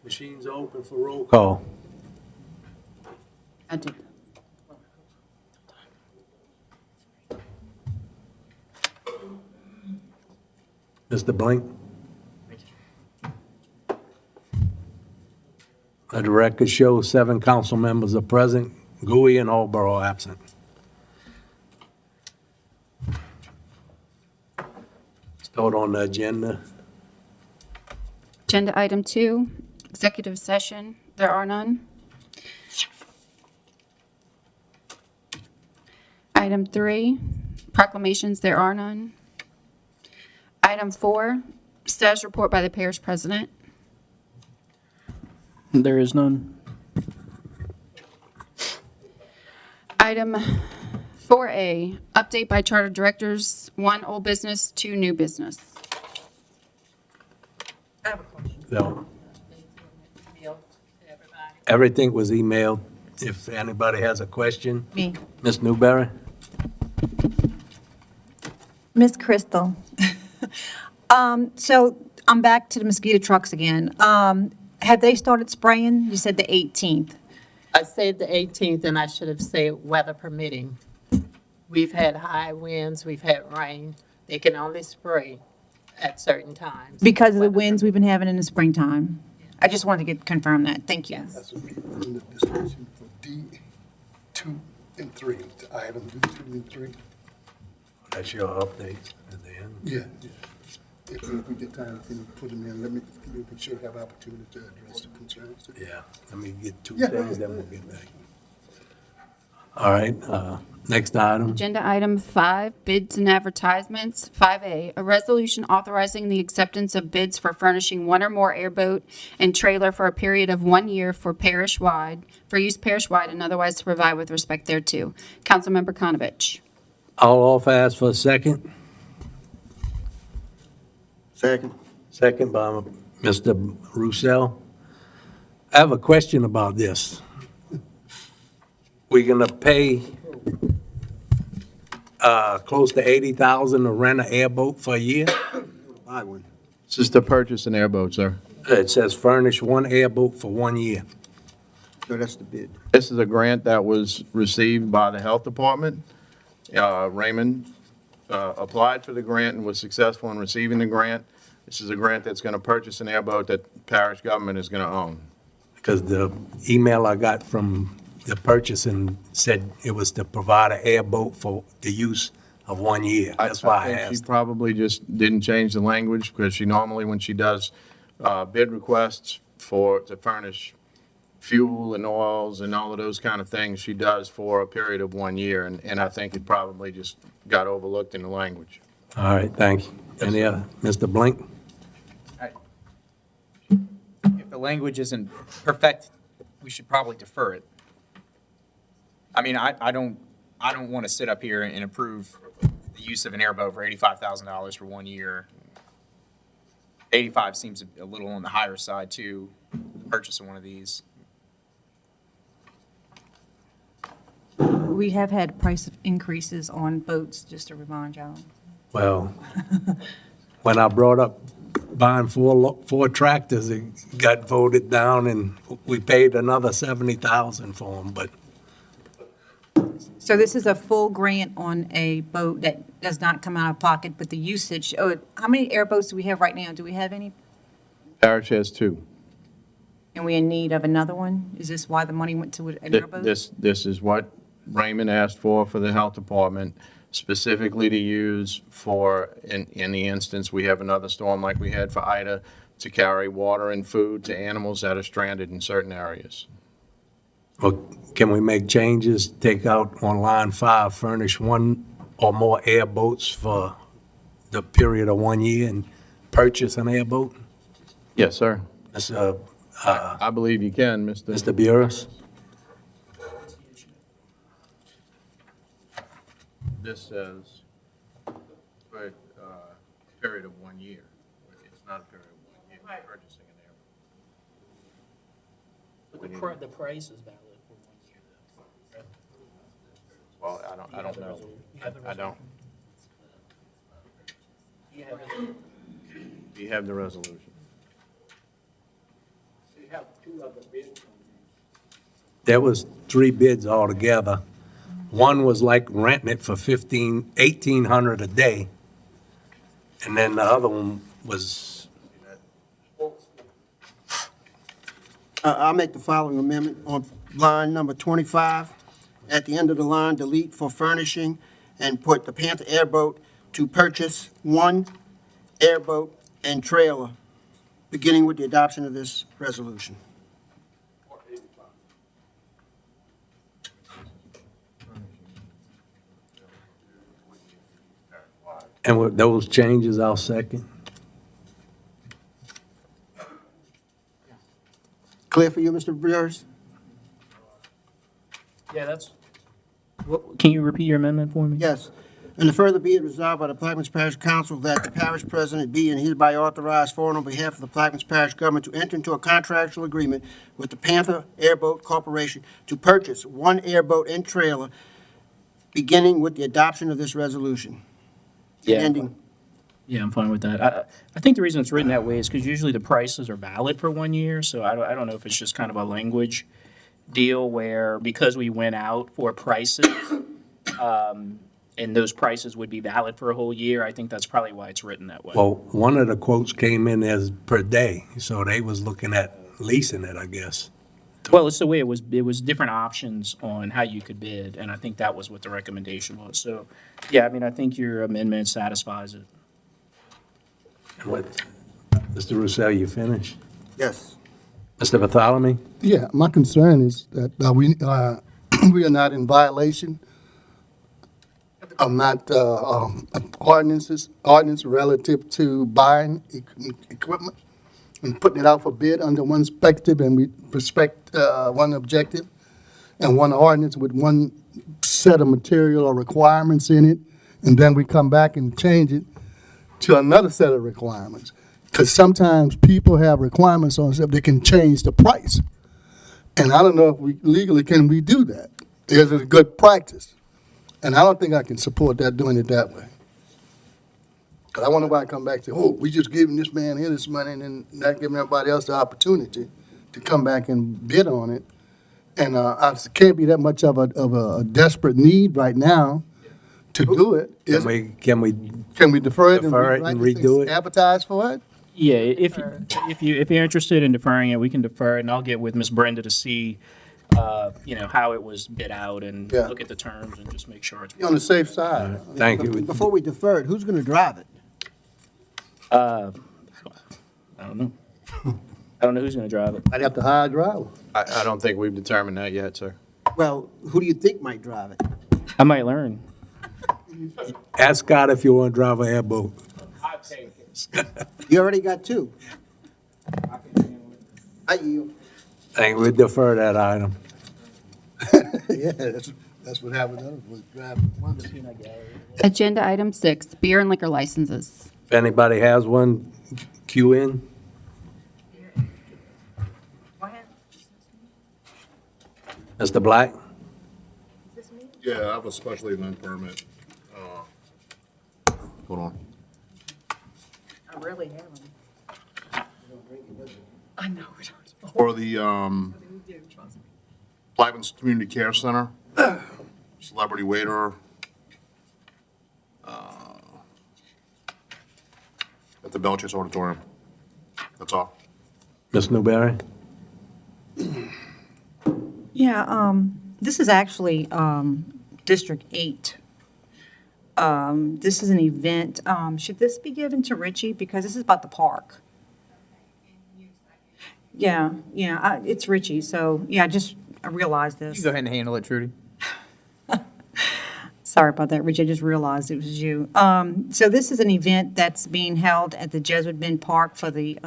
Machines are open for roll call. I did. Mr. Blank? Let the record show 7 council members are present, Gui and Alborough absent. Start on the agenda. Agenda item 2, executive session. There are none. Item 3, proclamations. There are none. Item 4, status report by the parish president. There is none. Item 4A, update by charter directors, 1 old business, 2 new business. I have a question. So, Email to everybody. everything was emailed. If anybody has a question, Me. Ms. Newberry? Miss Crystal. So I'm back to the mosquito trucks again. Have they started spraying? You said the 18th. I said the 18th, and I should have said weather permitting. We've had high winds, we've had rain. They can only spray at certain times. Because of the winds we've been having in the springtime. I just wanted to confirm that. Thank you. That's what we put in the description for D2 and 3, the item D2 and 3. That's your update at the end. Yeah, yeah. If we get time, we can put them in. Let me make sure I have opportunity to address the concerns. Yeah, let me get 2 Yeah. things, then we'll get back. All right, next item. Agenda item 5, bids and advertisements. 5A, a resolution authorizing the acceptance of bids for furnishing 1 or more airboat and trailer for a period of 1 year for Parish-Wide, for use Parish-Wide and otherwise to provide with respect thereto. Councilmember Konovich. I'll offer ask for a second. Second. Second by Mr. Roussel. I have a question about this. We're gonna pay close to $80,000 to rent an airboat for a year? Buy one. This is to purchase an airboat, sir. It says furnish 1 airboat for 1 year. No, that's the bid. This is a grant that was received by the Health Department. Raymond applied for the grant and was successful in receiving the grant. This is a grant that's going to purchase an airboat that parish government is going to own. Because the email I got from the purchasing said it was to provide an airboat for the use of 1 year. That's why I think she asked. probably just didn't change the language because she normally, when she does bid requests to furnish fuel and oils and all of those kind of things, she does for a period of 1 year. And I think it probably just got overlooked in the language. All right, thank you. Any other, Mr. Blink? If the language isn't perfect, we should probably defer it. I mean, I don't want to sit up here and approve the use of an airboat for $85,000 for 1 year. 85 seems a little on the higher side too, purchasing one of these. We have had price increases on boats, just to remind y'all. Well, when I brought up buying 4 tractors, it got voted down and we paid another $70,000 for them, but So this is a full grant on a boat that does not come out of pocket, but the usage, how many airboats do we have right now? Do we have any? Parish has 2. And we're in need of another one? Is this why the money went to an airboat? This is what Raymond asked for the Health Department, specifically to use for, in the instance, we have another storm like we had for Ida, to carry water and food to animals that are stranded in certain areas. well, can we make changes, take out on line 5, furnish 1 or more airboats for the period of 1 year and purchase an airboat? Yes, sir. Mr. I believe you can, Mr. Mr. Burris? This says, for a period of 1 year. It's not a period of 1 year, you're purchasing an airboat. But the price is valid for 1 year. Well, I don't know. I don't. Do you have the resolution? There was 3 bids altogether. One was like renting it for 1,800 a day. And then the other one was, I'll make the following amendment on line number 25. At the end of the line, delete for furnishing and put the Panther Airboat to purchase 1 airboat and trailer, beginning with the adoption of this resolution. and with those changes, I'll second. Clear for you, Mr. Burris? Yeah, that's. Can you repeat your amendment for me? Yes. And the further be it resolved by the Plaquemines Parish Council that the parish president be and hereby authorized for and on behalf of the Plaquemines Parish government to enter into a contractual agreement with the Panther Airboat Corporation to purchase 1 airboat and trailer, beginning with the adoption of this resolution. Yeah. Ending. Yeah, I'm fine with that. I think the reason it's written that way is because usually the prices are valid for 1 year, so I don't know if it's just kind of a language deal where because we went out for prices, and those prices would be valid for a whole year, I think that's probably why it's written that way. Well, one of the quotes came in as per day, so they was looking at leasing it, I guess. Well, it's the way it was different options on how you could bid, and I think that was what the recommendation was. So, yeah, I mean, I think your amendment satisfies it. What- Mr. Roussel, you finished? Yes. Mr. Bartholomew? Yeah, my concern is that we are not in violation of not ordinance relative to buying equipment and putting it out for bid under one perspective, and we respect one objective and one ordinance with one set of material or requirements in it, and then we come back and change it to another set of requirements. Because sometimes people have requirements on stuff that can change the price. And I don't know if we legally can we do that. Is it a good practice? And I don't think I can support that, doing it that way. Because I want nobody to come back to, oh, we just giving this man here this money and then not giving everybody else the opportunity to come back and bid on it. And it can't be that much of a desperate need right now to do it. Is it? Can we, Can we defer it and Defer it rewrite and this thing, redo it? advertise for it? Yeah, if you're interested in deferring it, we can defer it, and I'll get with Ms. Brenda to see, how it was bid out and Yeah. look at the terms and just make sure it's. Be on the safe side. thank you. Before we defer it, who's going to drive it? I don't know. I don't know who's gonna drive it. I'd have to hire a driver. I don't think we've determined that yet, sir. Well, who do you think might drive it? I might learn. Ask Scott if you want to drive an airboat. You already got 2. I yield. Thank you. We defer that item. Yeah, that's what happened. Was driving one. Agenda item 6, beer and liquor licenses. If anybody has one, queue in. Mr. Black? Yeah, I have a special event permit. Hold on. I really have them. I know. For the Plaquemines Community Care Center, celebrity waiter, at the Belchers Auditorium. That's all. Ms. Newberry? Yeah, this is actually District 8. This is an event. Should this be given to Richie? Because this is about the park. Yeah, it's Richie, so, yeah, I realized You this. can go ahead and handle it, Trudy. Sorry about that, Richie, I just realized it was you. So this is an event that's being held at the Jesuit Bend Park for the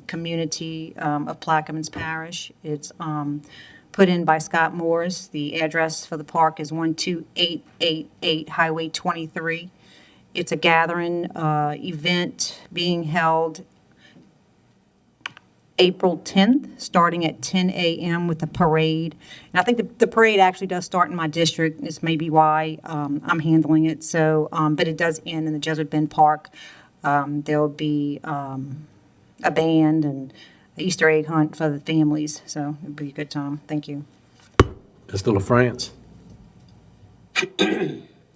community of Plaquemines Parish. It's put in by Scott Morris. The address for the park is 12888 Highway 23. It's a gathering event being held April 10th, starting at 10 a.m. with a parade. And I think the parade actually does start in my district. This may be why I'm handling it. So, but it does end in the Jesuit Bend Park. There'll be a band and Easter egg hunt for the families, so it'd be a good time. Thank you. Mr. LaFrance?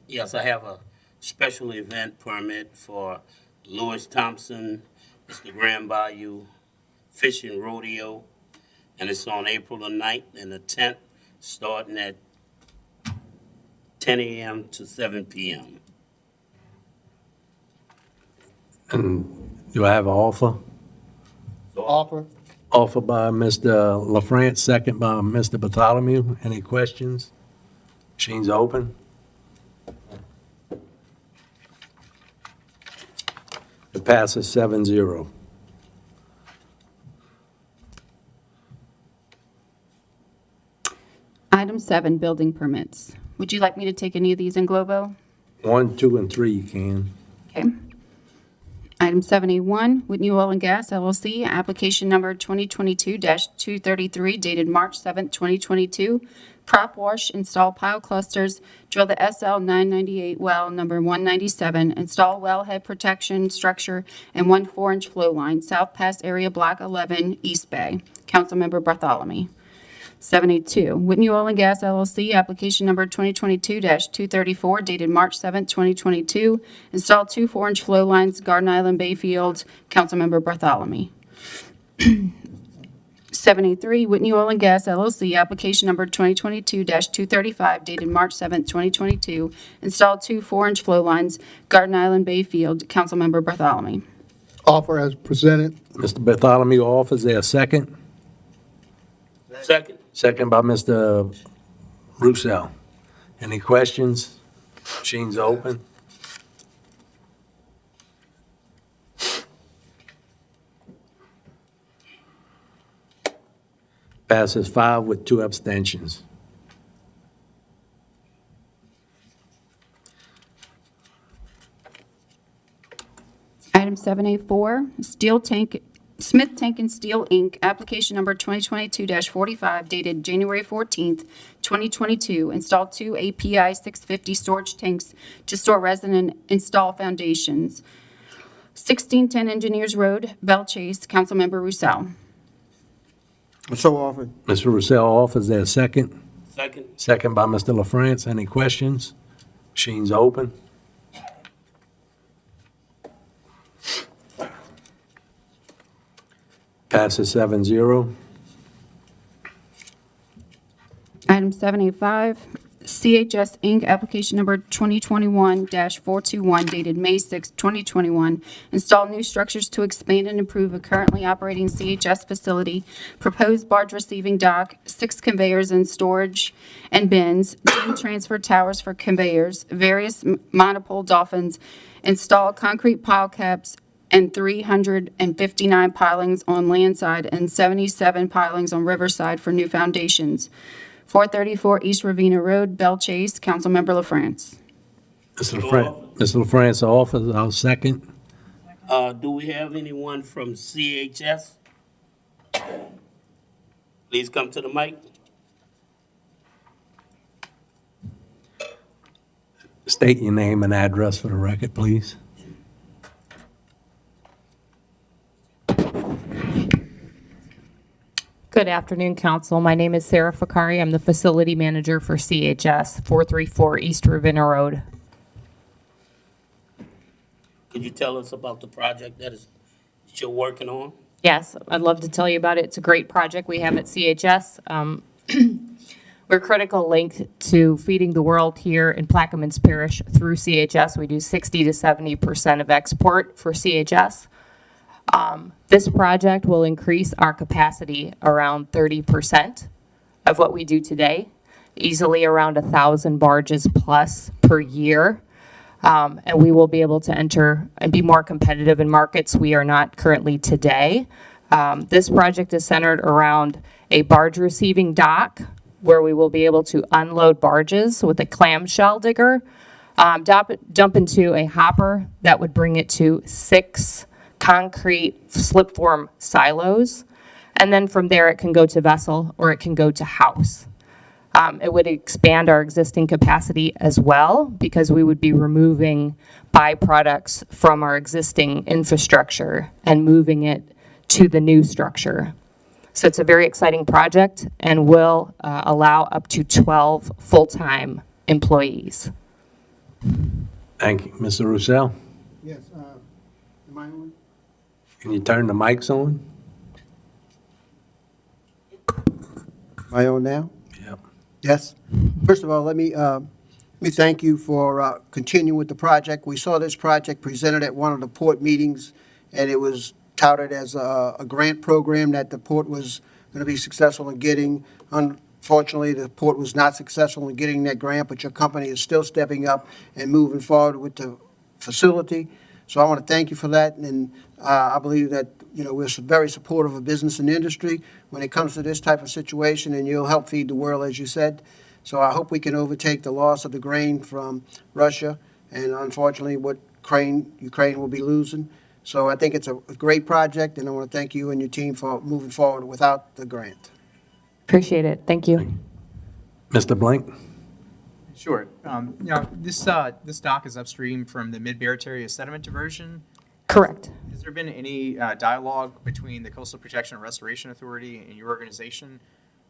Yes, I have a special event permit for Louis Thompson, Mr. Grand Bayou Fishing Rodeo, and it's on April the 9th and the 10th, starting at 10 a.m. to 7 p.m. And do I have an offer? Offer. Offer by Mr. LaFrance, second by Mr. Bartholomew. Any questions? Machine's open. It passes 7-0. Item 7, building permits. Would you like me to take any of these in globo? 1, 2, and 3 you can. Okay. Item 7A1, Whitney Oil and Gas LLC, application number 2022-233 dated March 7th, 2022. Prop wash, install pile clusters, drill the SL 998 well number 197, install wellhead protection structure and 1 4-inch flow line, South Pass Area Block 11, East Bay. Councilmember Bartholomew. 782, Whitney Oil and Gas LLC, application number 2022-234 dated March 7th, 2022. Install 2 4-inch flow lines, Garden Island Bayfield. Councilmember Bartholomew. 783, Whitney Oil and Gas LLC, application number 2022-235 dated March 7th, 2022. Install 2 4-inch flow lines, Garden Island Bayfield. Councilmember Bartholomew. Offer as presented. Mr. Bartholomew offers there a second. Second. Second by Mr. Roussel. Any questions? Machine's open. Passes 5 with 2 abstentions. Item 7A4, Steel Tank, Smith Tank and Steel, Inc., application number 2022-45 dated January 14th, 2022. Install 2 API 650 storage tanks to store resin and install foundations. 1610 Engineers Road, Belle Chase. Councilmember Roussel. So offered. Mr. Roussel offers there a second. Second. Second by Mr. LaFrance. Any questions? Machine's open. Passes 7-0. Item 7A5, CHS Inc., application number 2021-421 dated May 6, 2021. Install new structures to expand and improve a currently operating CHS facility. Proposed barge receiving dock, 6 conveyors and storage and bins, 10 transfer towers for conveyors, various monopole dolphins. Install concrete pile caps and 359 pilings on landside and 77 pilings on riverside for new foundations. 434 East Ravenna Road, Belle Chase. Councilmember LaFrance. Mr. LaFrance offers, I'll second. Do we have anyone from CHS? Please come to the mic. State your name and address for the record, please. Good afternoon, Council. My name is Sarah Fakari. I'm the Facility Manager for CHS, 434 East Ravenna Road. Could you tell us about the project that you're working on? Yes, I'd love to tell you about it. It's a great project we have at CHS. We're critical link to feeding the world here in Plaquemines Parish through CHS. We do 60 to 70% of export for CHS. This project will increase our capacity around 30% of what we do today, easily around 1,000 barges plus per year. And we will be able to enter and be more competitive in markets we are not currently today. This project is centered around a barge receiving dock where we will be able to unload barges with a clamshell digger, dump into a hopper that would bring it to 6 concrete slip form silos. And then from there, it can go to vessel or it can go to house. It would expand our existing capacity as well because we would be removing byproducts from our existing infrastructure and moving it to the new structure. So it's a very exciting project and will allow up to 12 full-time employees. Thank you. Mr. Roussel, Yes, am I on? can you turn the mics on? Am I on now? Yep. Yes. First of all, let me thank you for continuing with the project. We saw this project presented at one of the port meetings, and it was touted as a grant program that the port was going to be successful in getting. Unfortunately, the port was not successful in getting that grant, but your company is still stepping up and moving forward with the facility. So I want to thank you for that, and I believe that, we're very supportive of business and industry when it comes to this type of situation, and you'll help feed the world, as you said. So I hope we can overtake the loss of the grain from Russia, and unfortunately, what Ukraine will be losing. So I think it's a great project, and I want to thank you and your team for moving forward without the grant. Appreciate it. Thank you. Mr. Blank? Sure. This dock is upstream from the Mid-Barataria sediment diversion. Correct. Has there been any dialogue between the Coastal Protection and Restoration Authority and your organization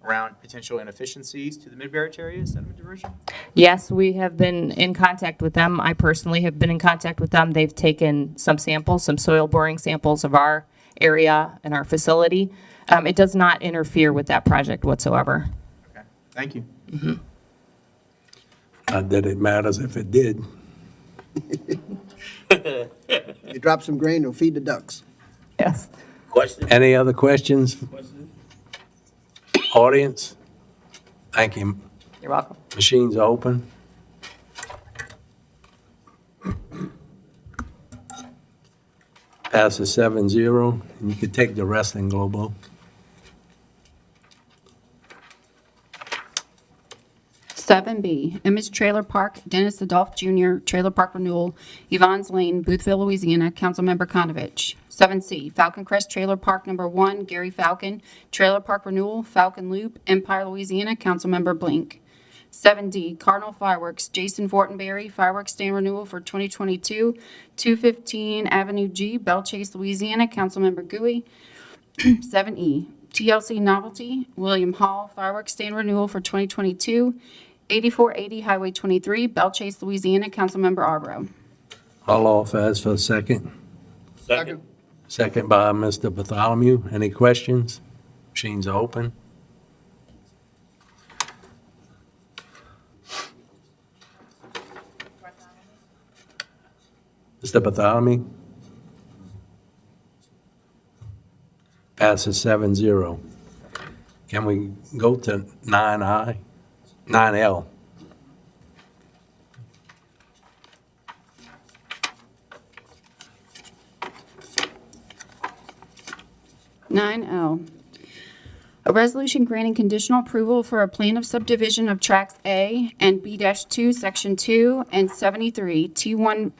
around potential inefficiencies to the Mid-Barataria sediment diversion? Yes, we have been in contact with them. I personally have been in contact with them. They've taken some samples, some soil boring samples of our area and our facility. It does not interfere with that project whatsoever. Okay, thank you. Not that it matters if it did. You drop some grain, it'll feed the ducks. Yes. Question? Any other questions? Audience? Thank you. You're welcome. Machines are open. Passes 7-0, and you can take the rest in global. Seven B, Image Trailer Park, Dennis Adolph Jr., Trailer Park Renewal, Yvonne's Lane, Boothville, Louisiana, Councilmember Konovich. 7C, Falcon Crest Trailer Park Number 1, Gary Falcon, Trailer Park Renewal, Falcon Loop, Empire, Louisiana, Councilmember Blink. 7D, Cardinal Fireworks, Jason Fortenberry, Fireworks Stand Renewal for 2022, 215 Avenue G, Belle Chase, Louisiana, Councilmember Gooey. 7E, TLC Novelty, William Hall, Fireworks Stand Renewal for 2022, 8480 Highway 23, Belle Chase, Louisiana, Councilmember Arborough. All off as for a second. Second. Second by Mr. Bartholomew. Any questions? Machines are open. Mr. Bartholomew? Passes 7-0. Can we go to 9I, 9L? Nine L, a resolution granting conditional approval for a plan of subdivision of tracks A and B-2, Section 2, and 73, T1,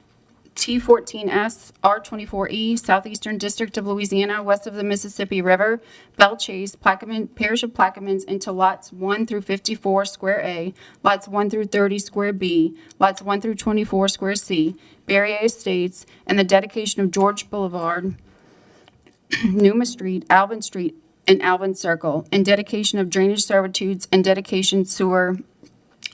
T14S, R24E, Southeastern District of Louisiana, west of the Mississippi River, Belle Chase, Parish of Plaquemines, into lots 1 through 54, Square A, lots 1 through 30, Square B, lots 1 through 24, Square C, Barrier Estates, and the dedication of George Boulevard, Numa Street, Alvin Street, and Alvin Circle, and dedication of drainage servitudes and dedication sewer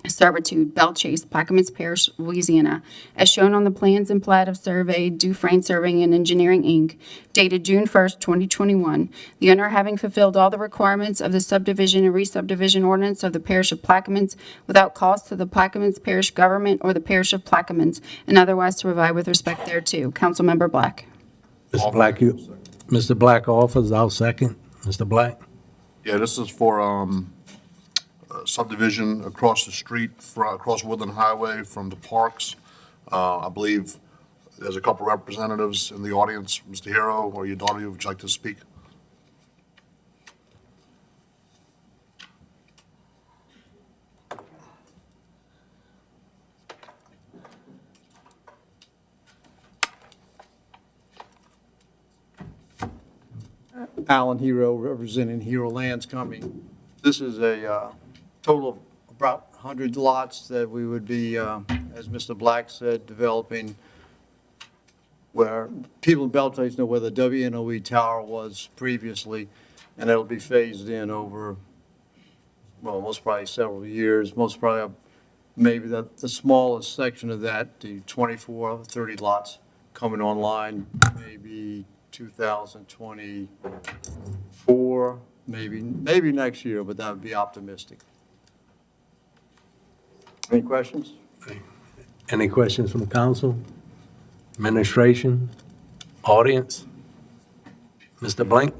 servitude, Belle Chase, Plaquemines Parish, Louisiana, as shown on the plans and plat of survey Dufresne Surveying and Engineering, Inc., dated June 1st, 2021, the owner having fulfilled all the requirements of the subdivision and re-subdivision ordinance of the Parish of Plaquemines without cost to the Plaquemines Parish government or the Parish of Plaquemines, and otherwise to provide with respect thereto. Councilmember Black. Mr. Black, Mr. Black offers, I'll second. Mr. Black? Yeah, this is for subdivision across the street, across Woodland Highway from the parks. I believe there's a couple representatives in the audience. Mr. Hero or your daughter, would you like to speak? Alan Hero, representing Hero Lands Company. This is a total of about 100 lots that we would be, as Mr. Black said, developing where people in Beltrace know where the WNOE tower was previously, and it'll be phased in over, well, most probably several years, most probably maybe the smallest section of that, the 24, 30 lots coming online, maybe 2024, maybe next year, but that would be optimistic. Any questions? Any questions from council, administration, audience? Mr. Blank?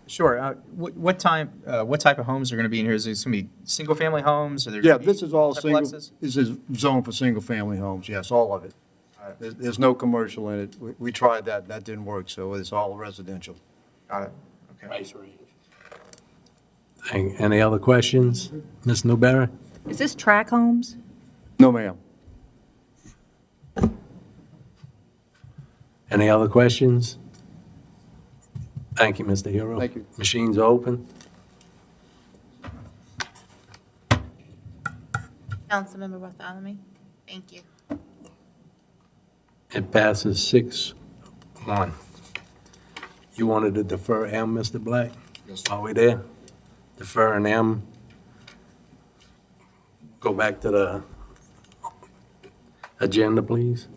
Sure. What type of homes are going to be in here? Is this going to be single-family homes? Or there Yeah, gonna be this is all single, triplexes? this is zoned for single-family homes, yes, all of it. There's no commercial in it. We tried that, that didn't work, so it's all residential. Got it. Okay. Any other questions? Ms. Newberry? Is this track homes? No, ma'am. Any other questions? Thank you, Mr. Hero. Thank you. Machines open. Councilmember Bartholomew. Thank you. It passes 6-1. You wanted to defer M, Mr. Black? Yes, Are we there? Defer an M. Go back to the agenda, please.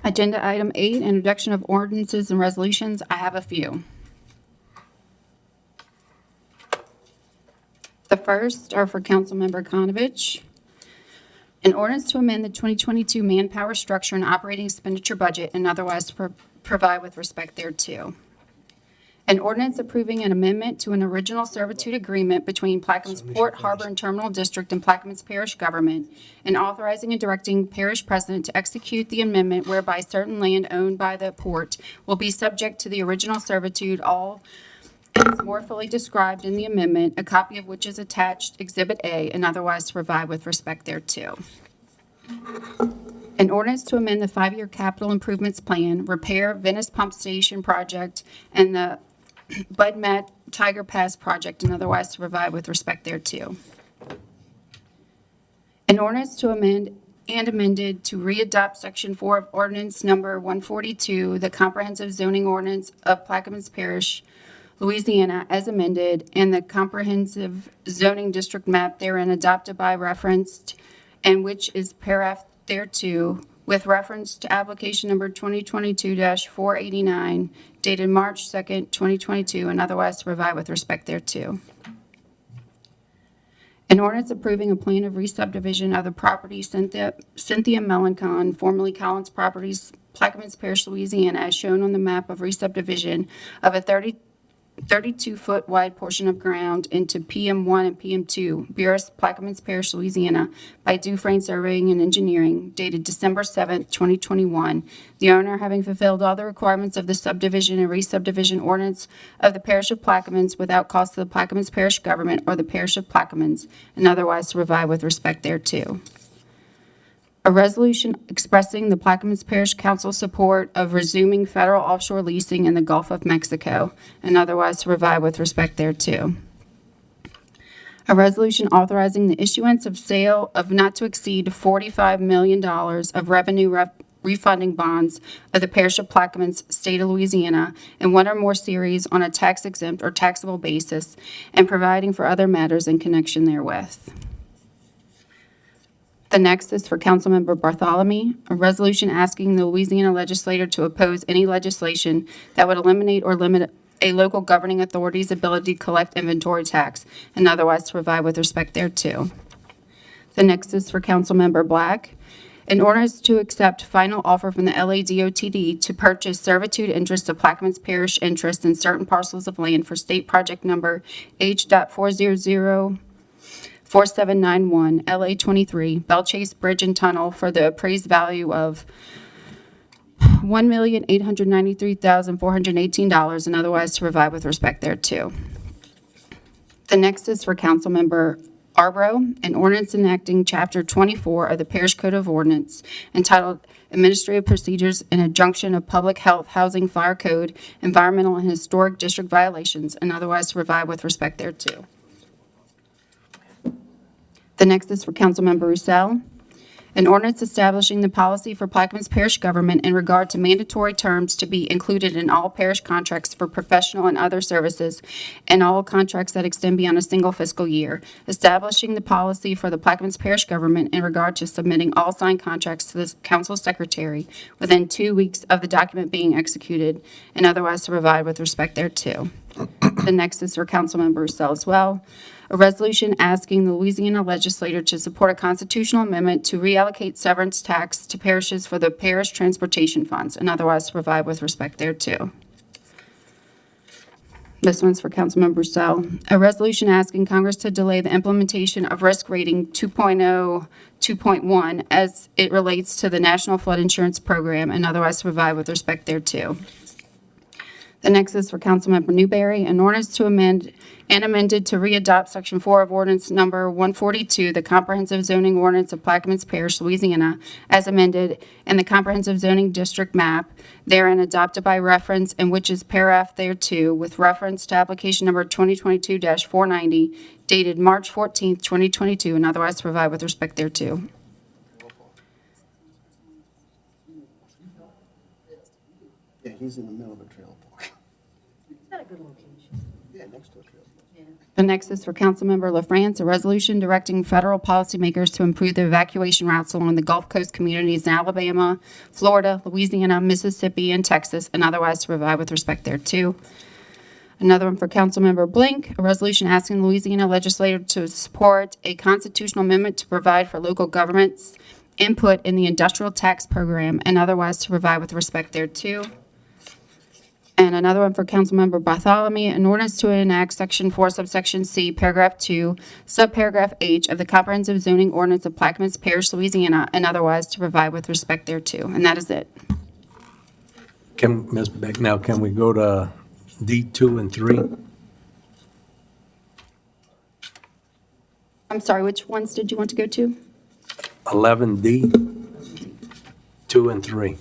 Agenda item 8, introduction of ordinances and resolutions. I have a few. The first are for Councilmember Konovich. An ordinance to amend the 2022 manpower structure and operating expenditure budget and otherwise provide with respect thereto. An ordinance approving an amendment to an original servitude agreement between Plaquemines Port, Harbor, and Terminal District and Plaquemines Parish government, and authorizing and directing parish president to execute the amendment whereby certain land owned by the port will be subject to the original servitude, all is more fully described in the amendment, a copy of which is attached Exhibit A, and otherwise to provide with respect thereto. An ordinance to amend the 5-year capital improvements plan, repair Venice Pump Station project, and the Budmet Tiger Pass project, and otherwise to provide with respect thereto. An ordinance to amend and amended to readopt Section 4 of Ordinance Number 142, the Comprehensive Zoning Ordinance of Plaquemines Parish, Louisiana, as amended, and the Comprehensive Zoning District map therein adopted by referenced, and which is paraphrased thereto, with reference to application number 2022-489, dated March 2nd, 2022, and otherwise to provide with respect thereto. An ordinance approving a plan of re-subdivision of the property Cynthia Melancon, formerly Collins Properties, Plaquemines Parish, Louisiana, as shown on the map of re-subdivision of a 32-foot wide portion of ground into PM1 and PM2, Buras, Plaquemines Parish, Louisiana, by Dufresne Surveying and Engineering, dated December 7th, 2021. The owner having fulfilled all the requirements of the subdivision and re-subdivision ordinance of the Parish of Plaquemines without cost to the Plaquemines Parish government or the Parish of Plaquemines, and otherwise to provide with respect thereto. A resolution expressing the Plaquemines Parish Council support of resuming federal offshore leasing in the Gulf of Mexico, and otherwise to provide with respect thereto. A resolution authorizing the issuance of sale of not to exceed $45 million of revenue refunding bonds of the Parish of Plaquemines, State of Louisiana, in one or more series on a tax-exempt or taxable basis, and providing for other matters in connection therewith. The next is for Councilmember Bartholomew, a resolution asking the Louisiana legislature to oppose any legislation that would eliminate or limit a local governing authority's ability to collect inventory tax, and otherwise to provide with respect thereto. The next is for Councilmember Black. In order to accept final offer from the LADOTD to purchase servitude interests of Plaquemines Parish interests in certain parcels of land for state project number H.4004791, LA 23, Bellchase Bridge and Tunnel for the appraised value of $1,893,418, and otherwise to provide with respect thereto. The next is for Councilmember Arbro, an ordinance enacting Chapter 24 of the Parish Code of Ordinance entitled Administrative Procedures and Injunction of Public Health, Housing, Fire Code, Environmental, and Historic District Violations, and otherwise to provide with respect thereto. The next is for Councilmember Roussel. An ordinance establishing the policy for Plaquemines Parish government in regard to mandatory terms to be included in all parish contracts for professional and other services and all contracts that extend beyond a single fiscal year. Establishing the policy for the Plaquemines Parish government in regard to submitting all signed contracts to the council secretary within 2 weeks of the document being executed and otherwise to provide with respect thereto. The next is for Councilmember Roussel as well. A resolution asking the Louisiana legislature to support a constitutional amendment to reallocate severance tax to parishes for the parish transportation funds and otherwise to provide with respect thereto. This one's for Councilmember Roussel. A resolution asking Congress to delay the implementation of risk rating 2.0, 2.1 as it relates to the National Flood Insurance Program and otherwise to provide with respect thereto. The next is for Councilmember Newberry, an ordinance to amend and amended to readopt Section 4 of Ordinance Number 142, the Comprehensive Zoning Ordinance of Plaquemines Parish, Louisiana, as amended, and the Comprehensive Zoning District Map, therein adopted by reference and which is paraphrased thereto, with reference to application number 2022-490, dated March 14th, 2022, and otherwise to provide with respect thereto. Yeah, he's in the middle of a trailer park. Yeah, next to a trailer park. The next is for Councilmember LaFrance, a resolution directing federal policymakers to improve the evacuation routes along the Gulf Coast communities in Alabama, Florida, Louisiana, Mississippi, and Texas, and otherwise to provide with respect thereto. Another one for Councilmember Blink, a resolution asking the Louisiana legislature to support a constitutional amendment to provide for local governments input in the industrial tax program and otherwise to provide with respect thereto. And another one for Councilmember Bartholomew, an ordinance to enact Section 4, subsection C, paragraph 2, subparagraph H of the Comprehensive Zoning Ordinance of Plaquemines Parish, Louisiana, and otherwise to provide with respect thereto. And that is it. Ms. Beck, now can we go to D2 and 3? I'm sorry, which ones did you want to go to? 11D, 2 and 3.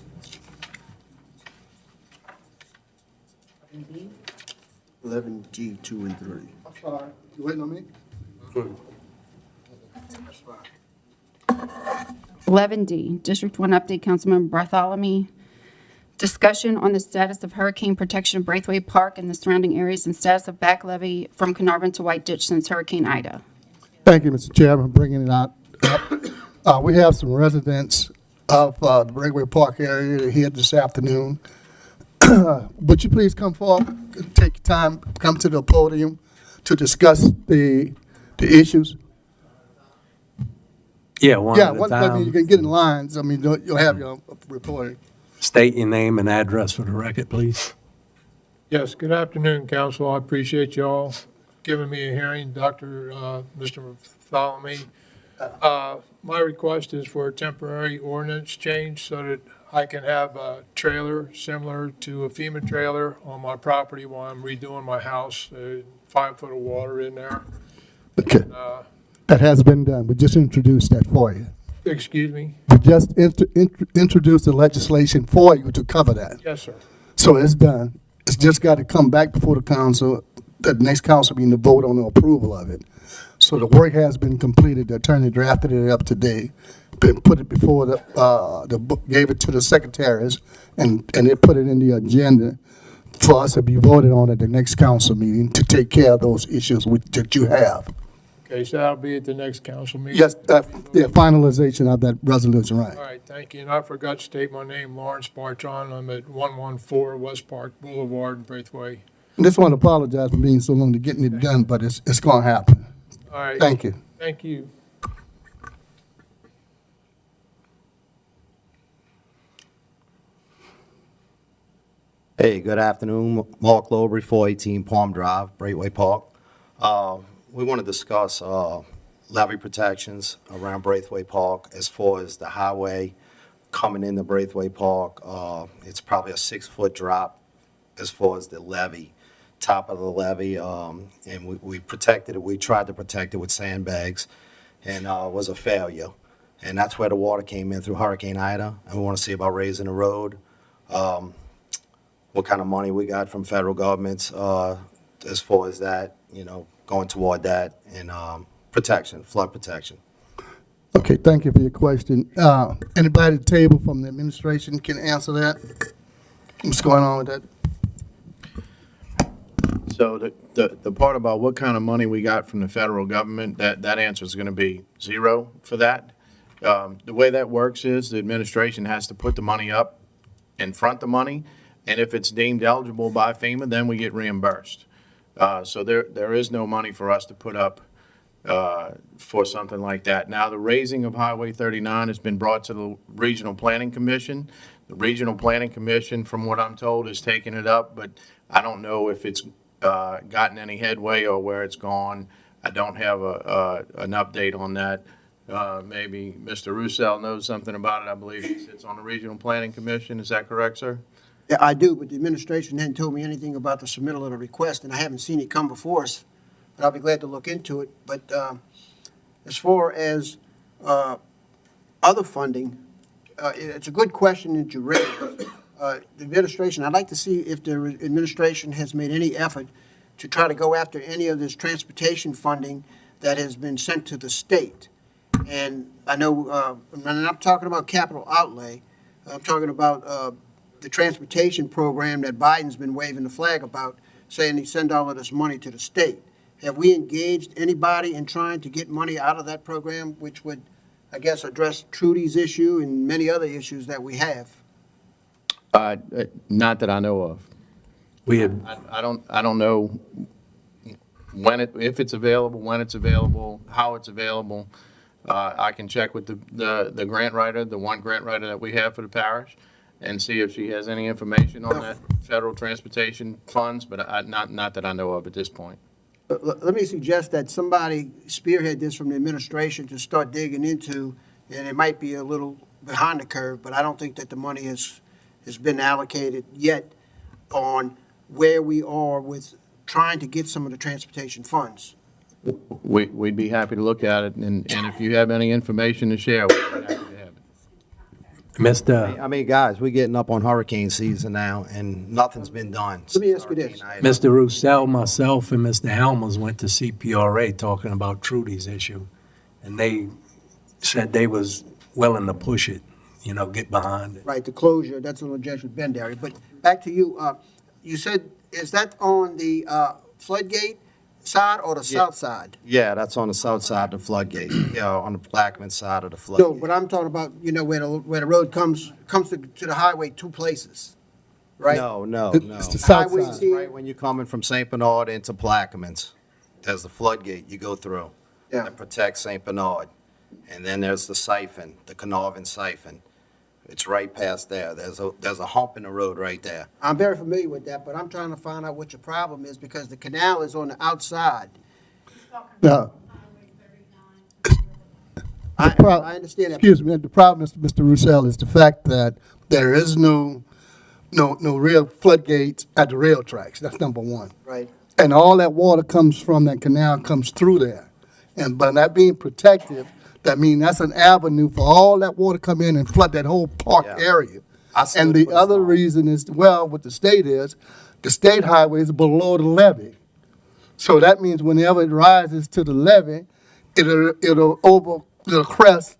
11G, 2 and 3. I'm sorry, you waiting on me? 11D, District 1 update, Councilmember Bartholomew. Discussion on the status of hurricane protection of Braceway Park and the surrounding areas and status of back levee from Carnarvon to White Ditch since Hurricane Ida. Thank you, Mr. Chairman, for bringing it out. We have some residents of the Braceway Park area here this afternoon. Would you please come forward, take your time, come to the podium to discuss the issues? Yeah, one Yeah, at a I mean, you time. can get in lines. I mean, you'll have your reporting. State your name and address for the record, please. Yes, good afternoon, council. I appreciate you all giving me a hearing, Mr. Bartholomew. My request is for a temporary ordinance change so that I can have a trailer similar to a FEMA trailer on my property while I'm redoing my house, 5 foot of water in there. Okay, that has been done. We just introduced that for you. Excuse me? We just introduced the legislation for you to cover that. Yes, sir. So it's done. It's just got to come back before the council, the next council meeting to vote on the approval of it. So the work has been completed. The attorney drafted it up to date, put it before gave it to the secretaries, and they put it in the agenda for us to be voted on at the next council meeting to take care of those issues that you have. Okay, so that'll be at the next council meeting? Yes, finalization of that resolution, right. All right, thank you. And I forgot to state my name, Lawrence Bartron. I'm at 114 West Park Boulevard, Braceway. I just want to apologize for being so long to getting it done, but it's going to happen. All right. Thank you. Thank you. Hey, good afternoon. Mark Lowry, 418 Palm Drive, Braceway Park. We want to discuss levee protections around Braceway Park as far as the highway coming into Braceway Park. It's probably a 6-foot drop as far as the levee, top of the levee, and we protected it. We tried to protect it with sandbags, and it was a failure. And that's where the water came in through Hurricane Ida, and we want to see about raising the road. What kind of money we got from federal governments as far as that, going toward that, and protection, flood protection. Okay, thank you for your question. Anybody at the table from the administration can answer that? What's going on with that? So the part about what kind of money we got from the federal government, that answer is going to be zero for that. The way that works is the administration has to put the money up and front the money, and if it's deemed eligible by FEMA, then we get reimbursed. So there is no money for us to put up for something like that. Now, the raising of Highway 39 has been brought to the Regional Planning Commission. The Regional Planning Commission, from what I'm told, is taking it up, but I don't know if it's gotten any headway or where it's gone. I don't have an update on that. Maybe Mr. Roussel knows something about it. I believe he sits on the Regional Planning Commission. Is that correct, sir? Yeah, I do, but the administration hadn't told me anything about the submittal of the request, and I haven't seen it come before us. But I'll be glad to look into it. But as far as other funding, it's a good question that you raised. The administration, I'd like to see if the administration has made any effort to try to go after any of this transportation funding that has been sent to the state. And I know, and I'm talking about capital outlay, I'm talking about the transportation program that Biden's been waving the flag about, saying he send all of this money to the state. Have we engaged anybody in trying to get money out of that program, which would, I guess, address Trudy's issue and many other issues that we have? Not that I know of. We had, I don't know if it's available, when it's available, how it's available. I can check with the grant writer, the one grant writer that we have for the parish, and see if she has any information on that federal transportation funds, but not that I know of at this point. Let me suggest that somebody spearhead this from the administration to start digging into, and it might be a little behind the curve, but I don't think that the money has been allocated yet on where we are with trying to get some of the transportation funds. We'd be happy to look at it, and if you have any information to share, we'd be happy to have it. Mr. I mean, guys, we're getting up on hurricane season now, and nothing's been done. Let me ask you this. Mr. Roussel, myself, and Mr. Helmers went to CPRA talking about Trudy's issue, and they said they was willing to push it, get behind it. Right, the closure, that's on the Jesuit Bend area. But back to you, you said, is that on the floodgate side or the south side? Yeah, that's on the south side of the floodgate, on the Blackman side of the No, floodgate. but I'm talking about, where the road comes to the highway two places, right? No. It's the south Highway side. here. Right when you're coming from St. Bernard into Plaquemines, there's the floodgate you go through. Yeah. That protects St. Bernard. And then there's the siphon, the Carnarvon siphon. It's right past there. There's a hump in the road right there. I'm very familiar with that, but I'm trying to find out what your problem is because the canal is on the outside. Now, I prob- understand that. excuse me, the problem, Mr. Roussel, is the fact that there is no real floodgates at the rail tracks. That's number one. Right. And all that water comes from that canal comes through there. And by not being protective, that means that's an avenue for all that water come in and flood that whole park Yeah. area. I stood And the for the other storm. reason is, well, what the state is, the state highway is below the levee. So that means whenever it rises to the levee, it'll crest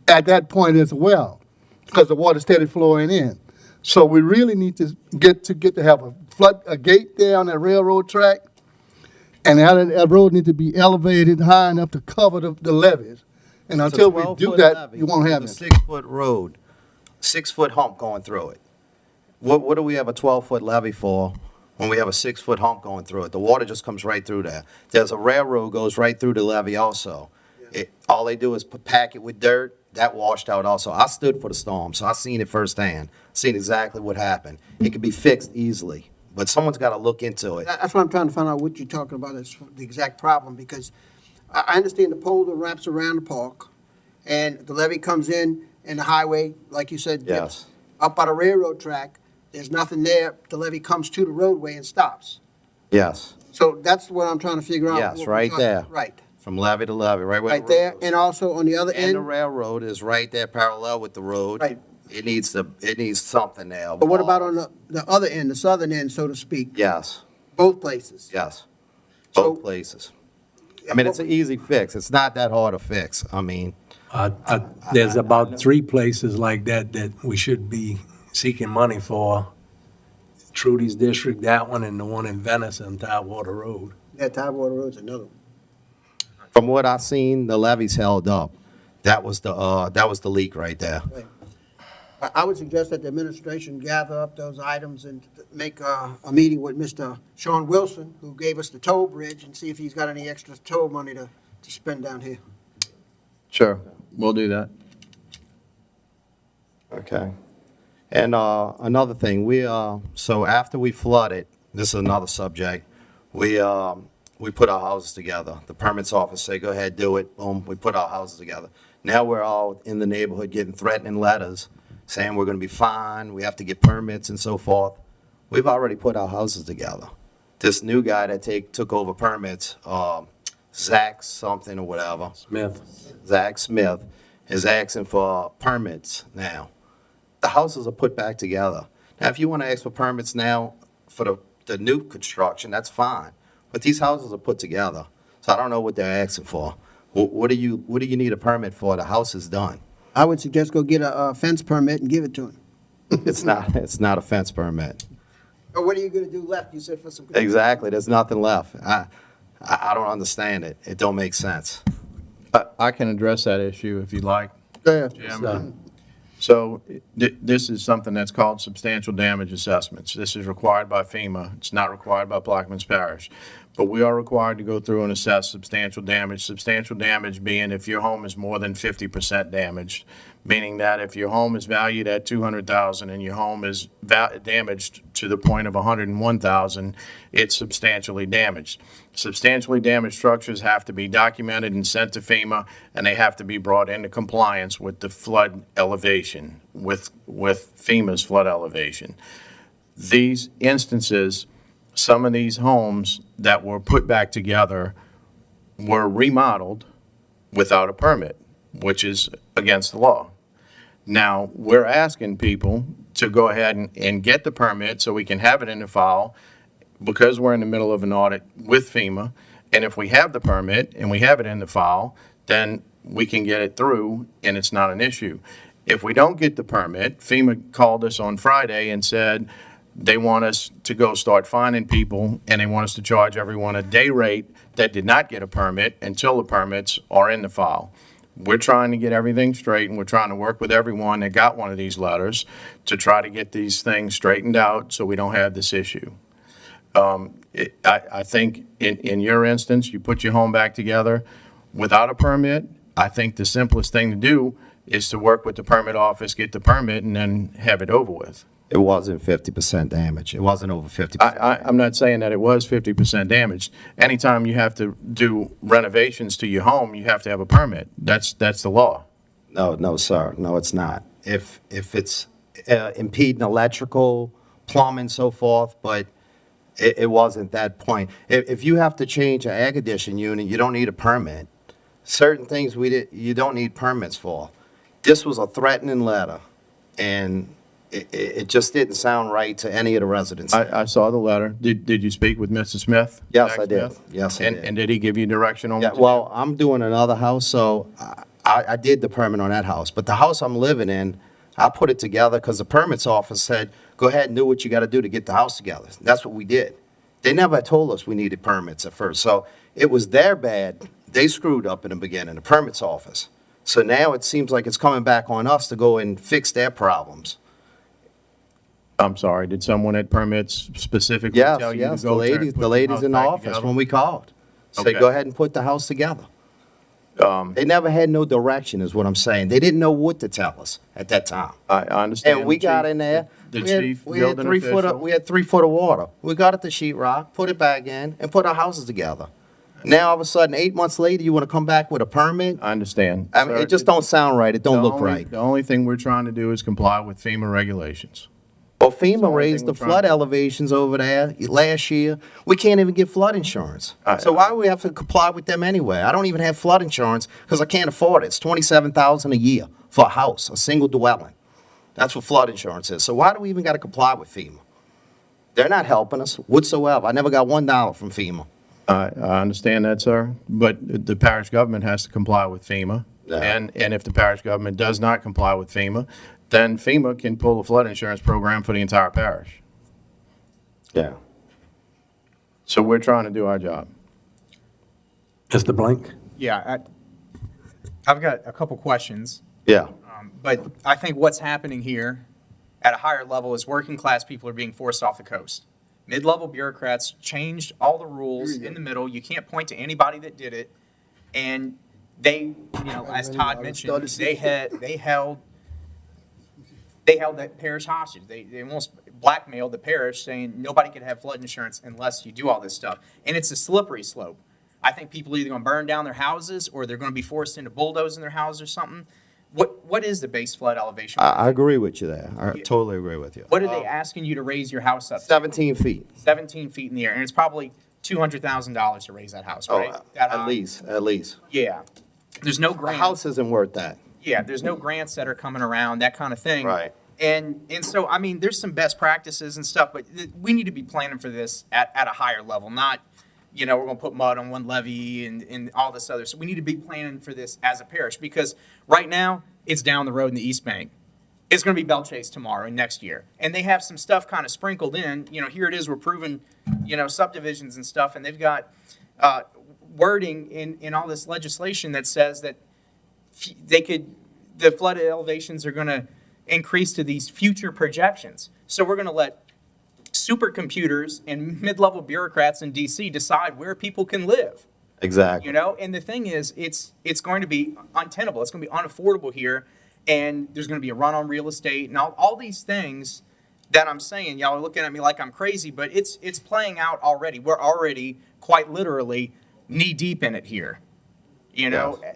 at that point as well, because the water's steady flowing in. So we really need to get to have a gate there on that railroad track, and that road need to be elevated high enough to cover the levees. And It's a until we do 12-foot that, levee you won't have with a it. 6-foot road, 6-foot hump going through it. What do we have a 12-foot levee for when we have a 6-foot hump going through it? The water just comes right through there. There's a railroad goes right through the levee also. All they do is pack it with dirt. That washed out also. I stood for the storm, so I seen it firsthand. Seen exactly what happened. It could be fixed easily, but someone's got to look into it. That's what I'm trying to find out what you're talking about is the exact problem, because I understand the pole that wraps around the park, and the levee comes in, and the highway, like you said, Yes. up by the railroad track, there's nothing there, the levee comes to the roadway and stops. Yes, So that's what I'm trying to figure out. Yes, what we're right talking there. about. Right, from levee to levee, right where the right there, road and goes. also on the other And the end. railroad is right there parallel with the road. Right. It needs something there. But what about on the other end, the southern end, so to speak? Yes, Both places? yes. So- Both places. I mean, it's an easy fix. It's not that hard to fix. I mean, There's about 3 places like that that we should be seeking money for. Trudy's district, that one, and the one in Venice on Tidewater Road. Yeah, Tidewater Road's another one. from what I seen, the levees held up. That was the leak right there. I would suggest that the administration gather up those items and make a meeting with Mr. Sean Wilson, who gave us the toll bridge, and see if he's got any extra toll money to spend down here. Sure, we'll do that. Okay. And another thing, so after we flooded, this is another subject, we put our houses together. The permits office say, go ahead, do it. Boom, we put our houses together. Now we're all in the neighborhood getting threatening letters saying we're going to be fined, we have to get permits and so forth. We've already put our houses together. This new guy that took over permits, Zach something or whatever. Zach Smith is asking for permits now. The houses are put back together. Now, if you want to ask for permits now for the new construction, that's fine. But these houses are put together, so I don't know what they're asking for. What do you need a permit for? The house is done. I would suggest go get a fence permit and give it to him. It's not a fence permit. Or what are you gonna do left? You said for some. Exactly, there's nothing left. I don't understand it. It don't make sense. I can address that issue if you'd like. Go ahead. Jim. So this is something that's called substantial damage assessments. This is required by FEMA. It's not required by Plaquemines Parish. But we are required to go through and assess substantial damage. Substantial damage being if your home is more than 50% damaged, meaning that if your home is valued at $200,000 and your home is damaged to the point of $101,000, it's substantially damaged. Substantially damaged structures have to be documented and sent to FEMA, and they have to be brought into compliance with the flood elevation, with FEMA's flood elevation. These instances, some of these homes that were put back together were remodeled without a permit, which is against the law. Now, we're asking people to go ahead and get the permit so we can have it in the file, because we're in the middle of an audit with FEMA. And if we have the permit and we have it in the file, then we can get it through and it's not an issue. If we don't get the permit, FEMA called us on Friday and said they want us to go start fining people, and they want us to charge everyone a day rate that did not get a permit until the permits are in the file. We're trying to get everything straight, and we're trying to work with everyone that got one of these letters to try to get these things straightened out so we don't have this issue. I think in your instance, you put your home back together without a permit. I think the simplest thing to do is to work with the permit office, get the permit, and then have it over with. It wasn't 50% damage. It wasn't over 50%. I'm not saying that it was 50% damaged. Anytime you have to do renovations to your home, you have to have a permit. That's the law. No, sir. No, it's not. If it's impeding electrical, plumbing, so forth, but it wasn't that point. If you have to change an air conditioning unit, you don't need a permit. Certain things you don't need permits for. This was a threatening letter, and it just didn't sound right to any of the residents. I saw the letter. Did you speak with Mr. Smith? Yes, Jack I did. Smith? Yes, I did. And did he give you direction on Yeah, what to do? well, I'm doing another house, so I did the permit on that house. But the house I'm living in, I put it together because the permits office said, go ahead and do what you got to do to get the house together. That's what we did. They never told us we needed permits at first. So it was their bad. They screwed up in the beginning, the permits office. So now it seems like it's coming back on us to go and fix their problems. I'm sorry, did someone at permits specifically Yes, tell you to yes, go the ladies house in the back office together? when we called. Said, Okay. go ahead and put the house together. They never had no direction, is what I'm saying. They didn't know what to tell us at that time. I understand. And we the got chief- in there. The we had- chief we had building 3 foot official. we had 3 foot of water. We got it to sheetrock, put it back in, and put our houses together. Now, all of a sudden, 8 months later, you want to come back with a permit? I understand. I mean, Sir, it just don't sound right. It don't look right. The only thing we're trying to do is comply with FEMA regulations. Well, the FEMA only raised thing the we're trying flood to do. elevations over there last year. We can't even get flood insurance. So why do we have to comply with them anyway? I don't even have flood insurance because I can't afford it. It's $27,000 a year for a house, a single dwelling. That's what flood insurance is. So why do we even got to comply with FEMA? They're not helping us whatsoever. I never got $1 from FEMA. I understand that, sir, but the parish government has to comply with FEMA. Yeah. And if the parish government does not comply with FEMA, then FEMA can pull a flood insurance program for the entire parish. Yeah. So we're trying to do our job. Mr. Blank? Yeah, I've got a couple questions, Yeah. but I think what's happening here at a higher level is working class people are being forced off the coast. Mid-level bureaucrats changed all the rules in the middle. You can't point to anybody that did it. And they, as Todd mentioned, they held that parish hostage. They almost blackmailed the parish, saying nobody could have flood insurance unless you do all this stuff. And it's a slippery slope. I think people are either going to burn down their houses or they're going to be forced into bulldozing their house or something. What is the base flood elevation? I agree with you there. I totally agree with you. What are they asking you to raise your house up to? 17 feet. 17 feet in the air, and it's probably $200,000 to raise that house, right? That At high? least. Yeah. There's no The grants. house isn't worth that. Yeah, there's no grants that are coming around, that kind of thing. Right. And so, I mean, there's some best practices and stuff, but we need to be planning for this at a higher level, not, we're going to put mud on one levee and all this other. So we need to be planning for this as a parish, because right now, it's down the road in the East Bank. It's going to be Belle Chase tomorrow and next year. And they have some stuff kind of sprinkled in. Here it is, we're proving, subdivisions and stuff, and they've got wording in all this legislation that says that the flood elevations are going to increase to these future projections. So we're going to let supercomputers and mid-level bureaucrats in DC decide where people can live. Exactly. And the thing is, it's going to be untenable. It's going to be unaffordable here, and there's going to be a run on real estate and all these things that I'm saying. Y'all are looking at me like I'm crazy, but it's playing out already. We're already quite literally knee deep in it here.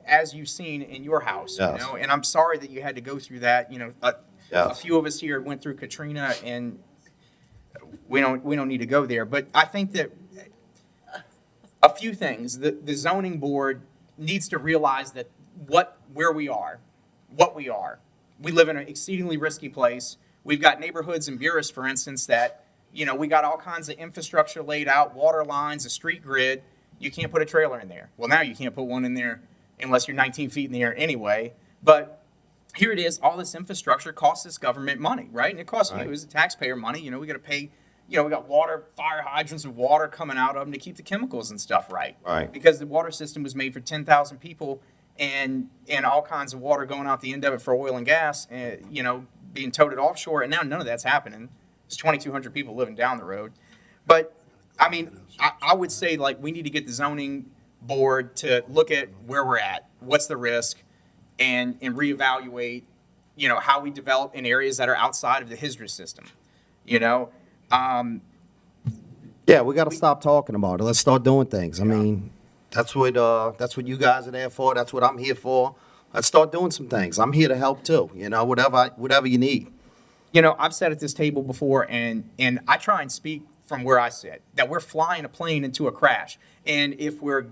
As you've seen in your house. Yes. And I'm sorry that you had to go through that. A Yes. few of us here went through Katrina, and we don't need to go there. But I think that a few things. The zoning board needs to realize that where we are, what we are. We live in an exceedingly risky place. We've got neighborhoods in Buras, for instance, that, we got all kinds of infrastructure laid out, water lines, a street grid. You can't put a trailer in there. Well, now you can't put one in there unless you're 19 feet in the air anyway. But here it is, all this infrastructure costs this government money, right? And it costs you as a taxpayer money. We got to pay. We got water, fire hydrants and water coming out of them to keep the chemicals and stuff right. Right. Because the water system was made for 10,000 people and all kinds of water going out the end of it for oil and gas, being toted offshore. And now none of that's happening. There's 2,200 people living down the road. But, I mean, I would say, we need to get the zoning board to look at where we're at, what's the risk, and reevaluate, how we develop in areas that are outside of the HISDRA system, Yeah, we got to stop talking about it. Let's start doing things. I mean, that's what you guys are there for. That's what I'm here for. Let's start doing some things. I'm here to help too. Whatever you need. I've sat at this table before, and I try and speak from where I sit, that we're flying a plane into a crash. And if we're,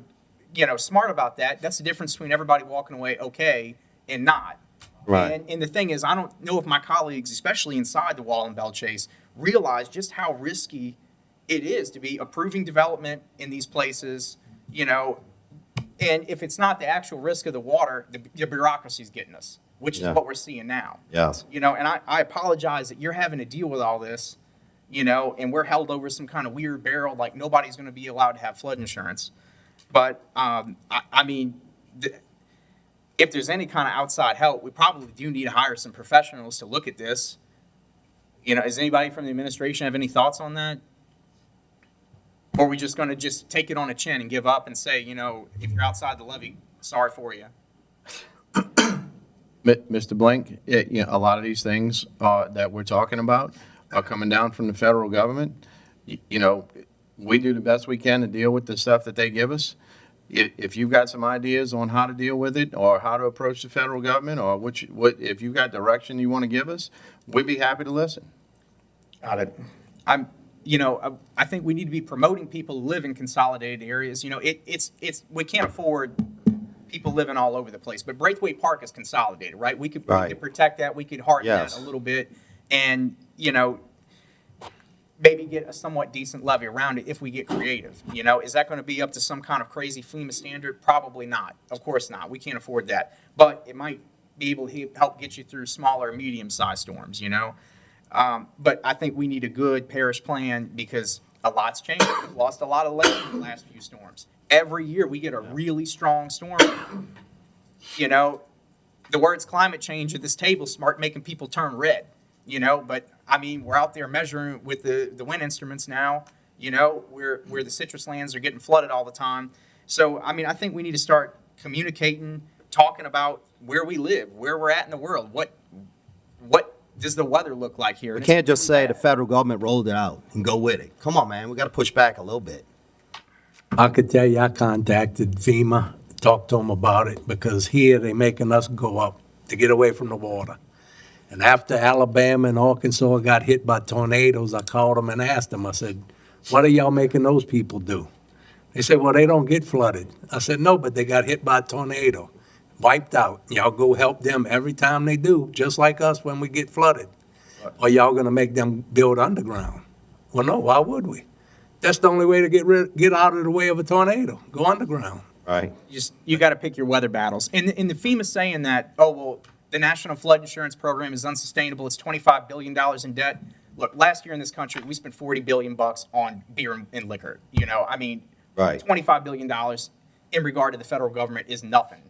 smart about that, that's the difference between everybody walking away okay and not. Right. And the thing is, I don't know if my colleagues, especially inside the wall in Belle Chase, realize just how risky it is to be approving development in these places, and if it's not the actual risk of the water, the bureaucracy's getting us, which is what we're seeing now. Yes. And I apologize that you're having to deal with all this, and we're held over some kind of weird barrel, like nobody's going to be allowed to have flood insurance. But, if there's any kind of outside help, we probably do need to hire some professionals to look at this. Does anybody from the administration have any thoughts on that? Or are we just going to just take it on the chin and give up and say, if you're outside the levee, sorry for you? Mr. Blank, a lot of these things that we're talking about are coming down from the federal government. We do the best we can to deal with the stuff that they give us. If you've got some ideas on how to deal with it or how to approach the federal government or if you've got direction you want to give us, we'd be happy to listen. Got it. I think we need to be promoting people who live in consolidated areas. We can't afford people living all over the place, but Braceway Park is consolidated, right? We could protect that. We could harden that a little bit. And, maybe get a somewhat decent levy around it if we get creative. You know, is that going to be up to some kind of crazy FEMA standard? Probably not. Of course not. We can't afford that. But it might be able to help get you through smaller, medium-sized storms, you know? But I think we need a good parish plan because a lot's changed. We've lost a lot of land in the last few storms. Every year we get a really strong storm. You know, the words climate change at this table start making people turn red, you know, but I mean, we're out there measuring with the wind instruments now, you know, where the citrus lands are getting flooded all the time. So, I mean, I think we need to start communicating, talking about where we live, where we're at in the world. What does the weather look like here? We can't just say the federal government rolled it out and go with it. Come on, man, we got to push back a little bit. I could tell you I contacted FEMA, talked to them about it, because here they making us go up to get away from the water. And after Alabama and Arkansas got hit by tornadoes, I called them and asked them, I said, what are y'all making those people do? They said, well, they don't get flooded. I said, no, but they got hit by a tornado, wiped out. Y'all go help them every time they do, just like us when we get flooded. Or y'all gonna make them build underground? Well, no, why would we? That's the only way to get out of the way of a tornado, go underground. Right. You got to pick your weather battles. And the FEMA saying that, oh, well, the National Flood Insurance Program is unsustainable. It's $25 billion in debt. Look, last year in this country, we spent $40 billion on beer and liquor. You know, I mean, Right. $25 billion in regard to the federal government is nothing.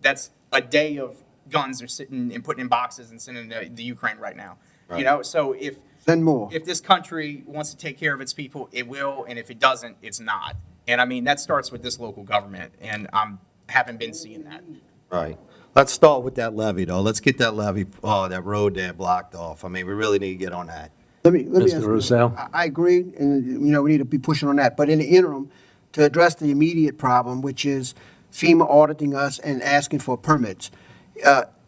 That's a day of guns are sitting and putting in boxes and sending to the Ukraine right now. Right. You know, so if Send more. if this country wants to take care of its people, it will, and if it doesn't, it's not. And I mean, that starts with this local government, and I haven't been seeing that. Right. Let's start with that levee, though. Let's get that levee, that road there blocked off. I mean, we really need to get on that. Let me Mr. ask you, Roussel? I agree, and, you know, we need to be pushing on that. But in the interim, to address the immediate problem, which is FEMA auditing us and asking for permits,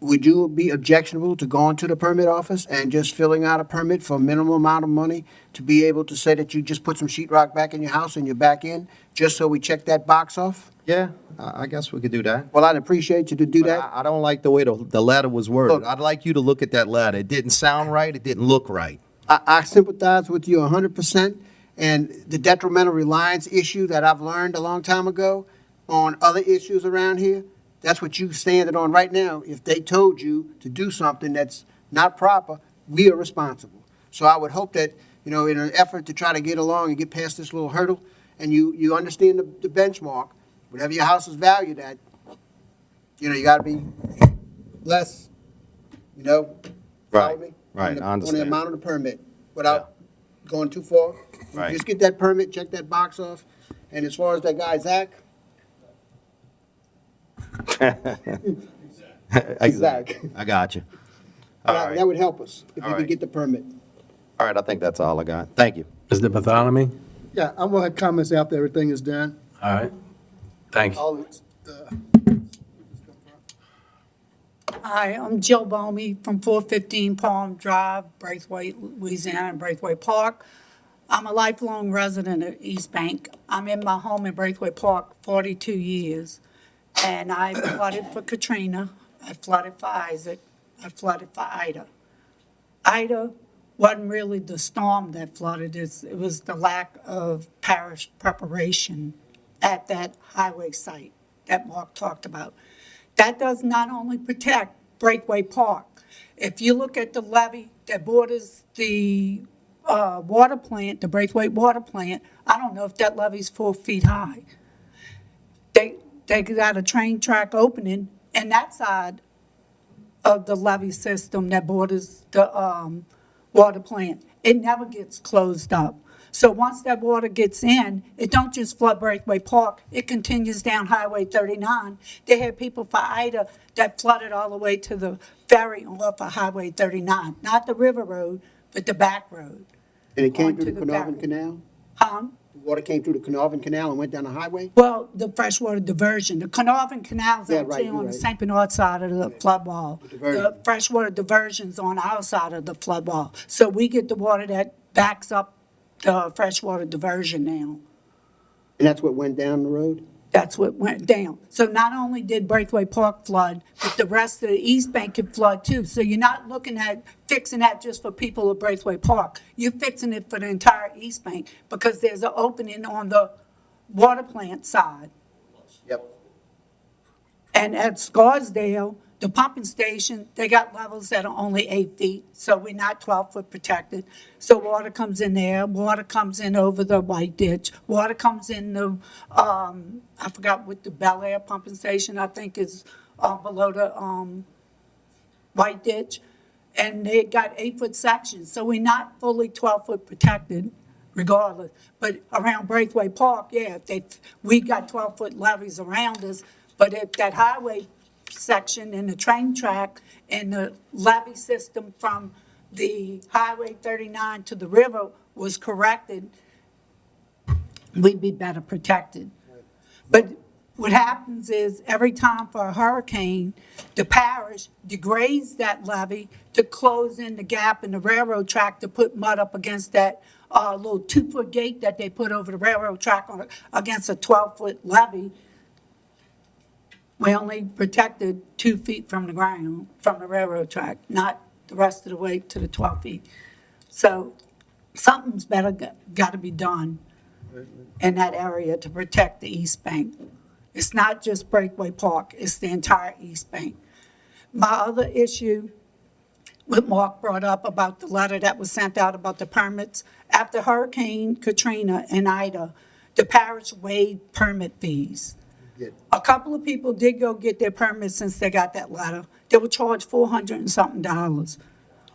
would you be objectionable to going to the permit office and just filling out a permit for a minimum amount of money to be able to say that you just put some sheetrock back in your house and you're back in, just so we check that box off? Yeah, I guess we could do that. Well, I'd appreciate you to do But that. I don't like the way the letter was worded. Look. I'd like you to look at that letter. It didn't sound right. It didn't look right. I sympathize with you 100%, and the detrimental reliance issue that I've learned a long time ago on other issues around here, that's what you standing on right now. If they told you to do something that's not proper, we are responsible. So I would hope that, you know, in an effort to try to get along and get past this little hurdle, and you understand the benchmark, whatever your house is valued at, you know, you got to be less, you know, follow Right, me? right, On the- I understand. On the amount of the permit, without going too far. Right. Just get that permit, check that box off, and as far as that guy, Zach, Exactly. I got you. All right. that would help us, if All you could right. get the permit. All right, I think that's all I got. Thank you. Mr. Bartholomew? Yeah, I'm gonna have comments after everything is done. All right, thank you. Hi, I'm Jill Bomey from 415 Palm Drive, Braceway, Louisiana, and Braceway Park. I'm a lifelong resident of East Bank. I'm in my home in Braceway Park 42 years, and I flooded for Katrina, I flooded for Isaac, I flooded for Ida. Ida wasn't really the storm that flooded, it was the lack of parish preparation at that highway site that Mark talked about. That does not only protect Braceway Park. If you look at the levee that borders the water plant, the Braceway water plant, I don't know if that levee's 4 feet high. They got a train track opening in that side of the levee system that borders the water plant. It never gets closed up. So once that water gets in, it don't just flood Braceway Park, it continues down Highway 39. They had people for Ida that flooded all the way to the ferry off of Highway 39, not the river road, but the back road. And it came Onto through the the Carnarvon ferry. Canal? Huh? The water came through the Carnarvon Canal and went down the highway? Well, the freshwater diversion, the Carnarvon Canal's Yeah, right, actually you're on the right. St. Bernard side of the flood wall. diversion. The freshwater diversion's on our side of the flood wall. So we get the water that backs up the freshwater diversion now. And that's what went down the road? That's what went down. So not only did Braceway Park flood, but the rest of the East Bank could flood too. So you're not looking at fixing that just for people of Braceway Park. You're fixing it for the entire East Bank because there's an opening on the water plant side. Yep. And at Scarsdale, the pumping station, they got levels that are only 8 feet, so we're not 12-foot protected. So water comes in there, water comes in over the White Ditch, water comes in the, I forgot what the Bel Air pumping station, I think is below the White Ditch. And they got 8-foot sections, so we're not fully 12-foot protected regardless. But around Braceway Park, yeah, we got 12-foot levees around us, but if that highway section and the train track and the levee system from the Highway 39 to the river was corrected, we'd be better protected. But what happens is every time for a hurricane, the parish degrades that levee to close in the gap in the railroad track to put mud up against that little 2-foot gate that they put over the railroad track against a 12-foot levee. We only protected 2 feet from the ground, from the railroad track, not the rest of the way to the 12 feet. So something's better got to be done in that area to protect the East Bank. It's not just Braceway Park, it's the entire East Bank. My other issue, what Mark brought up about the letter that was sent out about the permits, after Hurricane Katrina and Ida, the parish waived permit fees. A couple of people did go get their permits since they got that letter. They were charged $400 and something.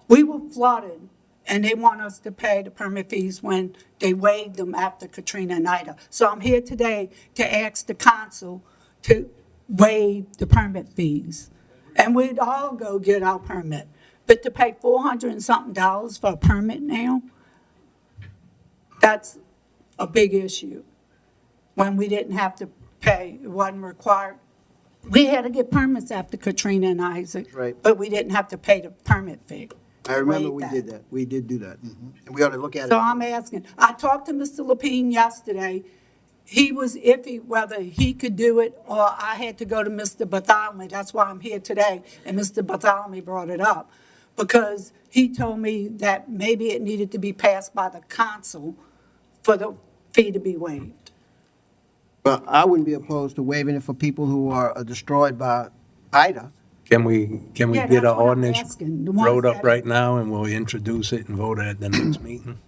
We were flooded, and they want us to pay the permit fees when they waived them after Katrina and Ida. So I'm here today to ask the council to waive the permit fees. And we'd all go get our permit. But to pay $400 and something for a permit now, that's a big issue. When we didn't have to pay, it wasn't required. We had to get permits after Katrina and Isaac. Right. But we didn't have to pay the permit fee. I remember we Waive did that. We did do that. And we ought to look at it. So I'm asking, I talked to Mr. Lapine yesterday. He was iffy whether he could do it or I had to go to Mr. Bartholomew. That's why I'm here today. And Mr. Bartholomew brought it up. Because he told me that maybe it needed to be passed by the council for the fee to be waived. But I wouldn't be opposed to waiving it for people who are destroyed by Ida. Can we Yeah, get that's an what I'm ordinance asking. The ones wrote up that- right now and we'll introduce it and vote it at the next meeting?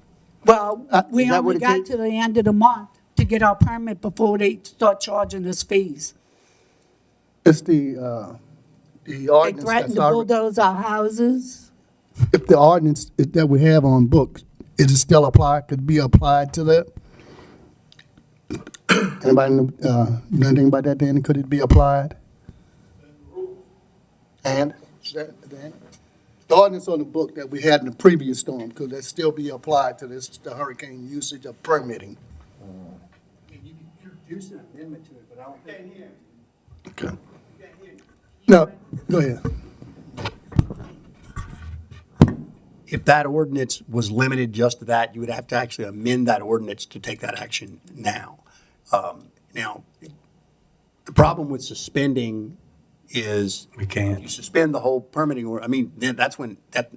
Well, we is that what only it got takes? to the end of the month to get our permit before they start charging us fees. It's the They ordinance threatened that's to already, bulldoze our houses. if the ordinance that we have on books, is it still applied, could be applied to that? Anybody know anything about that, Danny? Could it be applied? And? Is that, Danny? The ordinance on the book that we had in the previous storm, could that still be applied to this, the hurricane usage of permitting? Okay. No, go ahead. If that ordinance was limited just to that, you would have to actually amend that ordinance to take that action now. Now, the problem with suspending is We can't. you suspend the whole permitting, or, I mean, then that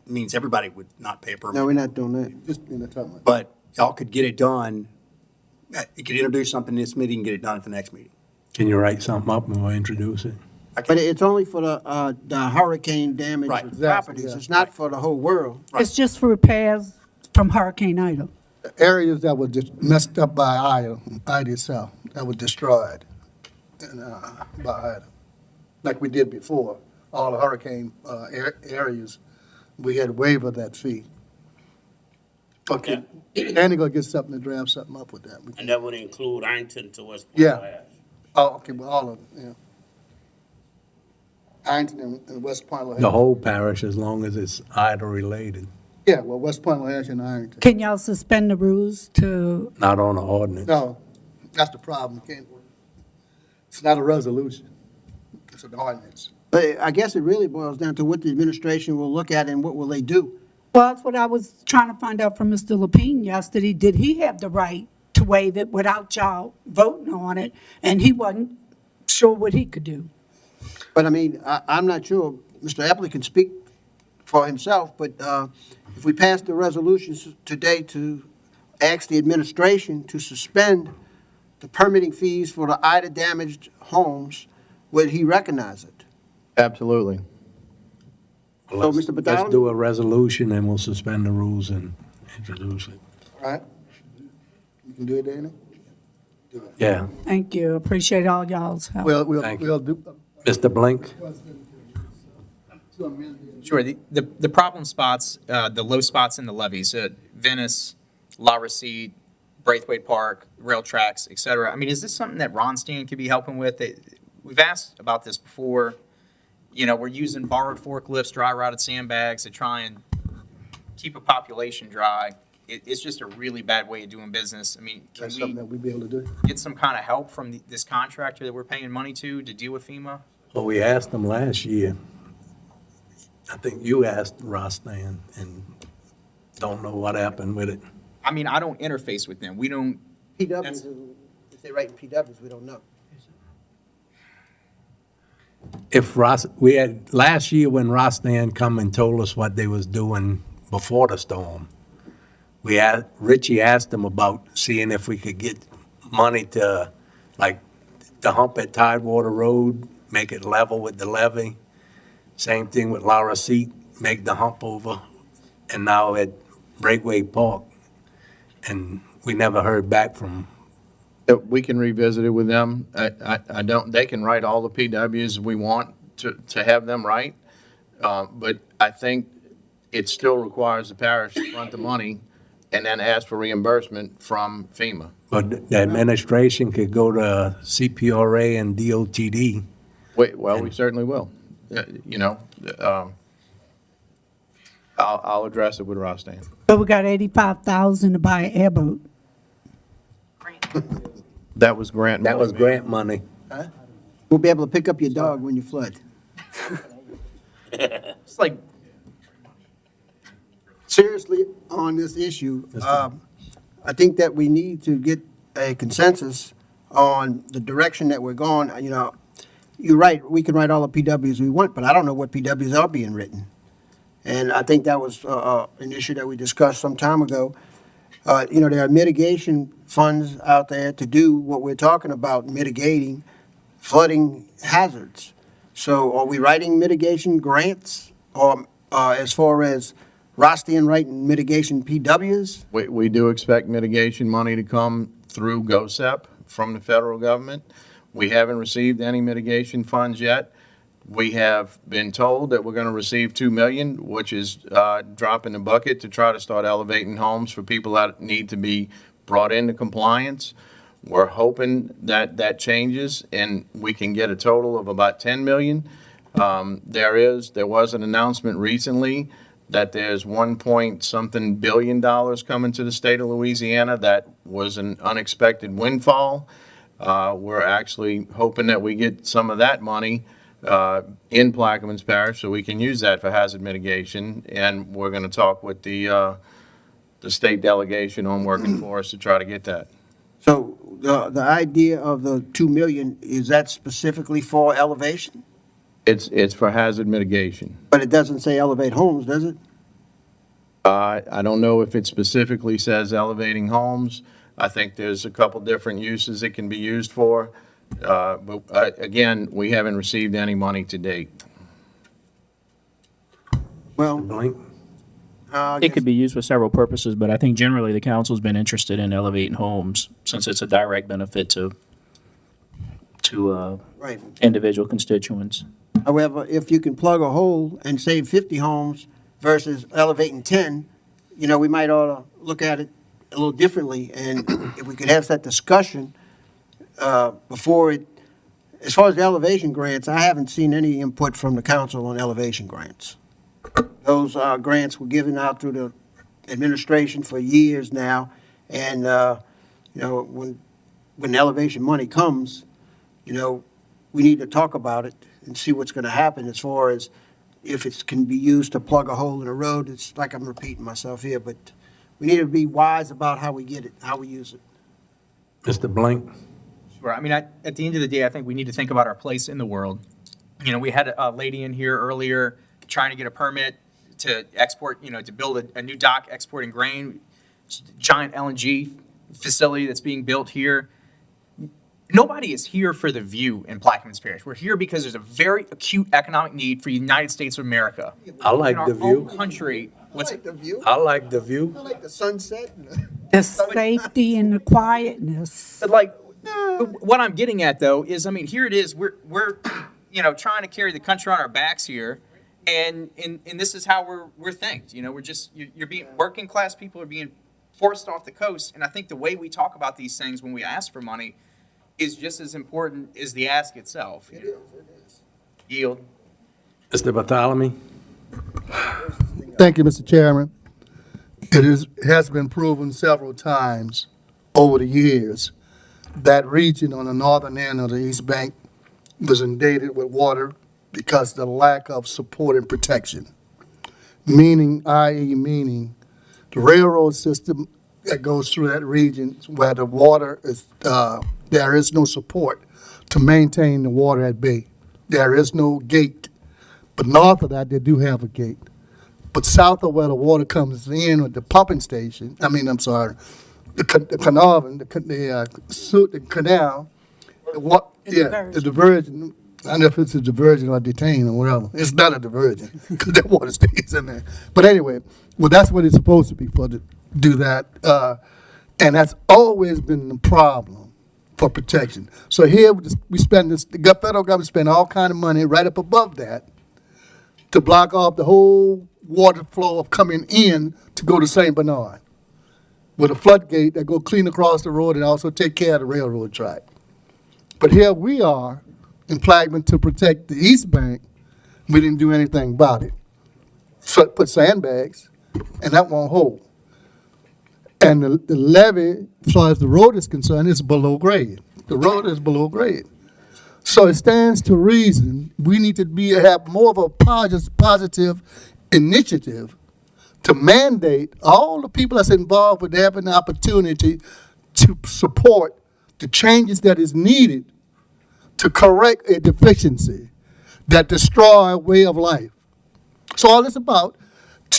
means everybody would not pay a No, permit. we're not doing that. Just in the time. But y'all could get it done, you could introduce something in this meeting and get it done at the next meeting. Can you write something up and we'll introduce it? But it's only for the hurricane damaged Right. properties. Yeah. It's not for the whole world. It's just for repairs from Hurricane Ida. Areas that were just messed up by Ida itself, that were destroyed by Ida, like we did before. All the hurricane areas, we had waiver that fee. Okay, Danny gonna get something to draft something up with that. And that would include Ironton to West Point. Yeah. Oh, okay, well, all of them, yeah. Ironton and West Point. The whole parish, as long as it's Ida related, Yeah, well, West Point, Lahash, and Ironton. Can y'all suspend the rules to, not on the ordinance. No, that's the problem. Can't, it's not a resolution. It's an ordinance. But I guess it really boils down to what the administration will look at and what will they do. well, that's what I was trying to find out from Mr. Lapine yesterday. Did he have the right to to waive it without y'all voting on it, and he wasn't sure what he could do. But I mean, I'm not sure, Mr. Epley can speak for himself, but if we pass the resolutions today to ask the administration to suspend the permitting fees for the Ida-damaged homes, would he recognize it? Absolutely. So, Mr. Let's Badal? do a resolution and we'll suspend the rules and introduce it. All right. You can do it, Dana? Yeah. Thank you, appreciate all y'all's help. Thank you. We'll do. Mr. Blink? Sure, the problem spots, the low spots in the levees, Venice, La Recite, Braithwaite Park, rail tracks, et cetera. I mean, is this something that Ronstein could be helping with? We've asked about this before. You know, we're using borrowed forklifts, dry rotted sandbags to try and keep a population dry. It's just a really bad way of doing business. I mean, can That's something we that we'd be able to do. get some kind of help from this contractor that we're paying money to deal with FEMA? Well, we asked them last year. I think you asked Rostan and don't know what happened with it. I mean, I don't interface with them. We don't, PWs, if they write in PWs, we don't know. If we had, last year when Rostan come and told us what they was doing before the storm, Richie asked them about seeing if we could get money to, like, the hump at Tidewater Road, make it level with the levee. Same thing with La Recite, make the hump over. And now at Braceway Park. And we never heard back from, We can revisit it with them. I don't, they can write all the PWs we want to have them write. But I think it still requires the parish to front the money and then ask for reimbursement from FEMA. but the administration could go to CPRA and DOTD. Well, we certainly will. You know, I'll address it with Rostan. But we got 85,000 to buy an airboat. That was grant. That was grant money. We'll be able to pick up your dog when you flood. it's like, Seriously, on this issue, I think that we need to get a consensus on the direction that we're going. You know, you're right, we can write all the PWs we want, but I don't know what PWs are being written. And I think that was an issue that we discussed some time ago. You know, there are mitigation funds out there to do what we're talking about, mitigating flooding hazards. So are we writing mitigation grants, or as far as Rostian writing mitigation PWs? We do expect mitigation money to come through GOSEP from the federal government. We haven't received any mitigation funds yet. We have been told that we're going to receive $2 million, which is drop in the bucket to try to start elevating homes for people that need to be brought into compliance. We're hoping that that changes and we can get a total of about $10 million. There was an announcement recently that there's $1 billion coming to the state of Louisiana. That was an unexpected windfall. We're actually hoping that we get some of that money in Plaquemines Parish, so we can use that for hazard mitigation. And we're going to talk with the state delegation on working for us to try to get that. So the idea of the 2 million, is that specifically for elevation? It's for hazard mitigation. But it doesn't say elevate homes, does it? I don't know if it specifically says elevating homes. I think there's a couple different uses it can be used for. But again, we haven't received any money to date. Well, Blink? It could be used for several purposes, but I think generally the council's been interested in elevating homes since it's a direct benefit to right. individual constituents. However, if you can plug a hole and save 50 homes versus elevating 10, you know, we might ought to look at it a little differently. And if we could have that discussion before it, as far as the elevation grants, I haven't seen any input from the council on elevation grants. Those grants were given out through the administration for years now. And, you know, when elevation money comes, you know, we need to talk about it and see what's going to happen as far as if it can be used to plug a hole in a road. It's like I'm repeating myself here, but we need to be wise about how we get it, how we use it. Mr. Blank? Sure. I mean, at the end of the day, I think we need to think about our place in the world. You know, we had a lady in here earlier trying to get a permit to export, to build a new dock exporting grain, giant LNG facility that's being built here. Nobody is here for the view in Plaquemines Parish. We're here because there's a very acute economic need for the United States of America. I like the In our view. own country. What's it? The view, I like the view. I like the sunset. The safety and the quietness. But like, what I'm getting at though is, I mean, here it is. We're trying to carry the country on our backs here, and this is how we're thanked. We're just you're being working class people are being forced off the coast, and I think the way we talk about these things when we ask for money is just as important as the ask itself. It is. Yield. Mr. Bartholomew? Thank you, Mr. Chairman. Has been proven several times over the years that region on the northern end of the East Bank was inundated with water because of the lack of support and protection. Meaning the railroad system that goes through that region where the water is, there is no support to maintain the water at bay. There is no gate. But north of that, they do have a gate. But south of where the water comes in with the pumping station, the canal, the diversion, I don't know if it's a diversion or a detain or whatever. It's not a diversion because that water stays in there. But anyway, well, that's what it's supposed to be for, to do that. And that's always been the problem for protection. So here we spend this, the federal government spend all kind of money right up above that to block off the whole water flow of coming in to go to St. Bernard with a floodgate that go clean across the road and also take care of the railroad track. But here we are in Plaquemines to protect the East Bank. We didn't do anything about it. So put sandbags, and that won't hold. And the levee, as far as the road is concerned, is below grade. The road is below grade. So it stands to reason we need to have more of a positive initiative to mandate all the people that's involved with having the opportunity to support the changes that is needed to correct a deficiency that destroy a way of life. So all it's about,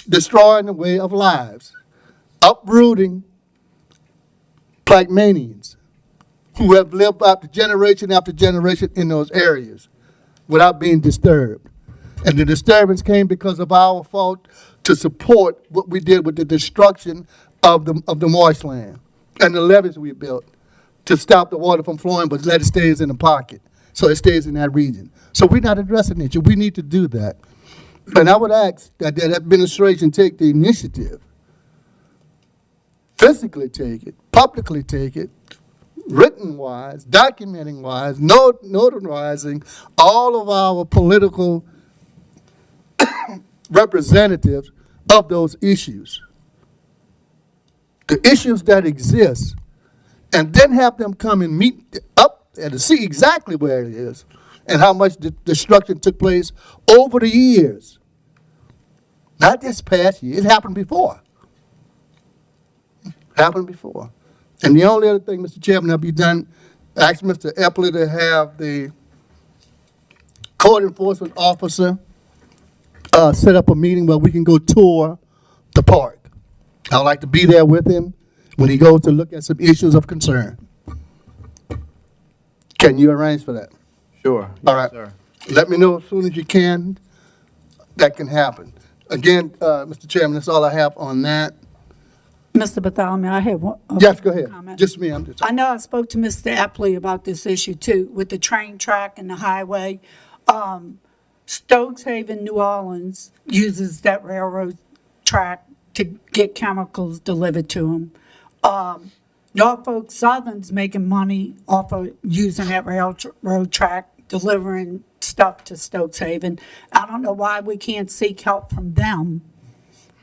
destroying the way of lives, uprooting Plaqueminians who have lived after generation in those areas without being disturbed. And the disturbance came because of our fault to support what we did with the destruction of the marshland and the levees we built to stop the water from flowing, but let it stays in the pocket. So it stays in that region. So we're not addressing it. We need to do that. And I would ask that the administration take the initiative, physically take it, publicly take it, written-wise, documenting-wise, notarizing all of our political representatives of those issues. The issues that exist, and then have them come and meet up and to see exactly where it is and how much destruction took place over the years. Not this past year, it happened before. And the only other thing, Mr. Chairman, that be done, ask Mr. Epley to have the code enforcement officer set up a meeting where we can go tour the park. I'd like to be there with him when he goes to look at some issues of concern. Can you arrange for that? Sure. All right. Yes, sir. Let me know as soon as you can. That can happen. Again, Mr. Chairman, that's all I have on that. Mr. Bartholomew, I have one. Yes, go ahead. Comment. Just me. I'm just. I know I spoke to Mr. Epley about this issue too, with the train track and the highway. Stokes Haven, New Orleans uses that railroad track to get chemicals delivered to them. Norfolk Southern's making money off of using that railroad track, delivering stuff to Stokes Haven. I don't know why we can't seek help from them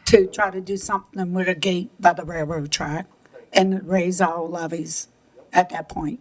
to try to do something with a gate by the railroad track and raise our levies at that point.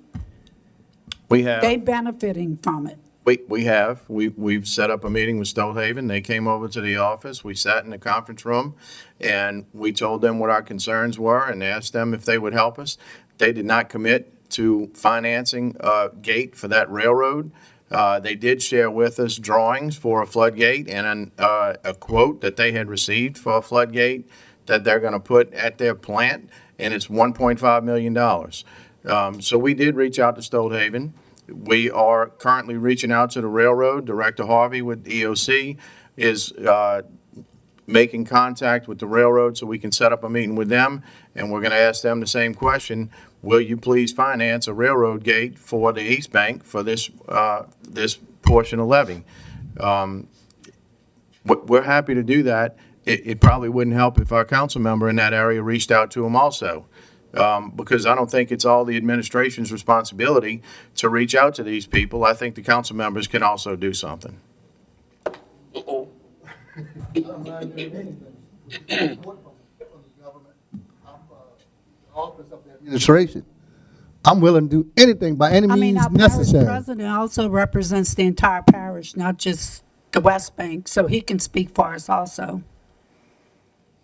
We have. They benefiting from it. We've set up a meeting with Stokes-Haven. They came over to the office. We sat in the conference room and we told them what our concerns were and asked them if they would help us. They did not commit to financing a gate for that railroad. They did share with us drawings for a floodgate and a quote that they had received for a floodgate that they're going to put at their plant, and it's $1.5 million. So we did reach out to Stolthaven. We are currently reaching out to the railroad. Director Harvey with EOC is making contact with the railroad so we can set up a meeting with them, and we're going to ask them the same question. Will you please finance a railroad gate for the East Bank for this portion of Levee? We're happy to do that. It probably wouldn't help if our council member in that area reached out to them also, because I don't think it's all the administration's responsibility to reach out to these people. I think the council members can also do something. Administration. I'm willing to do anything by any I mean, means our parish necessary. president also represents the entire parish, not just the West Bank, so he can speak for us also.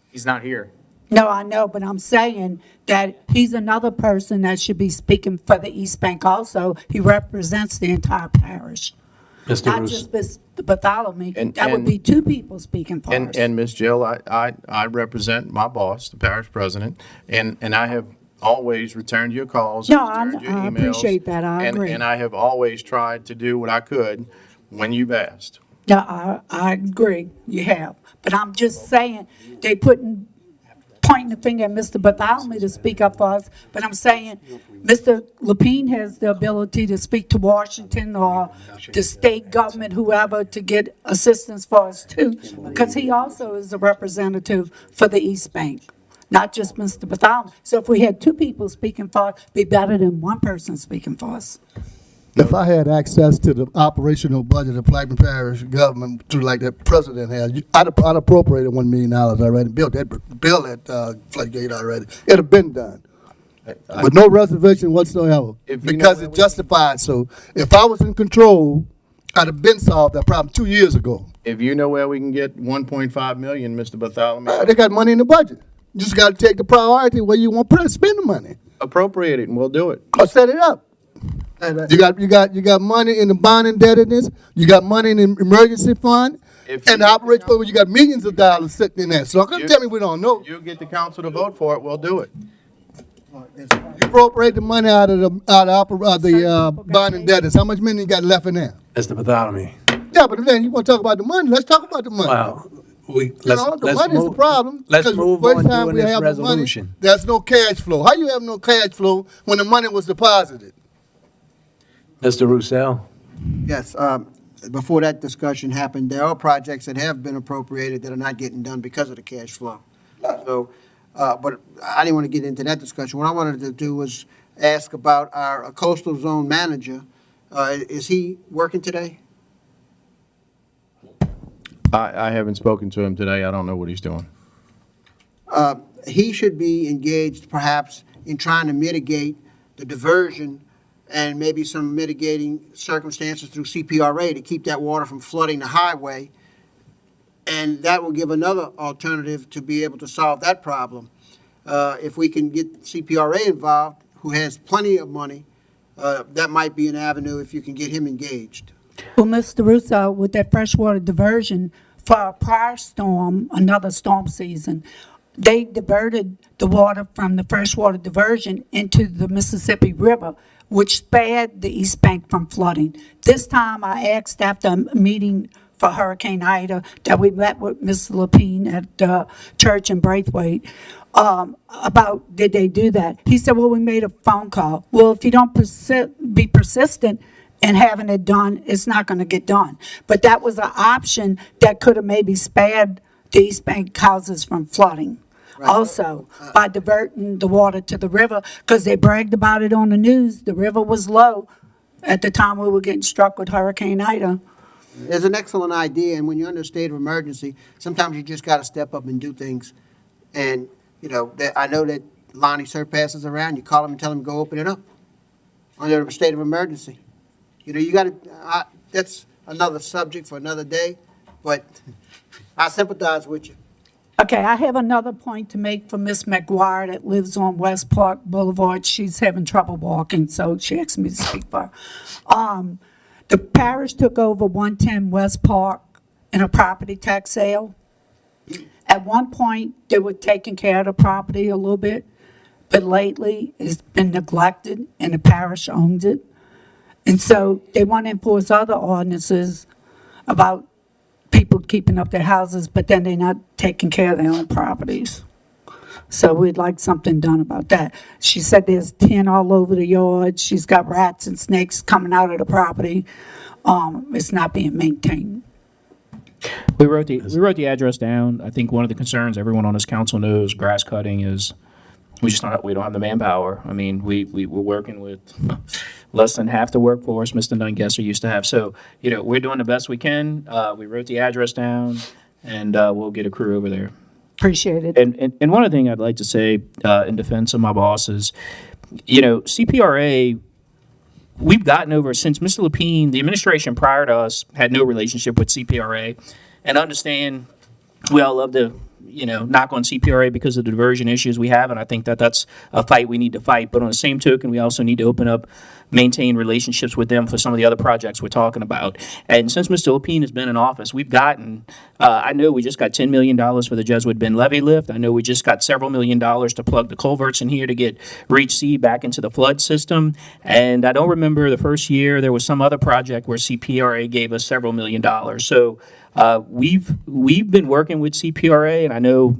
He's not here. No, I know, but I'm saying that he's another person that should be speaking for the East Bank also. He represents the entire parish, Mr. not Russo. just Mr. Bartholomew. And- That would and- be two people speaking for us. And Ms. Jill, I represent my boss, the parish president, and I have always returned your calls. and No, returned your I emails, appreciate that. I agree. And I have always tried to do what I could when you've asked. No, I agree, you have. But I'm just saying, they pointing the finger at Mr. Bartholomew to speak up for us. But I'm saying, Mr. Lapine has the ability to speak to Washington or the state government, whoever, to get assistance for us too. Because he also is a representative for the East Bank, not just Mr. Bartholomew. So if we had two people speaking for us, it'd be better than one person speaking for us. If I had access to the operational budget of Plaquemine Parish government through like the president has, I'd appropriated $1 million already, built that floodgate already. It'd have been done. With no reservation whatsoever, If you know because where it's justified. So if I was in control, I'd have been solved that problem 2 years ago. If you know where we can get 1.5 million, Mr. Bartholomew, They got money in the budget. You just got to take the priority where you want to spend the money appropriate it and we'll do it. or set it up. You got money in the bond indebtedness. You got money in the emergency fund, If and you- the operation fund. You got millions of dollars sitting in there. So don't You- tell me we don't know. You get the council to vote for it, we'll do it. You appropriate the money out of the bond indebtedness. How much money you got left in there? Mr. Bartholomew. Yeah, but then you want to talk about the money? Let's talk about the money. Well, You know, the money is the problem. Let's 'cause move first on time doing we this have the money, resolution. there's no cash flow. How you have no cash flow when the money was deposited? Mr. Roussel. Yes, before that discussion happened, there are projects that have been appropriated that are not getting done because of the cash flow. So, but I didn't want to get into that discussion. What I wanted to do was ask about our coastal zone manager. Is he working today? I haven't spoken to him today. I don't know what he's doing. He should be engaged perhaps in trying to mitigate the diversion and maybe some mitigating circumstances through CPRA to keep that water from flooding the highway. And that will give another alternative to be able to solve that problem. If we can get CPRA involved, who has plenty of money, that might be an avenue if you can get him engaged. Well, Mr. Russo, with that freshwater diversion for a prior storm, another storm season, they diverted the water from the freshwater diversion into the Mississippi River, which spared the East Bank from flooding. This time I asked after a meeting for Hurricane Ida that we met with Mr. Lapine at the church in Braithwaite, about did they do that. He said, well, we made a phone call. Well, if you don't be persistent in having it done, it's not going to get done. But that was an option that could have maybe spared the East Bank houses from flooding. Also, by diverting the water to the river, because they bragged about it on the news. The river was low at the time we were getting struck with Hurricane Ida. It's an excellent idea, and when you're under a state of emergency, sometimes you just got to step up and do things. And, you know, I know that Lonnie surpasses around. You call him and tell him to go open it up under a state of emergency. You know, you got to, that's another subject for another day, but I sympathize with you. Okay, I have another point to make for Miss McGuire that lives on West Park Boulevard. She's having trouble walking, so she asked me to speak for her. The parish took over 110 West Park in a property tax sale. At one point, they were taking care of the property a little bit, but lately it's been neglected and the parish owns it. And so they want to enforce other ordinances about people keeping up their houses, but then they're not taking care of their own properties. So we'd like something done about that. She said there's tin all over the yard. She's got rats and snakes coming out of the property. It's not being maintained. We wrote the address down. I think one of the concerns everyone on this council knows, grass cutting is, we don't have the manpower. I mean, we're working with less than half the workforce Mr. Dungesser used to have. So, we're doing the best we can. We wrote the address down, and we'll get a crew over there. Appreciate it. And one other thing I'd like to say in defense of my bosses, CPRA, we've gotten over, since Mr. Lapine, the administration prior to us had no relationship with CPRA, and understand we all love to knock on CPRA because of the diversion issues we have, and I think that that's a fight we need to fight. But on the same token, we also need to open up, maintain relationships with them for some of the other projects we're talking about. And since Mr. Lapine has been in office, we've gotten, I know we just got $10 million for the Jesuit Bend levee lift. I know we just got several $1 million to plug the culverts in here to get Reach C back into the flood system. And I don't remember the first year, there was some other project where CPRA gave us several $1 million. So we've been working with CPRA, and I know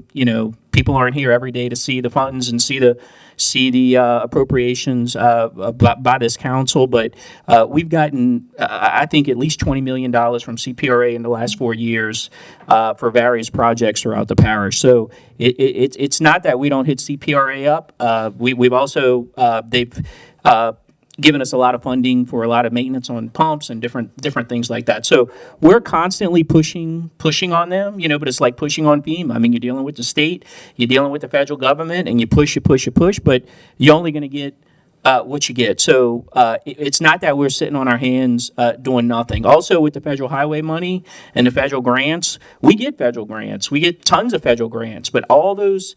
people aren't here every day to see the funds and see the appropriations by this council, but we've gotten I think at least $20 million from CPRA in the last 4 years for various projects throughout the parish. So it's not that we don't hit CPRA up. We've also they've given us a lot of funding for a lot of maintenance on pumps and different things like that. So we're constantly pushing on them, but it's like pushing on FEMA. I mean, you're dealing with the state, you're dealing with the federal government, and you push, but you're only going to get what you get. So it's not that we're sitting on our hands doing nothing. Also, with the federal highway money and the federal grants, we get federal grants. We get tons of federal grants, but all those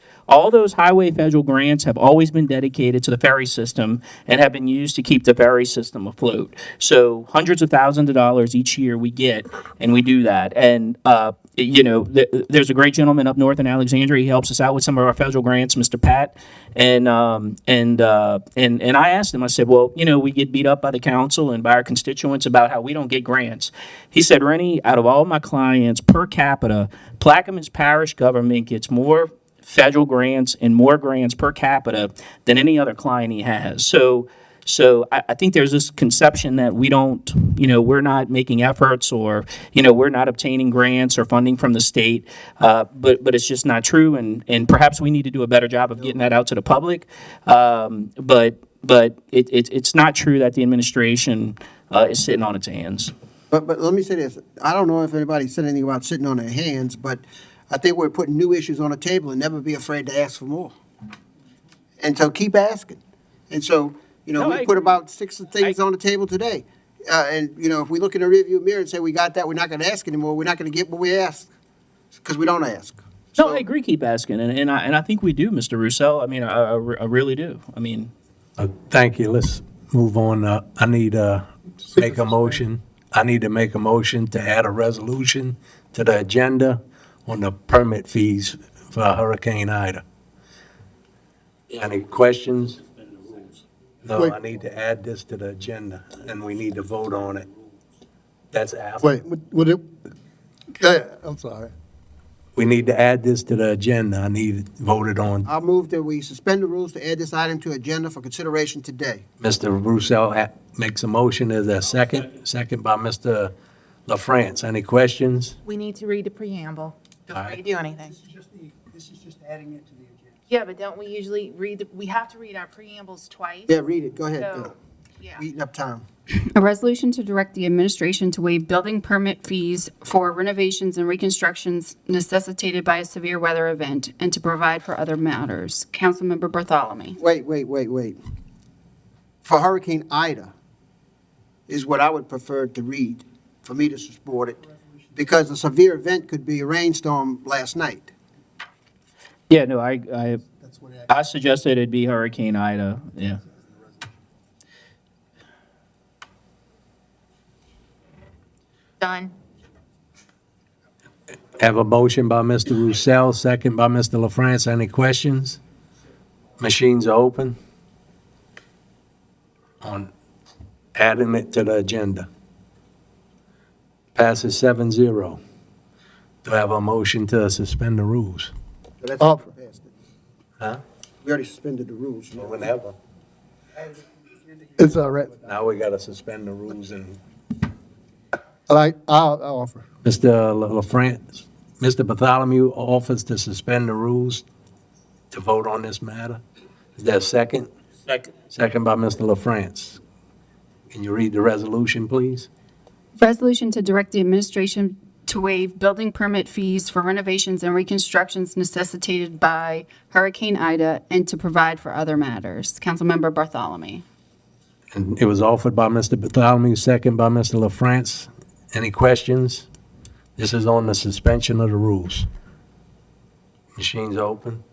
highway federal grants have always been dedicated to the ferry system and have been used to keep the ferry system afloat. So hundreds of thousands of dollars each year we get, and we do that. And there's a great gentleman up north in Alexandria. He helps us out with some of our federal grants, Mr. Pat. And I asked him, I said, well, we get beat up by the council and by our constituents about how we don't get grants. He said, Rennie, out of all my clients per capita, Plaquemines Parish government gets more federal grants and more grants per capita than any other client he has. So I think there's this conception that we don't, we're not making efforts, or, we're not obtaining grants or funding from the state, but it's just not true, and perhaps we need to do a better job of getting that out to the public. But it's not true that the administration is sitting on its hands. But let me say this. I don't know if anybody said anything about sitting on their hands, but I think we're putting new issues on the table and never be afraid to ask for more. And so keep asking. And so, we put about 6 things on the table today. And, if we look in the rearview mirror and say we got that, we're not going to ask anymore. We're not going to get what we ask because we don't ask. No, I agree. Keep asking, and I think we do, Mr. Russo. I mean, I really do. I mean, thank you. Let's move on. I need to make a motion. I need to make a motion to add a resolution to the agenda on the permit fees for Hurricane Ida. Any questions? No, Wait. I need to add this to the agenda, and we need to vote on it. That's after. Wait, would it, yeah, I'm sorry. We need to add this to the agenda. I need it voted on. I'll move that we suspend the rules to add this item to agenda for consideration today. Mr. Roussel makes a motion. Is there a second? Second by Mr. LaFrance. Any questions? We need to read the preamble before All right. you do anything. This is just adding it to the agenda. Yeah, but don't we usually we have to read our preambles twice? Yeah, read it. Go ahead. So, yeah. We're eating up time. A resolution to direct the administration to waive building permit fees for renovations and reconstructions necessitated by a severe weather event and to provide for other matters. Councilmember Bartholomew. Wait. For Hurricane Ida is what I would prefer to read, for me to support it, because a severe event could be a rainstorm last night. Yeah, no, I suggested it'd be Hurricane Ida, yeah. Done. Have a motion by Mr. Roussel, second by Mr. LaFrance. Any questions? Machines are open on adding it to the agenda. Passes 7-0. Do I have a motion to suspend the rules? So that's Oh. passed it. Huh? We already suspended the rules. Whenever. It's all right. Now we got to suspend the rules and I'll offer. Mr. LaFrance, Mr. Bartholomew offers to suspend the rules to vote on this matter. Is there a second? Second. Second by Mr. LaFrance. Can you read the resolution, please? Resolution to direct the administration to waive building permit fees for renovations and reconstructions necessitated by Hurricane Ida and to provide for other matters. Councilmember Bartholomew. And it was offered by Mr. Bartholomew, second by Mr. LaFrance. Any questions? This is on the suspension of the rules. Machines open.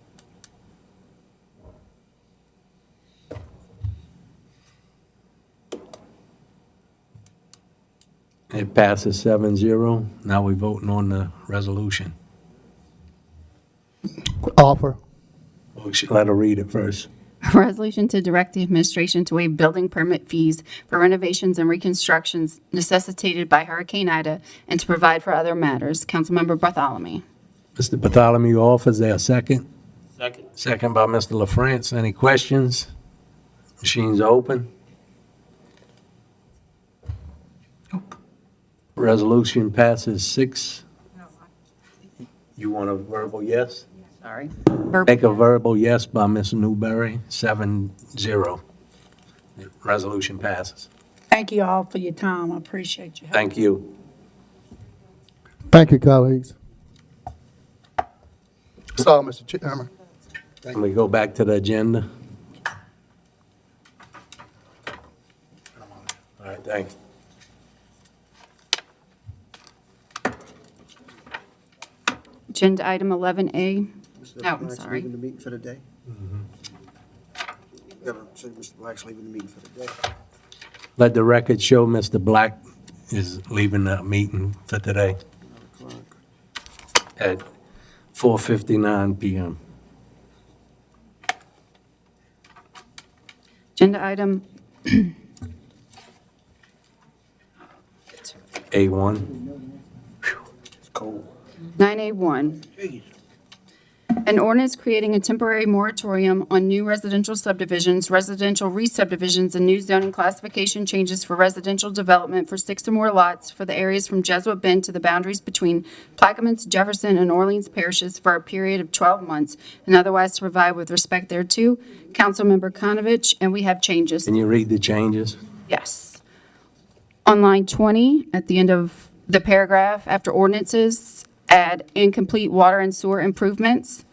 It passes 7-0. Now we're voting on the resolution. Offer. We should let her read it first. A resolution to direct the administration to waive building permit fees for renovations and reconstructions necessitated by Hurricane Ida and to provide for other matters. Councilmember Bartholomew. Mr. Bartholomew offers there a second. Second. Second by Mr. LaFrance. Any questions? Machines open. Resolution passes 6. You want a verbal yes? Sorry. Make a verbal yes by Ms. Newberry, 7-0. The resolution passes. Thank you all for your time. I appreciate your help. Thank you. Thank you, colleagues. That's all, Mr. Chairman. Can we go back to the agenda? All right, thank you. Agenda item 11A. Mr. Oh, I'm Black's sorry. leaving the meeting for the day? So Mr. Black's leaving the meeting for the day. Let the record show Mr. Black is leaving the meeting for today at 4:59 PM. Agenda item A1. It's cold. 9A1. Jeez. An ordinance creating a temporary moratorium on new residential subdivisions, residential re-subdivisions, and new zoning classification changes for residential development for 6 or more lots for the areas from Jesuit Bend to the boundaries between Plaquemines, Jefferson, and Orleans parishes for a period of 12 months, and otherwise to provide with respect thereto. Councilmember Konovich, and we have changes. Can you read the changes? Yes. On line 20, at the end of the paragraph, after ordinances, add incomplete water and sewer improvements.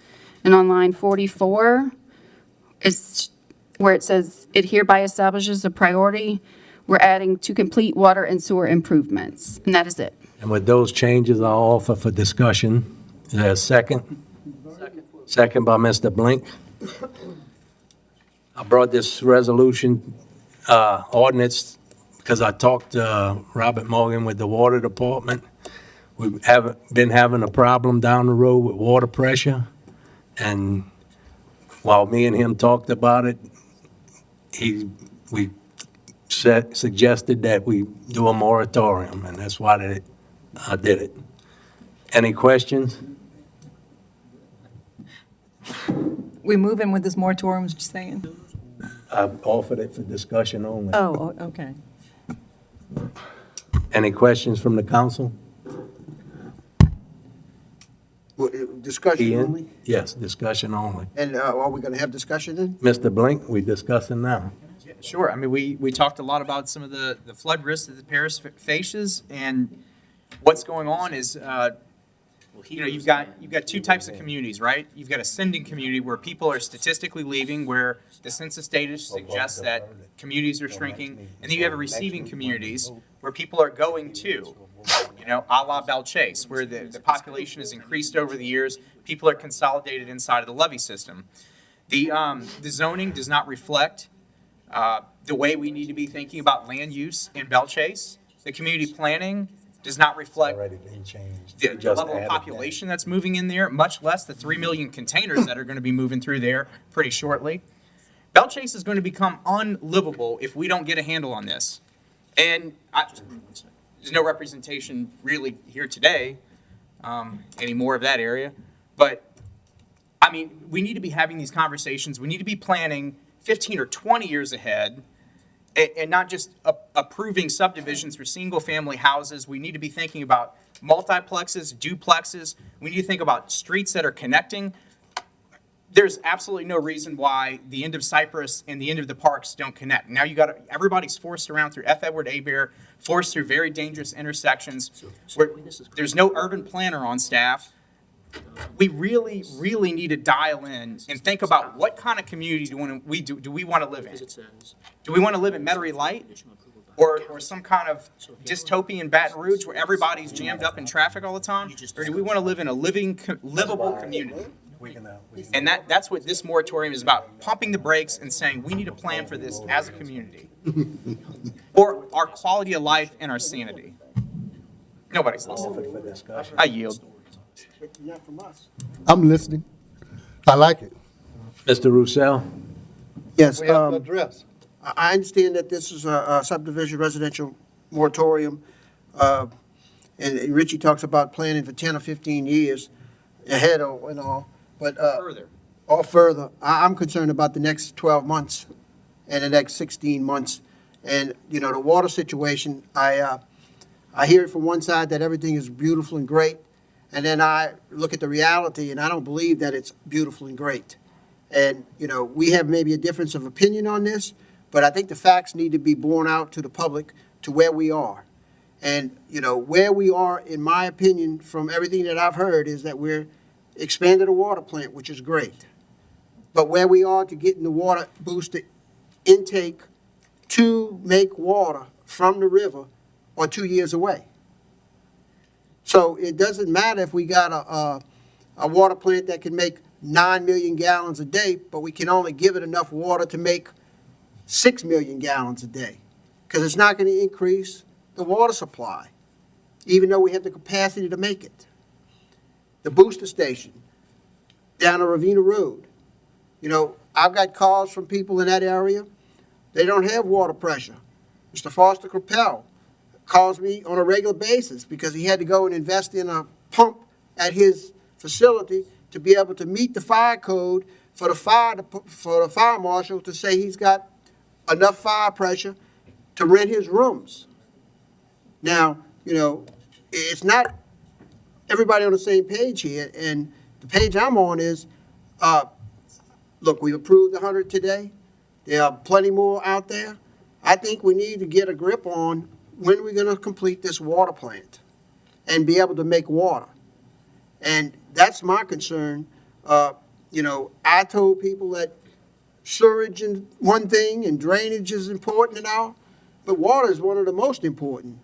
And on line 44 is where it says, it hereby establishes a priority. We're adding to complete water and sewer improvements. And that is it. And with those changes, I'll offer for discussion. Is there a second? Second by Mr. Blink. I brought this resolution, ordinance, because I talked to Robert Morgan with the Water Department. We've been having a problem down the road with water pressure. And while me and him talked about it, we suggested that we do a moratorium, and that's why I did it. Any questions? We moving with this moratorium, is what you're saying? I offered it for discussion only. Oh, okay. Any questions from the council? Discussion Ian? only? Yes, discussion only. And are we going to have discussion then? Mr. Blink, we discussing now. Yeah, sure. I mean, we talked a lot about some of the flood risks that the parish faces, and what's going on is, you've got 2 types of communities, right? You've got a sending community where people are statistically leaving, where the census data suggests that communities are shrinking, and then you have a receiving communities where people are going to. you know, a la Belle Chase, where the population has increased over the years. People are consolidated inside of the levee system. The zoning does not reflect the way we need to be thinking about land use in Belle Chase. The community planning does not reflect the level of population that's moving in there, much less the 3 million containers that are going to be moving through there pretty shortly. Belle Chase is going to become unlivable if we don't get a handle on this. And there's no representation really here today, any more of that area. But, I mean, we need to be having these conversations. We need to be planning 15 or 20 years ahead and not just approving subdivisions for single-family houses. We need to be thinking about multiplexes, duplexes. We need to think about streets that are connecting. There's absolutely no reason why the end of Cypress and the end of the parks don't connect. Now everybody's forced around through F. Edward Hebert, forced through very dangerous intersections where there's no urban planner on staff. We really, really need to dial in and think about what kind of community do we want to live in? Do we want to live in Metairie Light or some kind of dystopian Baton Rouge where everybody's jammed up in traffic all the time? Or do we want to live in a livable community? And that's what this moratorium is about, pumping the brakes and saying we need a plan for this as a community. For our quality of life and our sanity. Nobody's listening. I yield. Not from us. I'm listening. I like it. Mr. Roussel? Yes, We have to address. I understand that this is a subdivision residential moratorium, and Richie talks about planning for 10 or 15 years ahead and all, but Further. or further. I'm concerned about the next 12 months and the next 16 months. And, you know, the water situation, I hear it from one side that everything is beautiful and great, and then I look at the reality, and I don't believe that it's beautiful and great. And, you know, we have maybe a difference of opinion on this, but I think the facts need to be borne out to the public to where we are. And, you know, where we are, in my opinion, from everything that I've heard, is that we're expanded a water plant, which is great. But where we are to getting the water boosted intake to make water from the river are 2 years away. So it doesn't matter if we got a water plant that can make 9 million gallons a day, but we can only give it enough water to make 6 million gallons a day, because it's not going to increase the water supply, even though we have the capacity to make it. The booster station down on Ravina Road. You know, I've got calls from people in that area. They don't have water pressure. Mr. Foster Capel calls me on a regular basis because he had to go and invest in a pump at his facility to be able to meet the fire code for the fire marshal to say he's got enough fire pressure to rent his rooms. Now, you know, it's not everybody on the same page here, and the page I'm on is, look, we've approved 100 today. There are plenty more out there. I think we need to get a grip on when we're going to complete this water plant and be able to make water. And that's my concern. You know, I told people that sewage is one thing and drainage is important and all, but water is one of the most important,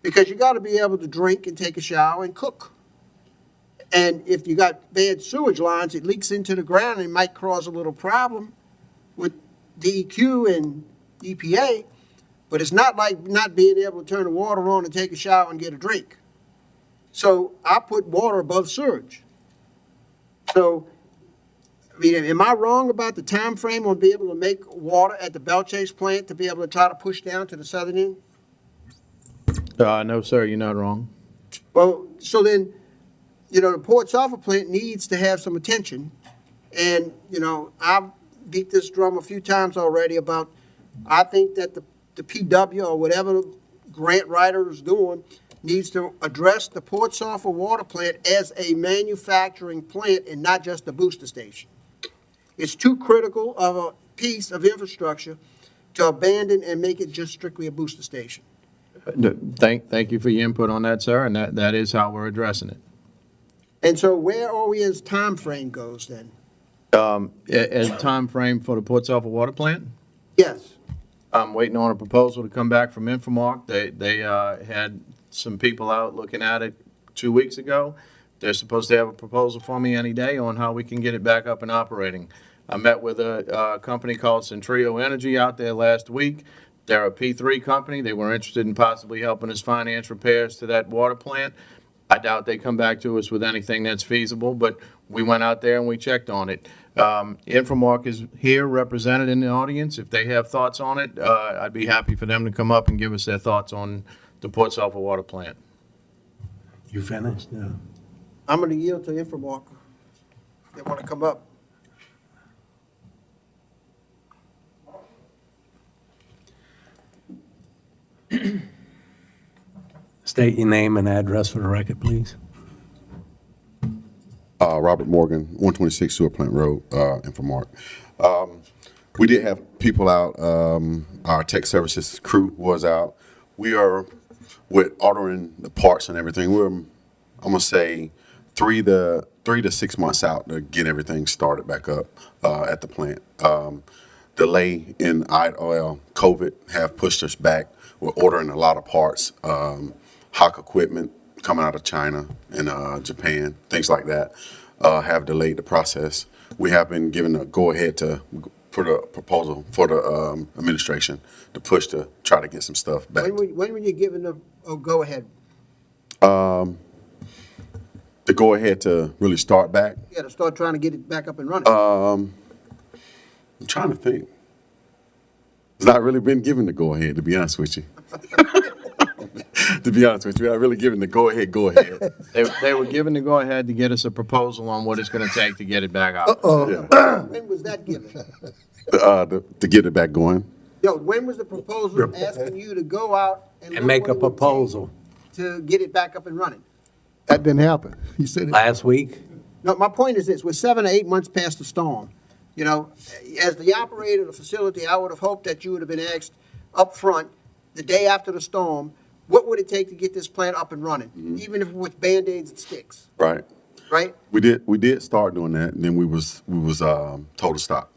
because you got to be able to drink and take a shower and cook. And if you got bad sewage lines, it leaks into the ground and it might cause a little problem with DEQ and EPA, but it's not like not being able to turn the water on and take a shower and get a drink. So I put water above sewage. So, I mean, am I wrong about the time frame on being able to make water at the Belle Chase plant to be able to try to push down to the southern end? No, sir, you're not wrong. Well, so then, you know, the Port Sulphur plant needs to have some attention. And, you know, I've beat this drum a few times already about, I think that the PW or whatever grant writer is doing needs to address the Port Sulphur water plant as a manufacturing plant and not just a booster station. It's too critical of a piece of infrastructure to abandon and make it just strictly a booster station. Thank you for your input on that, sir, and that is how we're addressing it. And so where are we as time frame goes then? As time frame for the Port Sulphur water plant, Yes. I'm waiting on a proposal to come back from Infomark. They had some people out looking at it 2 weeks ago. They're supposed to have a proposal for me any day on how we can get it back up and operating. I met with a company called Centrio Energy out there last week. They're a P3 company. They were interested in possibly helping us finance repairs to that water plant. I doubt they come back to us with anything that's feasible, but we went out there and we checked on it. Infomark is here represented in the audience. If they have thoughts on it, I'd be happy for them to come up and give us their thoughts on the Port Sulphur water plant. You finished? Yeah. I'm going to yield to Infomark. They want to come up. State your name and address for the record, please. Robert Morgan, 126 Sewer Plant Road, Infomark. We did have people out. Our tech services crew was out. We are with ordering the parts and everything. We're, I'm gonna say, 3 to 6 months out to get everything started back up at the plant. Delay in COVID have pushed us back. We're ordering a lot of parts, hawk equipment coming out of China and Japan, things like that, have delayed the process. We have been given a go-ahead to put a proposal for the administration to push to try to get some stuff back. When were you given the go-ahead? The go-ahead to really start back? Yeah, to start trying to get it back up and running. I'm trying to think. It's not really been given the go-ahead, to be honest with you. To be honest with you, I'm really giving the go-ahead. They were given the go-ahead to get us a proposal on what it's gonna take to get it back out. When was that given? To get it back going. Yo, when was the proposal asking you to go out and look make what a it would take proposal. to get it back up and running? That didn't happen. He said it. Last week? No, my point is this, we're 7 or 8 months past the storm. You know, as the operator of the facility, I would have hoped that you would have been asked up front, the day after the storm, what would it take to get this plant up and running, even if with Band-Aids and sticks, Right. right? We did start doing that, and then we was told to stop.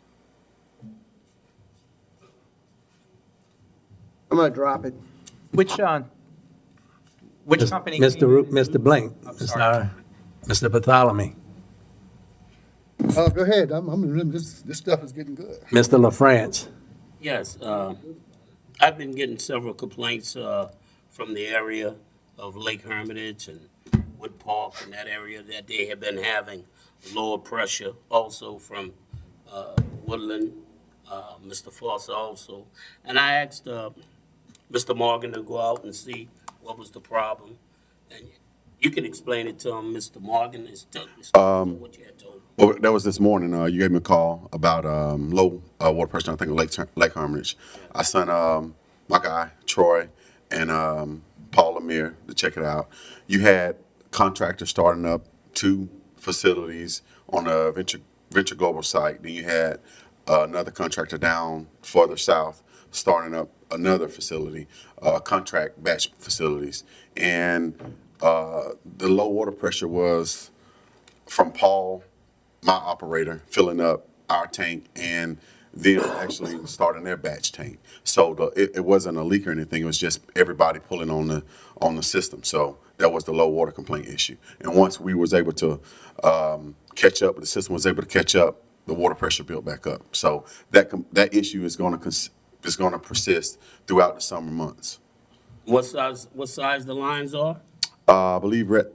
I'm gonna drop it. Which company? Mr. Blank, I'm sorry. Mr. Bartholomew, Go ahead. This stuff is getting good. Mr. LaFrance. Yes, I've been getting several complaints from the area of Lake Hermitage and Wood Park and that area that they have been having lower pressure, also from Woodland, Mr. Foster also. And I asked Mr. Morgan to go out and see what was the problem. And you can explain it to him, Mr. Morgan, is what you had told him. Well, that was this morning. You gave me a call about low water pressure. I think of Lake Hermitage. I sent my guy Troy and Paul Lemire to check it out. You had contractors starting up 2 facilities on the Venture Global site. Then you had another contractor down further south starting up another facility, contract batch facilities, and the low water pressure was from Paul, my operator, filling up our tank and them actually starting their batch tank. So it wasn't a leak or anything. It was just everybody pulling on the system. So that was the low water complaint issue. And once we was able to catch up, the system was able to catch up, the water pressure built back up. So that issue is going to persist throughout the summer months. What size the lines are? I believe right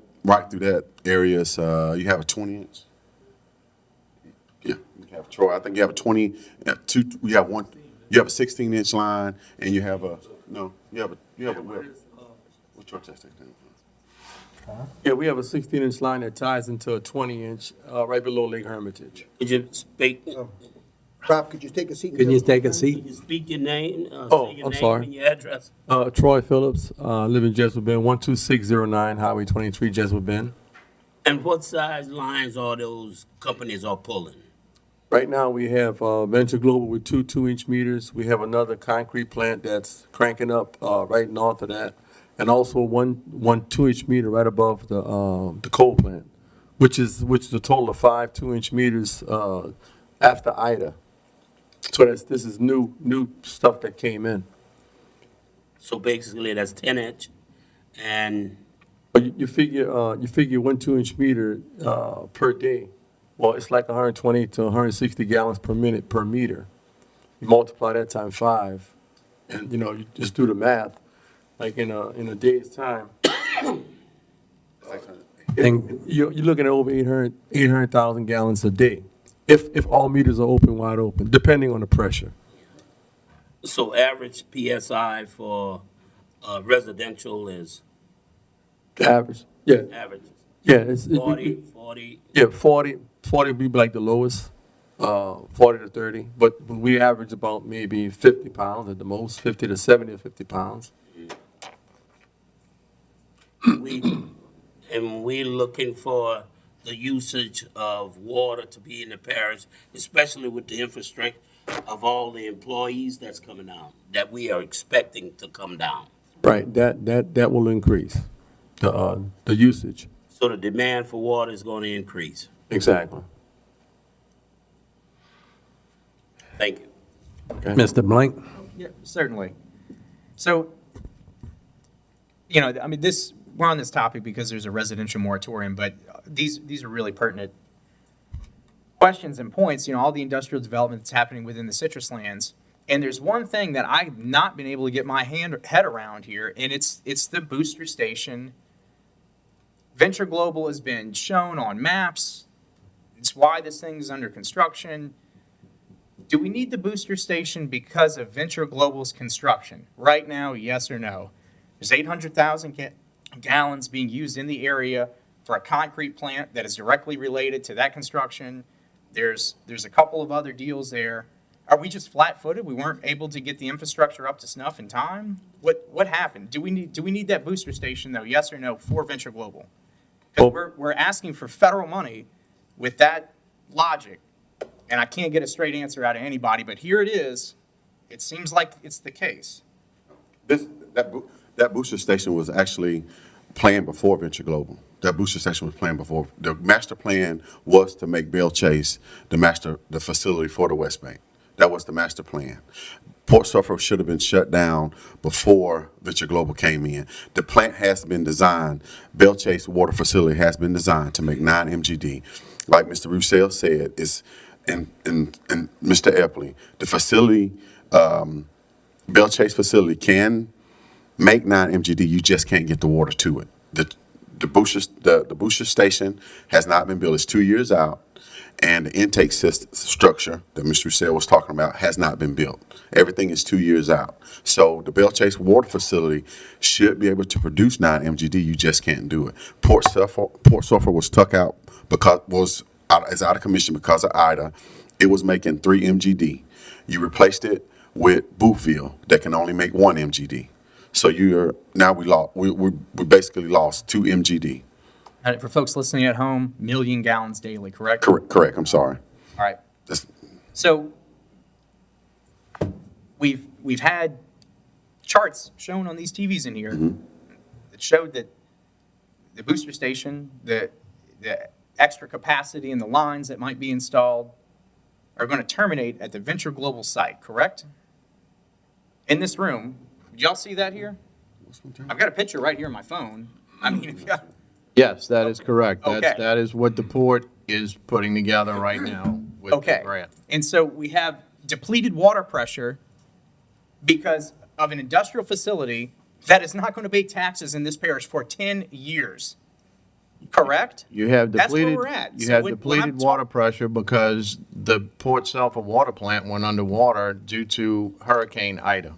through that area, you have a 20-inch. Yeah, you have Troy. I think you have a 20. You have one. You have a 16-inch line, and you have a Which truck that's taking? Yeah, we have a 16-inch line that ties into a 20-inch right below Lake Hermitage. Could you speak? Rob, could you take a seat? Can you take a seat? Could you speak your name? Oh, say your I'm name sorry. and your address. Troy Phillips, live in Jesuit Bend, 12609 Highway 23, Jesuit Bend. And what size lines are those companies are pulling? Right now, we have Venture Global with 2 2-inch meters. We have another concrete plant that's cranking up right north of that, and also one 2-inch meter right above the coal plant, which is a total of 5 2-inch meters after Ida. So this is new stuff that came in. So basically, that's 10-inch, And But you figure 1 2-inch meter, per day. Well, it's like 120 to 160 gallons per minute per meter. You multiply that times 5, and, you just do the math, like in a day's time. You're looking at over 800,000 gallons a day, if all meters are wide open, depending on the pressure. so average PSI for residential is The average, yeah, average yeah, 40. yeah, 40 would be like the lowest, 40 to 30, but we average about maybe 50 pounds at the most, 50 to 70 or 50 pounds. We're looking for the usage of water to be in the parish, especially with the infrastructure of all the employees that's coming down, that we are expecting to come down. Right, that will increase, the usage, So the demand for water is going to increase. exactly. Thank you. Mr. Blank? Yeah, certainly. So, I mean, we're on this topic because there's a residential moratorium, but these are really pertinent questions and points, all the industrial development that's happening within the citrus lands. And there's one thing that I've not been able to get my head around here, and it's the booster station. Venture Global has been shown on maps. It's why this thing is under construction. Do we need the booster station because of Venture Global's construction? Right now, yes or no? There's 800,000 gallons being used in the area for a concrete plant that is directly related to that construction. There's a couple of other deals there. Are we just flat-footed? We weren't able to get the infrastructure up to snuff in time? What happened? Do we need that booster station though? Yes or no for Venture Global? Because we're asking for federal money with that logic, and I can't get a straight answer out of anybody. But here it is. It seems like it's the case. That booster station was actually planned before Venture Global. That booster station was planned before. The master plan was to make Belle Chase the facility for the West Bank. That was the master plan. Port Suffolk should have been shut down before Venture Global came in. The plant has been designed, Belle Chase Water Facility has been designed to make 9 MGD. Like Mr. Roussel said, and Mr. Epley, the facility, Belle Chase facility can make 9 MGD, you just can't get the water to it. The booster station has not been built. It's 2 years out, and the intake system structure that Mr. Roussel was talking about has not been built. Everything is 2 years out. So the Belle Chase water facility should be able to produce 9 MGD. You just can't do it. Port Suffolk was tucked out is out of commission because of Ida. It was making 3 MGD. You replaced it with Boothville that can only make 1 MGD. So we basically lost 2 MGD. And for folks listening at home, 1 million gallons daily, correct? Correct. I'm sorry. All right. So we've had charts shown on these TVs in here that showed that the booster station, the extra capacity and the lines that might be installed are going to terminate at the Venture Global site, correct? In this room, did y'all see that here? I've got a picture right here on my phone. I mean, if y'all, Yes, that is correct. Okay. That is what the port is putting together right now with the okay. grant. And so we have depleted water pressure because of an industrial facility that is not going to pay taxes in this parish for 10 years. Correct? You have That's where depleted, we're at. you So have when depleted I'm water pressure because the Port Sulphur water plant went underwater due to Hurricane Ida.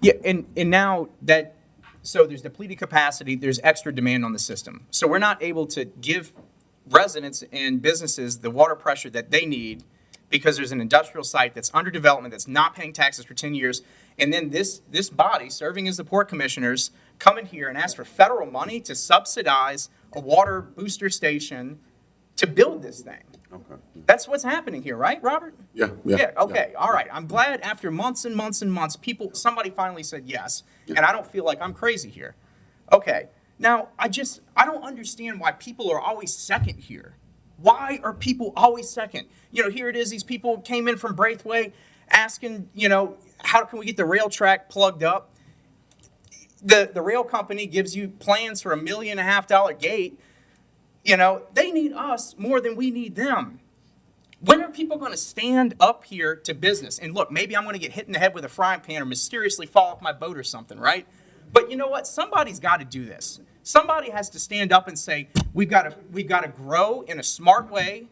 Yeah, and now that, so there's depleted capacity, there's extra demand on the system. So we're not able to give residents and businesses the water pressure that they need because there's an industrial site that's under development that's not paying taxes for 10 years. And then this body, serving as the port commissioners, come in here and ask for federal money to subsidize a water booster station to build this thing. Okay. That's what's happening here, right, Robert? Yeah. Okay. All right. I'm glad after months and months and months, somebody finally said yes, and I don't feel like I'm crazy here. Okay. Now, I don't understand why people are always second here. Why are people always second? Here it is. These people came in from Braceway asking, how can we get the rail track plugged up? The rail company gives you plans for $1.5 million gate. You know, they need us more than we need them. When are people going to stand up here to business? And look, maybe I'm going to get hit in the head with a frying pan or mysteriously fall off my boat or something, right? But you know what? Somebody's got to do this. Somebody has to stand up and say, we've got to grow in a smart way.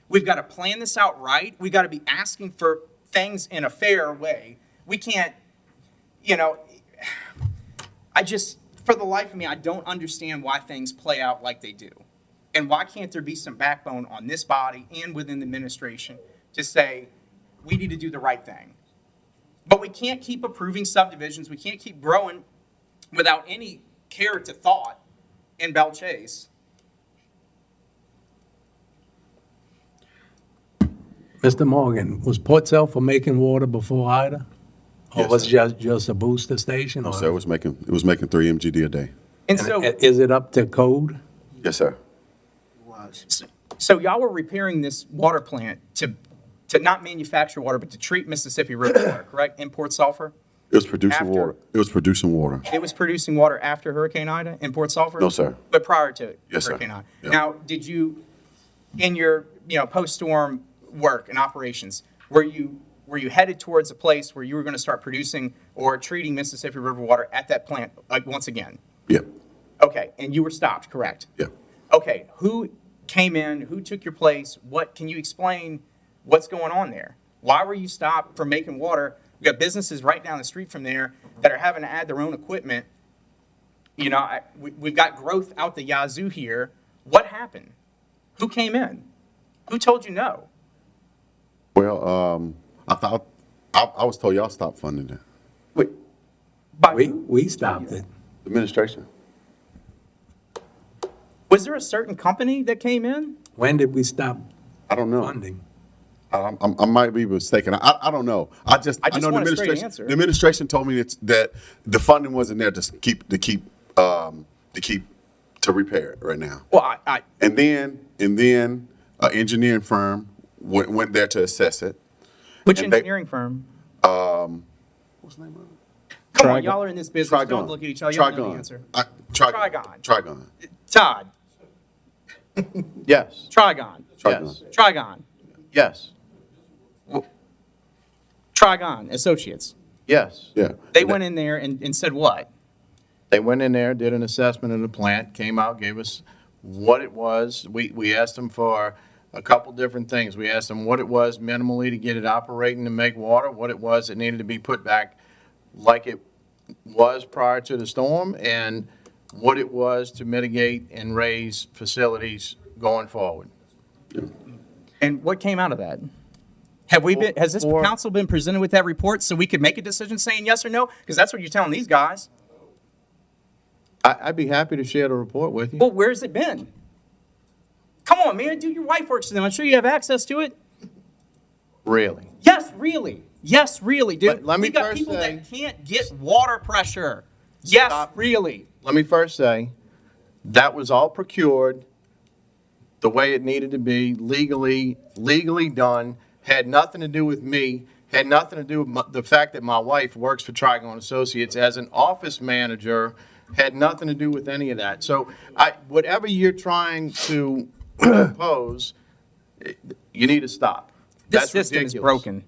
We've got to plan this out right. We've got to be asking for things in a fair way. We can't, you know, for the life of me, I don't understand why things play out like they do. And why can't there be some backbone on this body and within the administration to say, we need to do the right thing? But we can't keep approving subdivisions. We can't keep growing without any care to thought in Belle Chase. Mr. Morgan, was Port Selfa making water before Ida? Or Yes, was sir. it just a booster station? No, or- sir, it was making 3 MGD a day. And And so, is it up to code? Yes, sir. so y'all were repairing this water plant to not manufacture water, but to treat Mississippi River water, correct? In Port Sulphur? It was producing After- water. It was producing water. It was producing water after Hurricane Ida in Port Sulphur? No, sir. But prior to Yes, sir. Hurricane Ida? Yeah. Now, did you, in your, post-storm work and operations, were you headed towards a place where you were going to start producing or treating Mississippi River water at that plant, like, once again? Yep, Okay, and you were stopped, correct? yep. Okay, who came in, who took your place, can you explain what's going on there? Why were you stopped from making water? We got businesses right down the street from there that are having to add their own equipment. You know, we've got growth out the yazoo here. What happened? Who came in? Who told you no? Well, I was told y'all stopped funding that. Wait, by We, who? we stopped it. Administration. Was there a certain company that came in? When did we stop I don't know. funding? I might be mistaken. I don't know. I know want the a straight administration. answer. The administration told me that the funding wasn't there to repair it right now. Well, And then an engineering firm went there to assess it. which And they- engineering firm? What's the name of it? Come on, y'all are in this business. Trigon. Don't look at each other. Y'all know the Trigon. answer. Trigon. Trigon. Todd, Yes, Trigon. Trigon. Trigon. yes, Trigon Associates. yes. Yeah. They went in there and said what? They went in there, did an assessment of the plant, came out, gave us what it was. We asked them for a couple different things. We asked them what it was minimally to get it operating to make water, what it was that needed to be put back like it was prior to the storm, and what it was to mitigate and raise facilities going forward. And what came out of that? Has this For- council been presented with that report so we could make a decision saying yes or no? Because that's what you're telling these guys. I'd be happy to share the report with you. Well, where's it been? Come on, man, do your wife works for them. I'm sure you have access to it. Really? Yes, really. Yes, really, dude. Let me We got first people say- that can't get water pressure. Yes, Stop. really. Let me first say, that was all procured the way it needed to be, legally done, had nothing to do with me, had nothing to do with the fact that my wife works for Trigon Associates as an office manager, had nothing to do with any of that. So whatever you're trying to propose, you need to stop. This That's system is ridiculous. broken.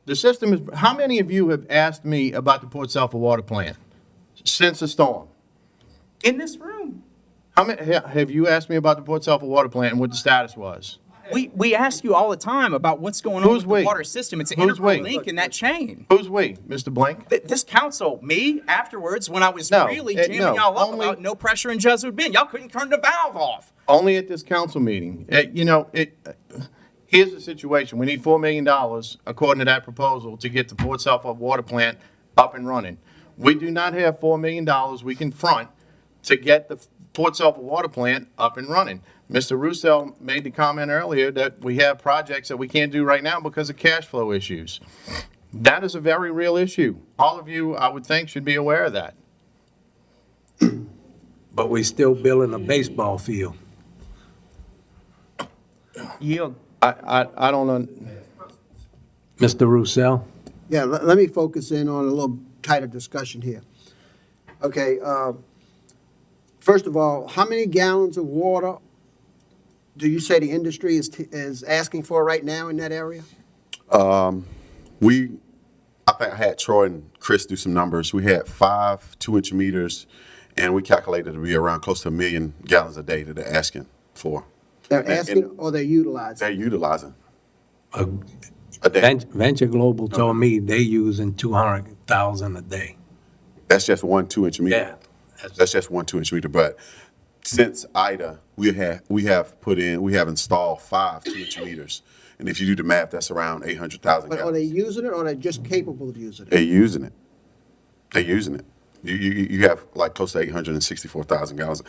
The system is, how many of you have asked me about the Port Sulphur water plant since the storm? In this room. How many, have you asked me about the Port Sulphur water plant and what the status was? We ask you all the time about what's going on Who's with we? the water system. It's an Who's integral we? link in that chain. Who's we, Mr. Blank? This council, me, afterwards, when I was No, really jamming no, y'all up only- about no pressure in Jesuit Bend, y'all couldn't turn the valve off. Only at this council meeting. Here's the situation. We need $4 million, according to that proposal, to get the Port Sulphur water plant up and running. We do not have $4 million we can front to get the Port Sulphur water plant up and running. Mr. Roussel made the comment earlier that we have projects that we can't do right now because of cash flow issues. That is a very real issue. All of you, I would think, should be aware of that. But we still building a baseball field. Yield. I don't know. Mr. Roussel? Yeah, let me focus in on a little tighter discussion here. Okay, first of all, how many gallons of water do you say the industry is asking for right now in that area? I think I had Troy and Chris do some numbers. We had 5 2-inch meters, and we calculated it to be around close to 1 million gallons a day that they're asking for. They're asking or they're utilizing? They're utilizing Uh, a day. Venture Global told me they using 200,000 a day. That's just one 2-inch meter. Yeah. That's just one 2-inch meter. But since Ida, we have installed 5 2-inch meters. And if you do the math, that's around 800,000 But gallons. are they using it or are they just capable of using it? They're using it. They're using it. You have like close to 864,000 gallons,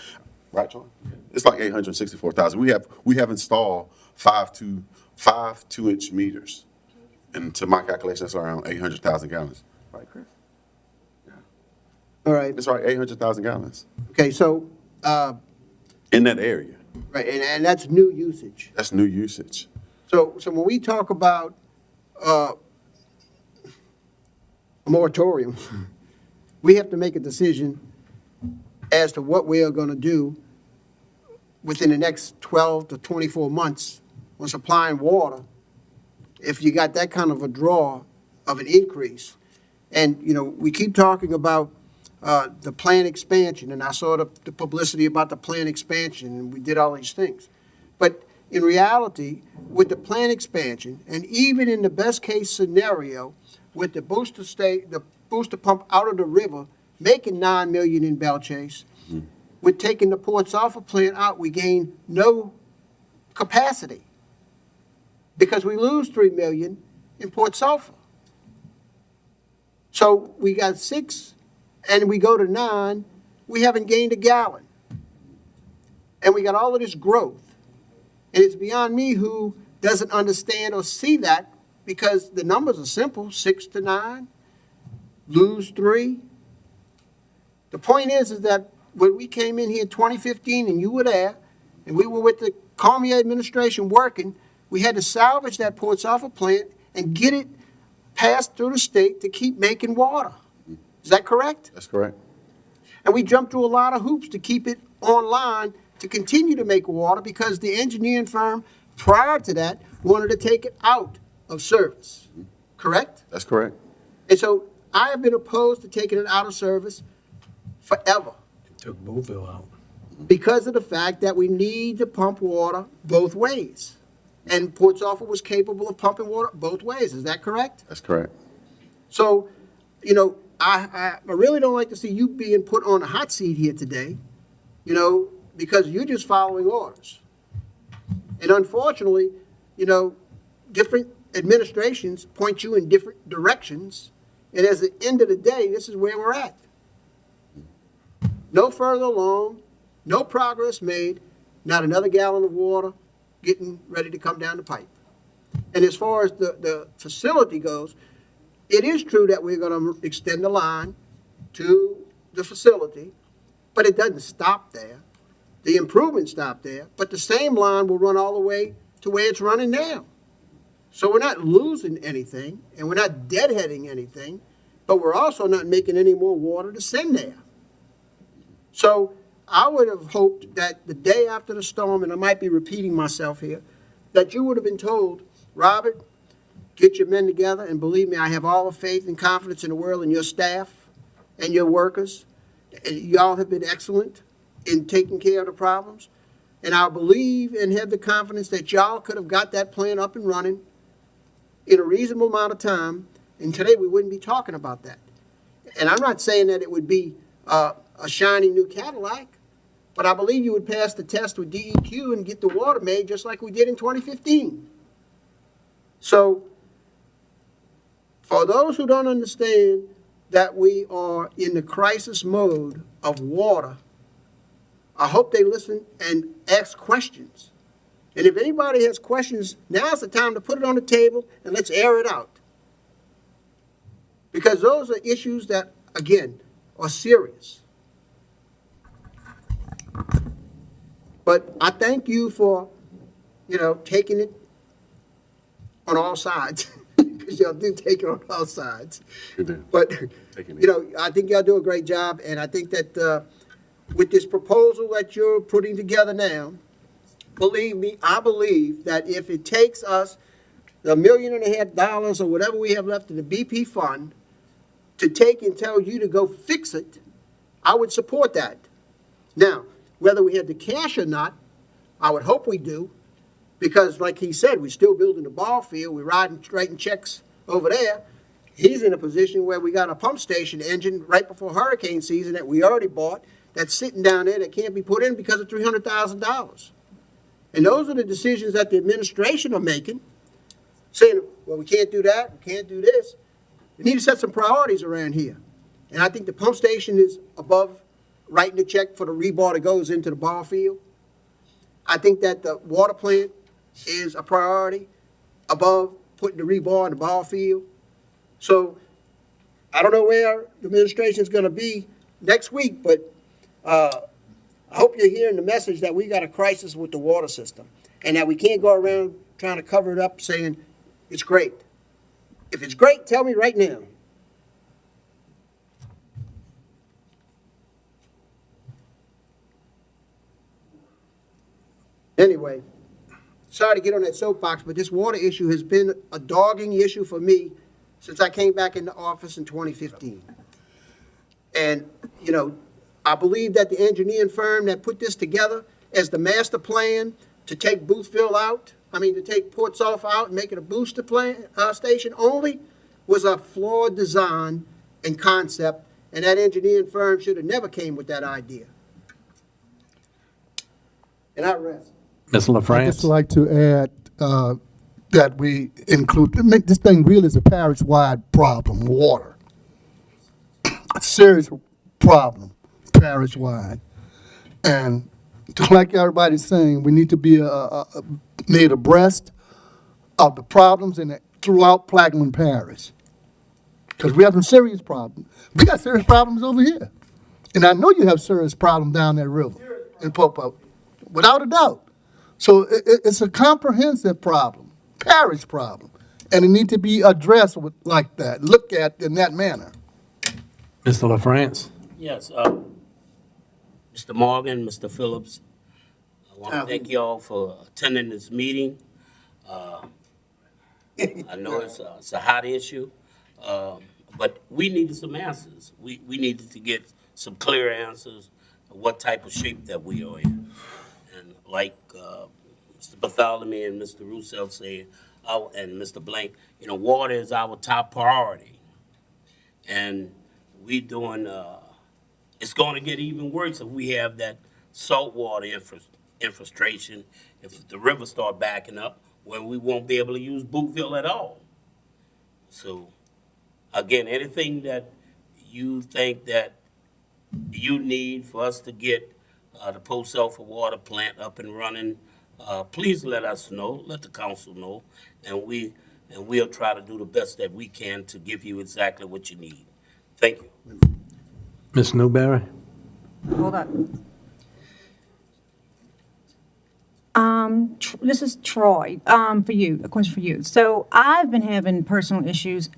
right, John? It's like 864,000. We have installed 5 2-inch meters, and to my calculation, that's around 800,000 gallons. Right, Chris? All right, It's right, 800,000 gallons okay, so, in that area. right, and that's new usage. That's new usage. So when we talk about a moratorium, we have to make a decision as to what we are going to do within the next 12 to 24 months on supplying water if you got that kind of a draw of an increase. And, you know, we keep talking about the plant expansion, and I saw the publicity about the plant expansion, and we did all these things. But in reality, with the plant expansion, and even in the best-case scenario, with the booster pump out of the river, making 9 million in Belle Chase, with taking the Port Sulphur plant out, we gain no capacity because we lose 3 million in Port Sulphur. So we got 6, and we go to 9, we haven't gained a gallon. And we got all of this growth. And it's beyond me who doesn't understand or see that, because the numbers are simple, 6 to 9, lose 3. The point is that when we came in here in 2015 and you were there, and we were with the Cormier administration working, we had to salvage that Port Sulphur plant and get it passed through the state to keep making water. Is that correct? That's correct. And we jumped through a lot of hoops to keep it online to continue to make water because the engineering firm prior to that wanted to take it out of service. Correct? That's correct. And so I have been opposed to taking it out of service forever Took Bowville out. because of the fact that we need to pump water both ways. And Port Sulphur was capable of pumping water both ways. Is that correct? That's correct. So, you know, I really don't like to see you being put on a hot seat here today, you know, because you're just following orders. And unfortunately, you know, different administrations point you in different directions. And at the end of the day, this is where we're at. No further along, no progress made, not another gallon of water getting ready to come down the pipe. And as far as the facility goes, it is true that we're going to extend the line to the facility, but it doesn't stop there. The improvements stop there, but the same line will run all the way to where it's running now. So we're not losing anything, and we're not deadheading anything, but we're also not making any more water to send there. So I would have hoped that the day after the storm, and I might be repeating myself here, that you would have been told, Robert, get your men together, and believe me, I have all the faith and confidence in the world in your staff and your workers. And y'all have been excellent in taking care of the problems. And I believe and have the confidence that y'all could have got that plant up and running in a reasonable amount of time, and today we wouldn't be talking about that. And I'm not saying that it would be a shiny new Cadillac, but I believe you would pass the test with DEQ and get the water made just like we did in 2015. So, for those who don't understand that we are in the crisis mode of water, I hope they listen and ask questions. And if anybody has questions, now's the time to put it on the table and let's air it out. Because those are issues that, again, are serious. But I thank you for, you know, taking it on all sides. because y'all do take it on all sides. You do. But, Taking it. you know, I think y'all do a great job, and I think that with this proposal that you're putting together now, believe me, I believe that if it takes us $1.5 million or whatever we have left in the BP fund to take and tell you to go fix it, I would support that. Now, whether we have the cash or not, I would hope we do, because like he said, we're still building the ball field, we're writing checks over there. He's in a position where we got a pump station engine right before hurricane season that we already bought, that's sitting down there that can't be put in because of $300,000. And those are the decisions that the administration are making, saying, well, we can't do that, we can't do this. We need to set some priorities around here. And I think the pump station is above writing the check for the rebar that goes into the ball field. I think that the water plant is a priority above putting the rebar in the ball field. So I don't know where the administration is going to be next week, but I hope you're hearing the message that we got a crisis with the water system and that we can't go around trying to cover it up saying it's great. If it's great, tell me right now. Anyway, sorry to get on that soapbox, but this water issue has been a dogging issue for me since I came back into office in 2015. And, you know, I believe that the engineering firm that put this together as the master plan to take Boothville out, to take Port Sulphur out and make it a booster station only, was a flawed design and concept, and that engineering firm should have never came with that idea. And I rest. Ms. I'd LaFrance? just like to add that we include, this thing really is a parish-wide problem, water. A serious problem, parish-wide. And just like everybody's saying, we need to be made abreast of the problems throughout Plaquemine Parish. Because we have some serious problems. We got serious problems over here. And I know you have serious problems down that river in Popo, without a doubt. So it's a comprehensive problem, parish problem, and it needs to be addressed like that, looked at in that manner. Mr. LaFrance? Yes, Mr. Morgan, Mr. Phillips, I want to thank you all for attending this meeting. I know it's a hot issue, but we needed some answers. We needed to get some clear answers of what type of shape that we are in. And like Mr. Bartholomew and Mr. Roussel said, and Mr. Blank, water is our top priority. And we doing, it's going to get even worse if we have that saltwater infiltration, if the rivers start backing up, where we won't be able to use Boothville at all. So, again, anything that you think that you need for us to get the Port Sulphur water plant up and running, please let us know, let the council know, and we'll try to do the best that we can to give you exactly what you need. Thank you. Ms. Newberry? Hold up. This is Troy, for you, a question for you. So I've been having personal issues.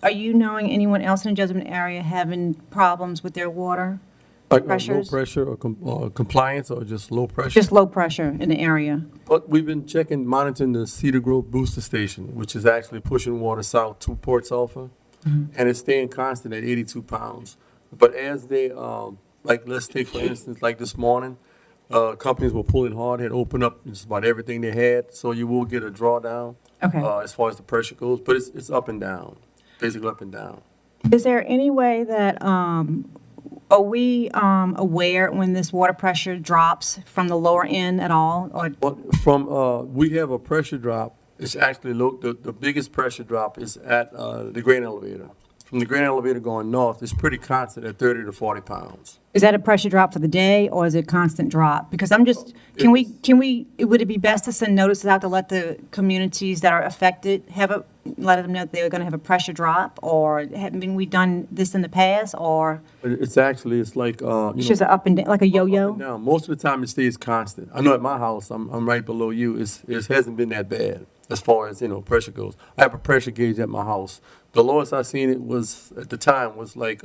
Are you knowing anyone else in the Jesuit area having problems with their water Like low pressures? pressure or compliance or just low pressure? Just low pressure in the area? But we've been monitoring the Cedar Grove Booster Station, which is actually pushing water south to Port Sulphur, and it's staying constant at 82 pounds. But as they, let's take for instance, like this morning, companies were pulling hard, had opened up just about everything they had, so you will get a drawdown as far as the pressure goes, but it's up and down, basically up and down. Is there any way that, are we aware when this water pressure drops from the lower end at all? Or Well, we have a pressure drop. It's actually the biggest pressure drop is at the grain elevator. From the grain elevator going north, it's pretty constant at 30 to 40 pounds. is that a pressure drop for the day, or is it constant drop? Because I'm just, would it be best to send notices out to let the communities that are affected have let them know that they were going to have a pressure drop, or haven't we done this in the past, or But it's actually, it's like, it's just an up and down, like a yo-yo? Now, most of the time it stays constant. I know at my house, I'm right below you, it hasn't been that bad as far as, pressure goes. I have a pressure gauge at my house. The lowest I seen it was, at the time, was like,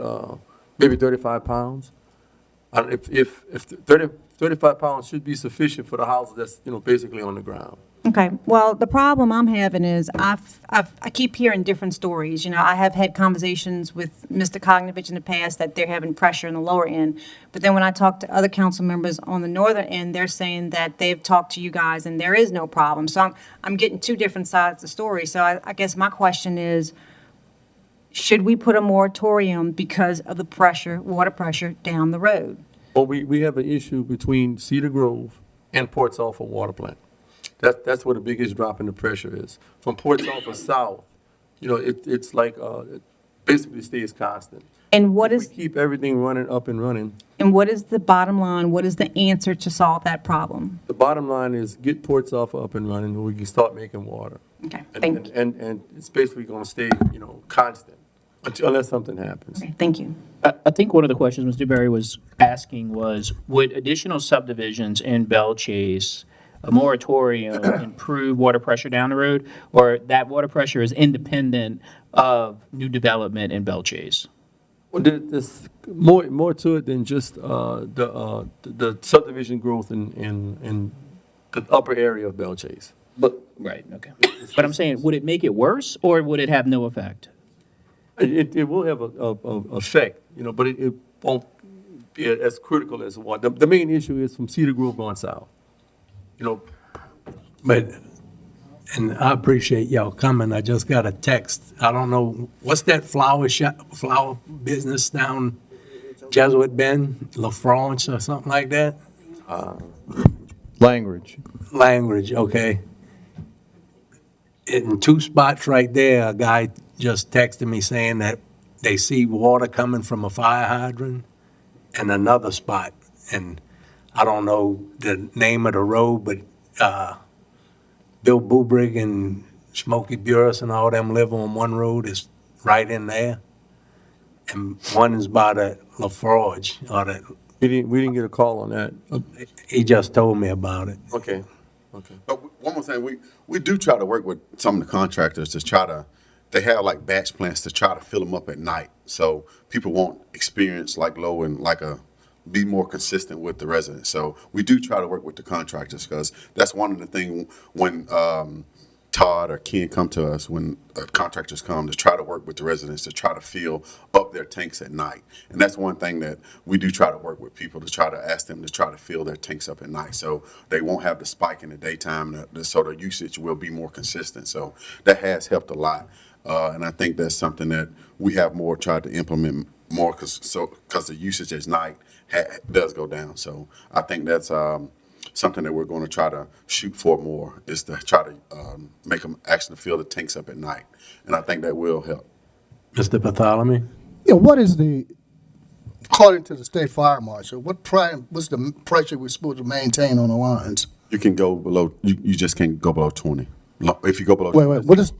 maybe 35 pounds. If 35 pounds should be sufficient for the house that's, basically on the ground. Okay, well, the problem I'm having is I keep hearing different stories. I have had conversations with Mr. Kognovich in the past that they're having pressure in the lower end. But then when I talk to other council members on the northern end, they're saying that they've talked to you guys and there is no problem. So I'm getting two different sides of the story. So I guess my question is, should we put a moratorium because of the pressure, water pressure down the road? Well, we have an issue between Cedar Grove and Port Sulphur Water Plant. That's where the biggest drop in the pressure is. From Port Sulphur south, it's like, it basically stays constant. And what If is, we keep everything running up and running, and what is the bottom line? What is the answer to solve that problem? the bottom line is get Port Sulphur up and running, and we can start making water. Okay, And- thank you. And it's basically gonna stay, constant, unless something happens. Okay, thank you. I think one of the questions Mr. Berry was asking was, would additional subdivisions in Belle Chase, a moratorium, improve water pressure down the road, or that water pressure is independent of new development in Belle Chase? Well, there's more to it than just the subdivision growth in the upper area of Belle Chase. Right, okay. But I'm saying, would it make it worse, or would it have no effect? It will have a effect, but it won't be as critical as what. The main issue is from Cedar Grove going south. But, and I appreciate y'all coming. I just got a text. I don't know, what's that flower business down Jesuit Bend, La France or something like that? Language. Language, okay. In two spots right there, a guy just texted me saying that they see water coming from a fire hydrant, and another spot. And I don't know the name of the road, but Bill Bubrig and Smokey Burris and all them live on one road. It's right in there. And one is by the LaForge, or We didn't get a call on that. he just told me about it. Okay. But one more thing, we do try to work with some of the contractors to try to, they have like batch plants to try to fill them up at night. So people won't experience like low and be more consistent with the residents. So we do try to work with the contractors, because that's one of the things when Todd or Ken come to us, when contractors come, to try to work with the residents to try to fill up their tanks at night. And that's one thing that we do try to work with people, to try to ask them to try to fill their tanks up at night, so they won't have the spike in the daytime, so the usage will be more consistent. So that has helped a lot. And I think that's something that we have more tried to implement more, because the usage at night does go down. So I think that's something that we're going to try to shoot for more, is to try to make them actually fill the tanks up at night. And I think that will help. Mr. Bartholomew? Yeah, what is according to the state fire marshal, what's the pressure we're supposed to maintain on the lines? You can go below, you just can't go below 20. If you go below, Wait, what is,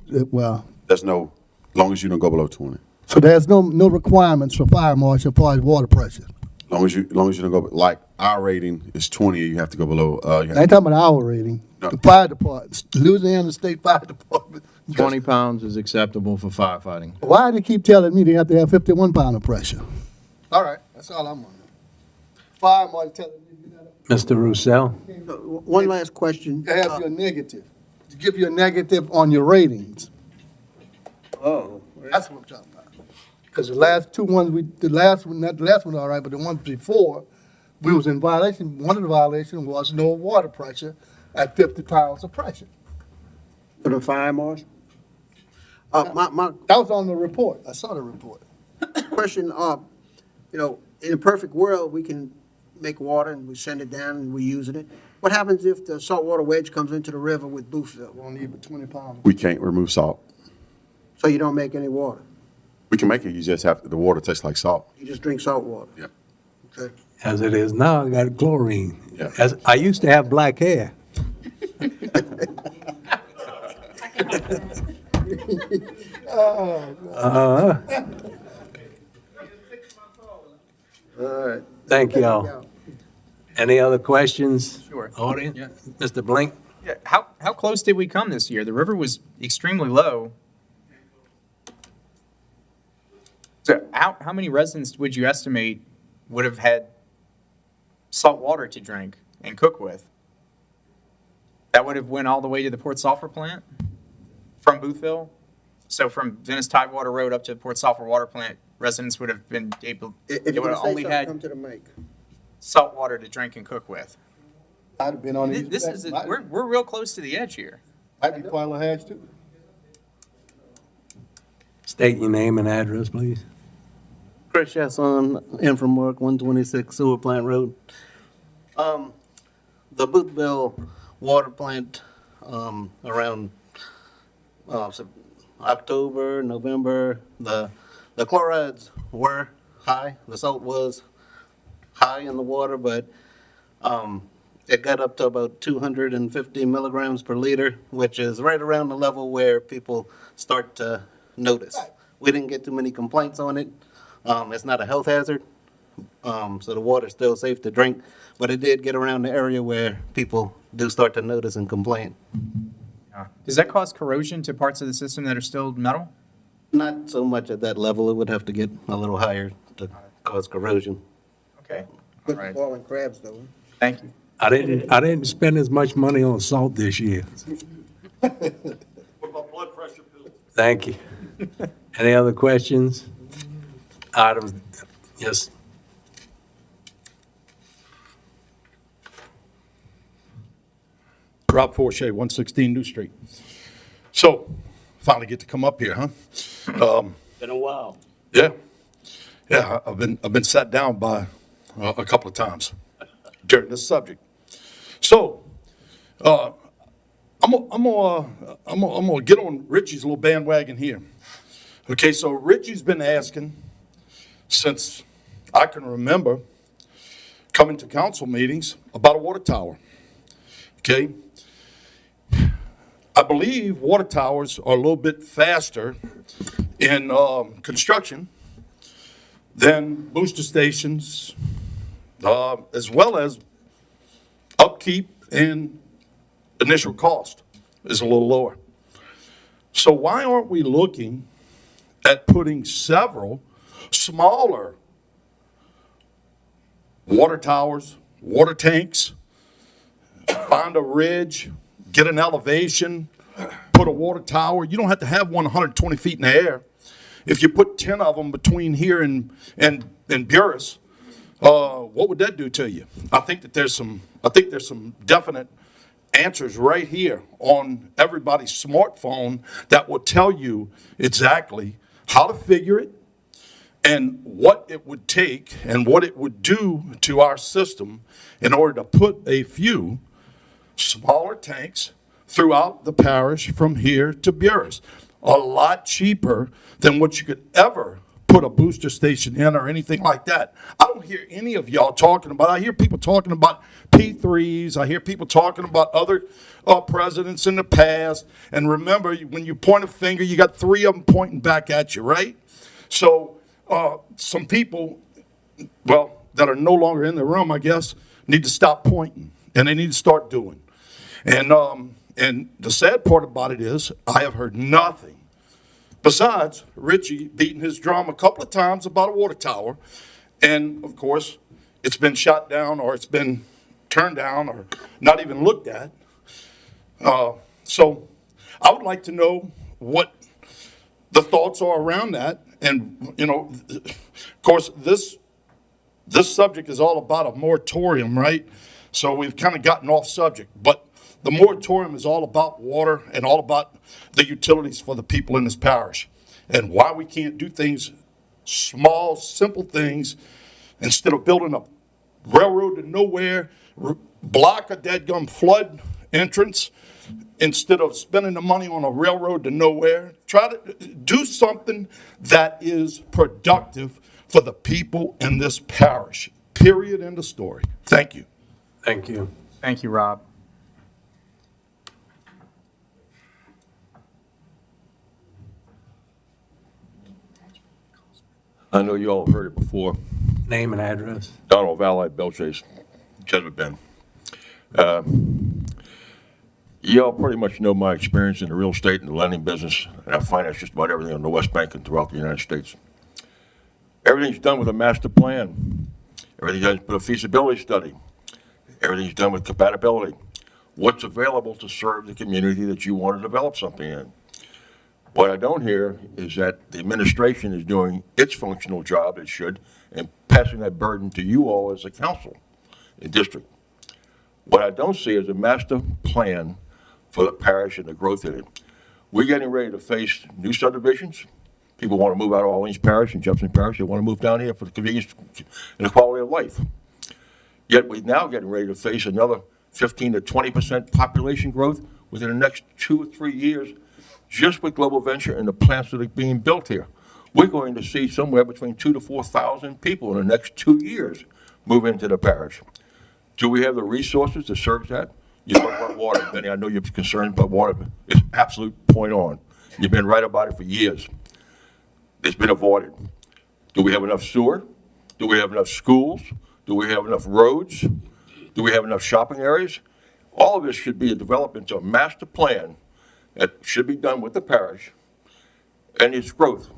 there's no, long as you don't go below 20. so there's no requirements for fire marshal as far as water pressure? Long as you don't go, like our rating is 20, you have to go below. I ain't talking about our rating. No. The fire department, Louisiana State Fire Department. 20 pounds is acceptable for firefighting. Why do they keep telling me they have to have 51 pound of pressure? All right, that's all I'm wondering. Fire marshal telling me you Mr. Roussel? One last question. gotta have your negative, to give you a negative on your ratings. Oh. That's what I'm talking about. Because the last two ones, not the last one all right, but the ones before, we was in violation. One of the violations was no water pressure at 50 pounds of pressure. For the fire marshal? My That was on the report. I saw the report. question, in a perfect world, we can make water and we send it down and we're using it. What happens if the saltwater wedge comes into the river with Boothville? We'll need but 20 pounds. We can't remove salt. So you don't make any water? We can make it, you just have, the water tastes like salt. You just drink salt water? Yep. Okay. As it is now, I got chlorine. Yeah. As I used to have black hair. Thank y'all. Any other questions? Sure. Audience? Yeah. Mr. Blink? Yeah, how close did we come this year? The river was extremely low. So how many residents would you estimate would have had salt water to drink and cook with? That would have went all the way to the Port Sulphur plant from Boothville? So from Venice Tidewater Road up to the Port Sulphur Water Plant, residents would have been able, If they you would want have to say only something, had come to the mic. salt water to drink and cook with. I'd have been on these. This is, we're real close to the edge here. Might be Quila Hatch too. State your name and address, please. Chris Chasson, in from work, 126 Sewer Plant Road. The Boothville water plant, around October, November, the chlorides were high. The salt was high in the water, but it got up to about 250 milligrams per liter, which is right around the level where people start to notice. We didn't get too many complaints on it. It's not a health hazard, so the water's still safe to drink, but it did get around the area where people do start to notice and complain. Does that cause corrosion to parts of the system that are still metal? Not so much at that level. It would have to get a little higher to cause corrosion. Okay, all Good right, boiling crabs, though. thank you. I didn't spend as much money on salt this year. What about blood pressure pills? Thank you. Any other questions? Items, yes. Rob Forshey, 116 New Street. So, finally get to come up here, huh? Been a while. Yeah, I've been sat down by a couple of times during this subject. So, I'm gonna get on Richie's little bandwagon here. Okay, so Richie's been asking since I can remember coming to council meetings about a water tower. Okay, I believe water towers are a little bit faster in construction than booster stations, as well as upkeep and initial cost is a little lower. So why aren't we looking at putting several smaller water towers, water tanks, find a ridge, get an elevation, put a water tower? You don't have to have one 120 feet in the air. If you put 10 of them between here and Buras, what would that do to you? I think there's some definite answers right here on everybody's smartphone that will tell you exactly how to figure it and what it would take and what it would do to our system in order to put a few smaller tanks throughout the parish from here to Buras. A lot cheaper than what you could ever put a booster station in or anything like that. I don't hear any of y'all talking about, I hear people talking about P3s, I hear people talking about other presidents in the past, and remember, when you point a finger, you got three of them pointing back at you, right? So, some people, well, that are no longer in the room, I guess, need to stop pointing, and they need to start doing. And the sad part about it is, I have heard nothing besides Richie beating his drum a couple of times about a water tower. And of course, it's been shot down or it's been turned down or not even looked at. So I would like to know what the thoughts are around that. And, you know, of course, this subject is all about a moratorium, right? So we've kind of gotten off subject, but the moratorium is all about water and all about the utilities for the people in this parish and why we can't do things, small, simple things, instead of building a railroad to nowhere, block a dadgum flood entrance, instead of spending the money on a railroad to nowhere. Try to do something that is productive for the people in this parish. Period. End of story. Thank you. Thank you. Thank you, Rob. I know you all have heard it before. Name and address. Donald Valley, Belchase, Jesuit Bend. You all pretty much know my experience in the real estate and the lending business, and I finance just about everything on the West Bank and throughout the United States. Everything's done with a master plan. Everything's done with a feasibility study. Everything's done with compatibility. What's available to serve the community that you want to develop something in? What I don't hear is that the administration is doing its functional job, it should, and passing that burden to you all as a council and district. What I don't see is a master plan for the parish and the growth in it. We're getting ready to face new subdivisions. People want to move out of Orleans Parish and Jefferson Parish. They want to move down here for the convenience and the quality of life. Yet we're now getting ready to face another 15 to 20% population growth within the next 2 or 3 years, just with global venture and the plants that are being built here. We're going to see somewhere between 2,000 to 4,000 people in the next 2 years move into the parish. Do we have the resources to serve that? You talk about water, Benny. I know you're concerned about water. It's absolute point on. You've been right about it for years. It's been avoided. Do we have enough sewer? Do we have enough schools? Do we have enough roads? Do we have enough shopping areas? All of this should be developed into a master plan that should be done with the parish and its growth,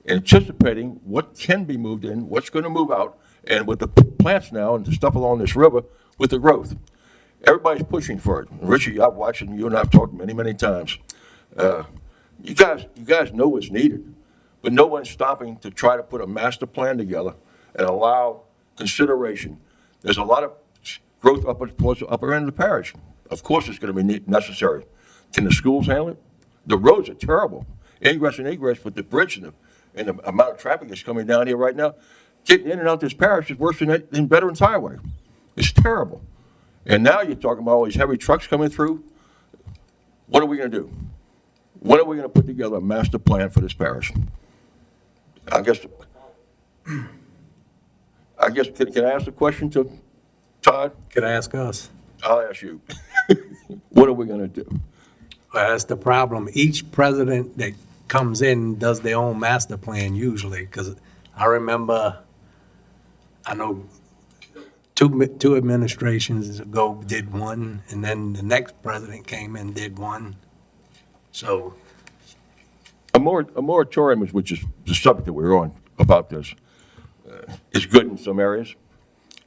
anticipating what can be moved in, what's going to move out, and with the plants now and the stuff along this river with the growth. Everybody's pushing for it. Richie, I've watched it, and you and I have talked many, many times. You guys know what's needed, but no one's stopping to try to put a master plan together and allow consideration. There's a lot of growth up towards the upper end of the parish. Of course it's going to be necessary. Can the schools handle it? The roads are terrible. Ingress and egress with the bridge and the amount of traffic that's coming down here right now. Getting in and out this parish is worse than Veterans Highway. It's terrible. And now you're talking about all these heavy trucks coming through. What are we going to do? When are we going to put together a master plan for this parish? I guess, can I ask a question to Todd? Could I ask us? I'll ask you. What are we going to do? Well, that's the problem. Each president that comes in does their own master plan usually, because I remember, I know two administrations ago did one, and then the next president came in and did one. So a moratorium, which is the subject that we're on about this, is good in some areas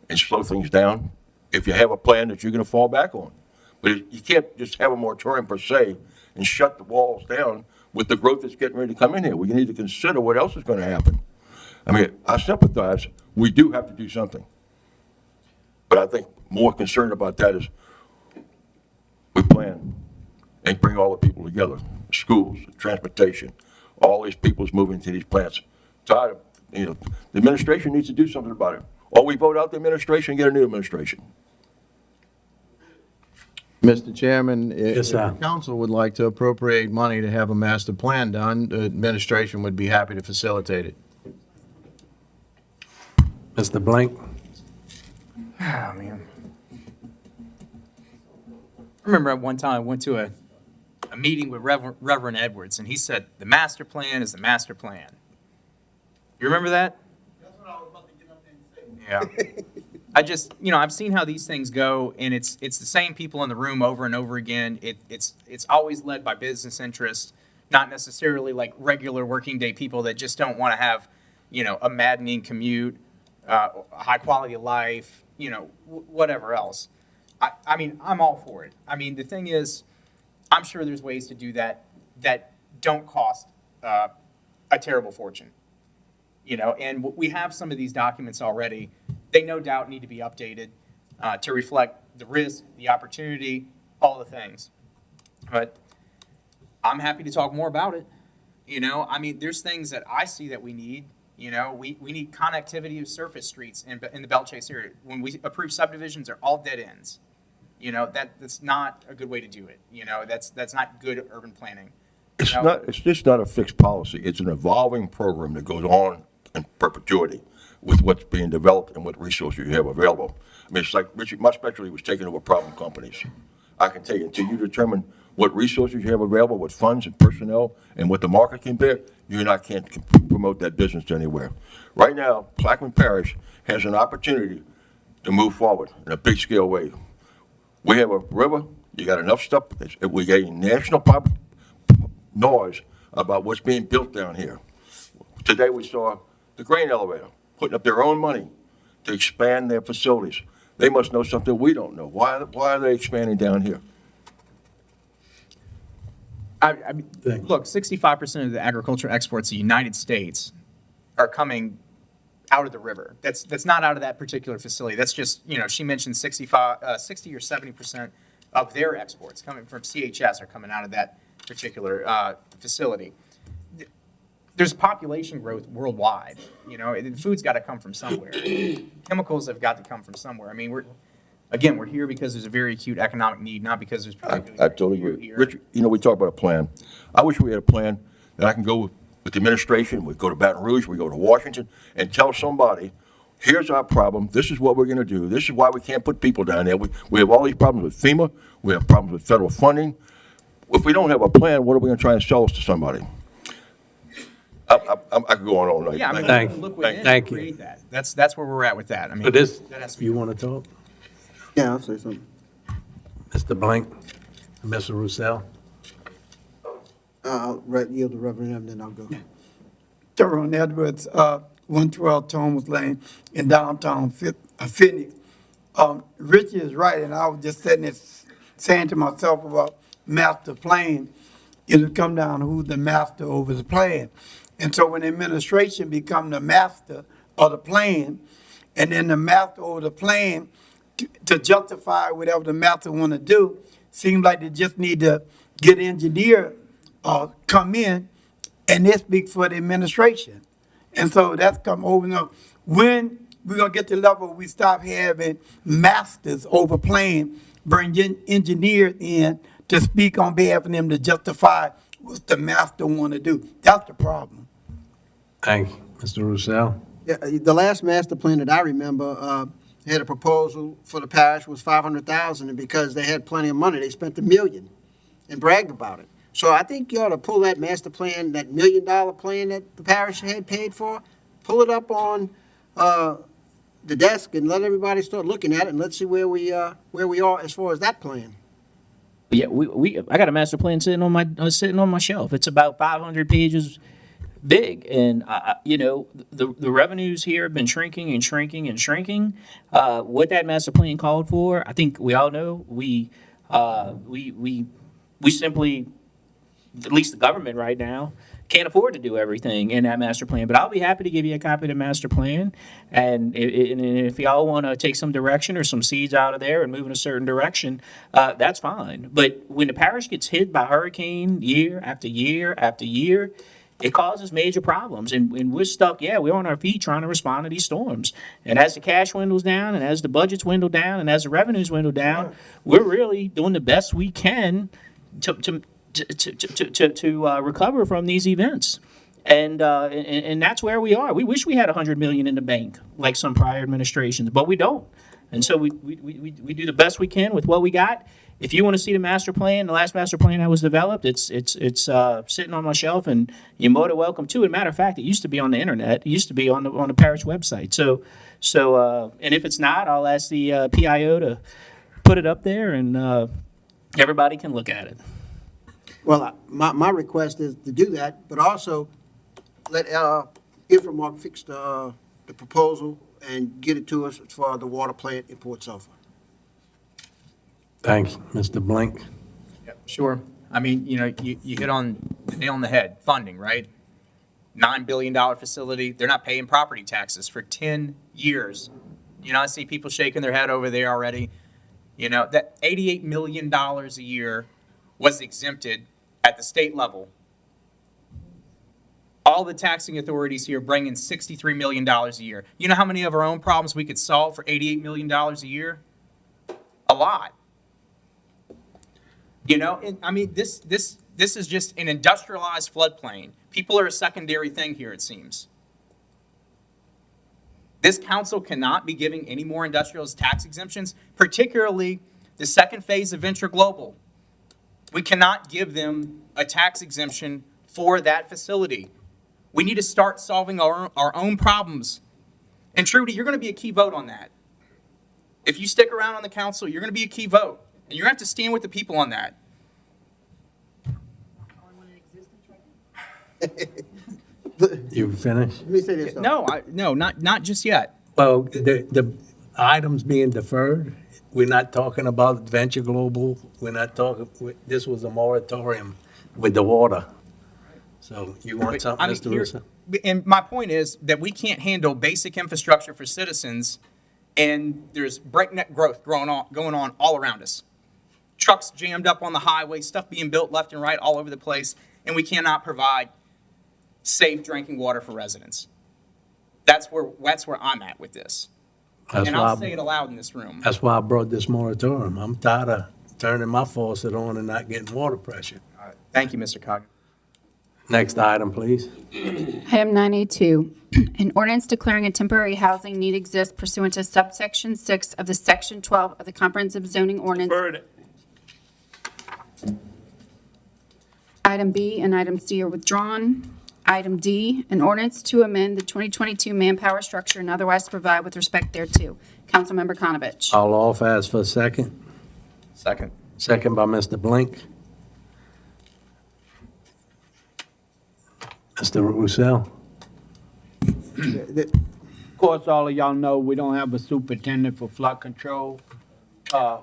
and slow things down if you have a plan that you're going to fall back on. But you can't just have a moratorium per se and shut the walls down with the growth that's getting ready to come in here. We need to consider what else is going to happen. I mean, I sympathize. We do have to do something. But I think more concerned about that is we plan and bring all the people together, schools, transportation, all these people's moving to these plants. Todd, the administration needs to do something about it. Or we vote out the administration and get a new administration. Mr. Chairman, Yes, if sir. the council would like to appropriate money to have a master plan done, the administration would be happy to facilitate it. Mr. Blank? Oh, man. I remember at one time I went to a meeting with Reverend Edwards, and he said, the master plan is the master plan. You remember that? That's what I was about to get up there and say. Yeah. I just, I've seen how these things go, and it's the same people in the room over and over again. It's always led by business interests, not necessarily like regular working day people that just don't want to have, a maddening commute, high quality of life, whatever else. I mean, I'm all for it. I mean, the thing is, I'm sure there's ways to do that don't cost a terrible fortune. And we have some of these documents already. They no doubt need to be updated to reflect the risk, the opportunity, all the things. But I'm happy to talk more about it. I mean, there's things that I see that we need. We need connectivity of surface streets in the Belchase area. When we approve subdivisions, they're all dead ends. That's not a good way to do it. That's not good urban planning. It's just not a fixed policy. It's an evolving program that goes on in perpetuity with what's being developed and what resources you have available. I mean, it's like Richard, my specialty was taking over problem companies. I can tell you, until you determine what resources you have available, what funds and personnel, and what the market can bear, can't promote that business anywhere. Right now, Plaquemine Parish has an opportunity to move forward in a big scale way. We have a river, you got enough stuff, we get national noise about what's being built down here. Today we saw the grain elevator putting up their own money to expand their facilities. They must know something we don't know. Why are they expanding down here? I mean, look, 65% of the agricultural exports of the United States are coming out of the river. That's not out of that particular facility. That's just, she mentioned 60 or 70% of their exports coming from CHS are coming out of that particular facility. There's population growth worldwide. Food's got to come from somewhere. Chemicals have got to come from somewhere. I mean, we're here because there's a very acute economic need, not because there's particularly. I totally agree. Richard, we talk about a plan. I wish we had a plan that I can go with the administration, we go to Baton Rouge, we go to Washington, and tell somebody, here's our problem, this is what we're going to do, this is why we can't put people down there. We have all these problems with FEMA, we have problems with federal funding. If we don't have a plan, what are we going to try and sell to somebody? I could go on all night. Yeah, I mean, Thank you. look within Thank and you. create that. That's where we're at with that. I mean, But this, that has to be- you want to talk? Yeah, I'll say something. Mr. Blank, Mr. Roussel? I'll yield to Reverend M, then I'll go. Tyrone Edwards, 112 Thomas Lane in downtown Phoenix. Richie is right, and I was just sitting there saying to myself about master plan. It'll come down to who's the master over the plan. And so when the administration become the master of the plan, and then the master over the plan to justify whatever the master want to do, seems like they just need to get engineer come in, and they speak for the administration. And so that's come over now. When we're going to get to the level we stop having masters over plan, bring in engineers in to speak on behalf of them to justify what the master want to do. That's the problem. Thank you. Mr. Roussel? Yeah, the last master plan that I remember had a proposal for the parish was $500,000, and because they had plenty of money, they spent $1 million and bragged about it. So I think you ought to pull that master plan, that $1 million plan that the parish had paid for, pull it up on the desk and let everybody start looking at it, and let's see where we are as far as that plan. Yeah, I got a master plan sitting on my shelf. It's about 500 pages big, and the revenues here have been shrinking and shrinking and shrinking. What that master plan called for, I think we all know. We simply, at least the government right now, can't afford to do everything in that master plan. But I'll be happy to give you a copy of the master plan, and if y'all want to take some direction or some seeds out of there and move in a certain direction, that's fine. But when the parish gets hit by hurricane year after year after year, it causes major problems, and we're stuck. Yeah, we're on our feet trying to respond to these storms. And as the cash dwindles down, and as the budgets dwindle down, and as the revenues dwindle down, we're really doing the best we can to recover from these events. And that's where we are. We wish we had $100 million in the bank like some prior administrations, but we don't. And so we do the best we can with what we got. If you want to see the master plan, the last master plan that was developed, it's sitting on my shelf, and you're more than welcome to. As a matter of fact, it used to be on the internet. It used to be on the parish website. So and if it's not, I'll ask the PIO to put it up there, and everybody can look at it. Well, my request is to do that, but also let Inframark fix the proposal and get it to us for the water plant in Port Sulphur. Thank you. Mr. Blank? Yep, sure. I mean, you hit on the nail on the head. Funding, right? $9 billion facility. They're not paying property taxes for 10 years. I see people shaking their head over there already. That $88 million a year was exempted at the state level. All the taxing authorities here bring in $63 million a year. You know how many of our own problems we could solve for $88 million a year? A lot. I mean, this is just an industrialized floodplain. People are a secondary thing here, it seems. This council cannot be giving any more industrials tax exemptions, particularly the second phase of Venture Global, We cannot give them a tax exemption for that facility. We need to start solving our own problems. And Trudy, you're going to be a key vote on that. If you stick around on the council, you're going to be a key vote. And you're going to have to stand with the people on that. You finished? Let me say this, though. No, not just yet. Well, the items being deferred, we're not talking about Venture Global, we're not talking, this was a moratorium with the water. So you want something, I mean, Mr. here- Russo? And my point is that we can't handle basic infrastructure for citizens, and there's breakneck growth going on all around us. Trucks jammed up on the highway, stuff being built left and right all over the place, and we cannot provide safe drinking water for residents. That's where I'm at with this. That's And why I'll say it aloud in this room. That's wI brought this moratorium. I'm tired of turning my faucet on and not getting water pressure. Thank you, Mr. Coggin. Next item, please. Item 9A2, an ordinance declaring a temporary housing need exists pursuant to subsection 6 of the section 12 of the comprehensive zoning ordinance. Item B and item C are withdrawn. Item D, an ordinance to amend the 2022 manpower structure and otherwise to provide with respect thereto. Councilmember Konovich. I'll offer as for a second. Second. Second by Mr. Blink. Mr. Roussel. Of course, all of y'all know we don't have a superintendent for flood control.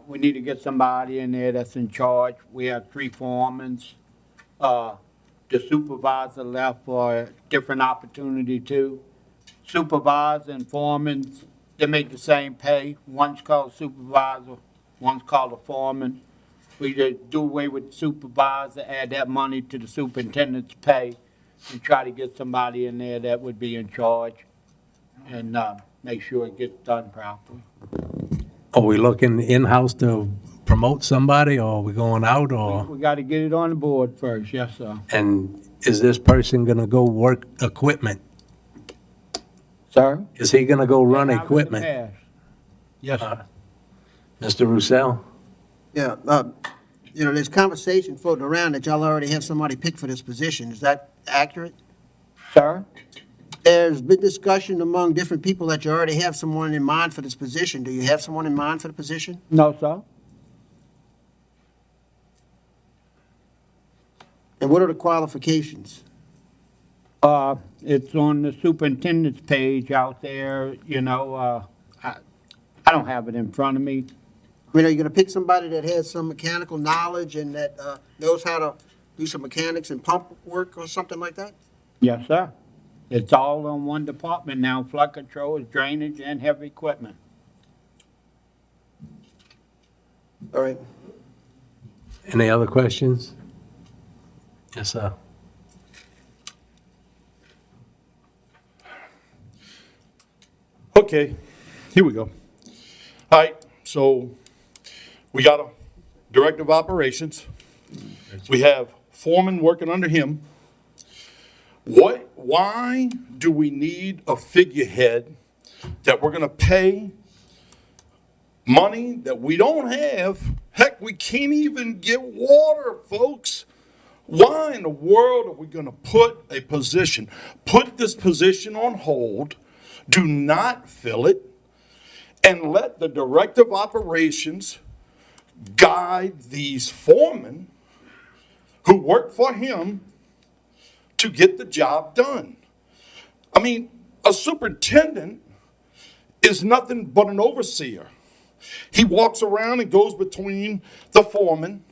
We need to get somebody in there that's in charge. We have 3 foremen. The supervisor left for a different opportunity too. Supervisor and foreman, they make the same pay. One's called supervisor, one's called a foreman. We just do away with the supervisor, add that money to the superintendent's pay, and try to get somebody in there that would be in charge and make sure it gets done properly. Are we looking in-house to promote somebody, or are we going out, or? We got to get it on the board first, yes, sir. And is this person gonna go work equipment? Sir? Is he gonna go run Have in the equipment? past. Yes, sir. Mr. Roussel? Yeah, there's conversation floating around that y'all already have somebody picked for this position. Is that accurate? Sir? There's been discussion among different people that you already have someone in mind for this position. Do you have someone in mind for the position? No, sir. And what are the qualifications? It's on the superintendent's page out there, I don't have it in front of me. I mean, are you gonna pick somebody that has some mechanical knowledge and that knows how to do some mechanics and pump work or something like that? Yes, sir. It's all on one department now, flood control, drainage, and heavy equipment. All right. Any other questions? Yes, sir. Okay, here we go. All right, so we got a director of operations. We have foreman working under him. Why do we need a figurehead that we're gonna pay money that we don't have? Heck, we can't even get water, folks. Why in the world are we gonna put this position on hold, do not fill it, and let the director of operations guide these foremen who work for him to get the job done? I mean, a superintendent is nothing but an overseer. He walks around and goes between the foremen,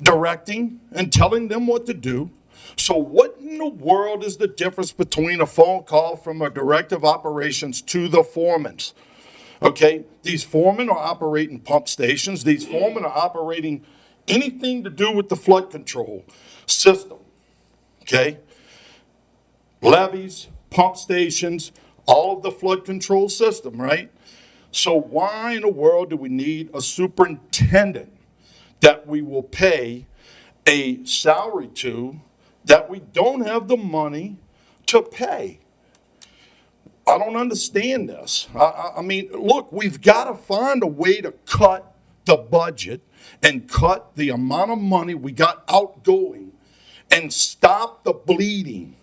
directing and telling them what to do. So what in the world is the difference between a phone call from a director of operations to the foremen? Okay, these foremen are operating pump stations. These foremen are operating anything to do with the flood control system. Okay? Levees, pump stations, all of the flood control system, right? So why in the world do we need a superintendent that we will pay a salary to that we don't have the money to pay? I don't understand this. I mean, look, we've got to find a way to cut the budget and cut the amount of money we got outgoing and stop the bleeding.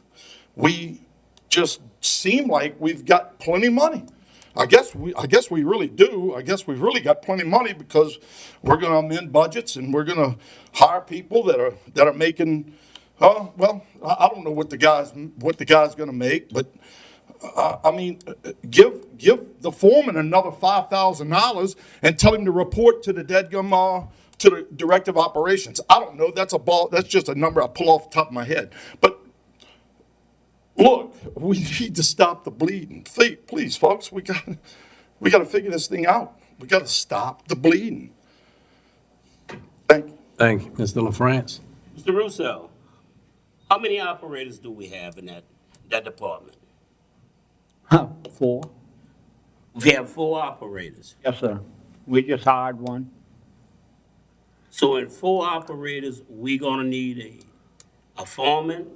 We just seem like we've got plenty of money. I guess we really do. I guess we've really got plenty of money because we're going to amend budgets and we're going to hire people that are making. Well, I don't know what the guy's going to make, but I mean, give the foreman another $5,000 and tell him to report to the to the director of operations. I don't know. That's just a number I pull off the top of my head. But look, we need to stop the bleeding. Please, folks, we got to figure this thing out. We got to stop the bleeding. Thank you. Thank you. Mr. LaFrance? Mr. Russo, how many operators do we have in that department? 4. We have 4 operators. Yes, sir. We just hired one. So in 4 operators, we're gonna need a foreman,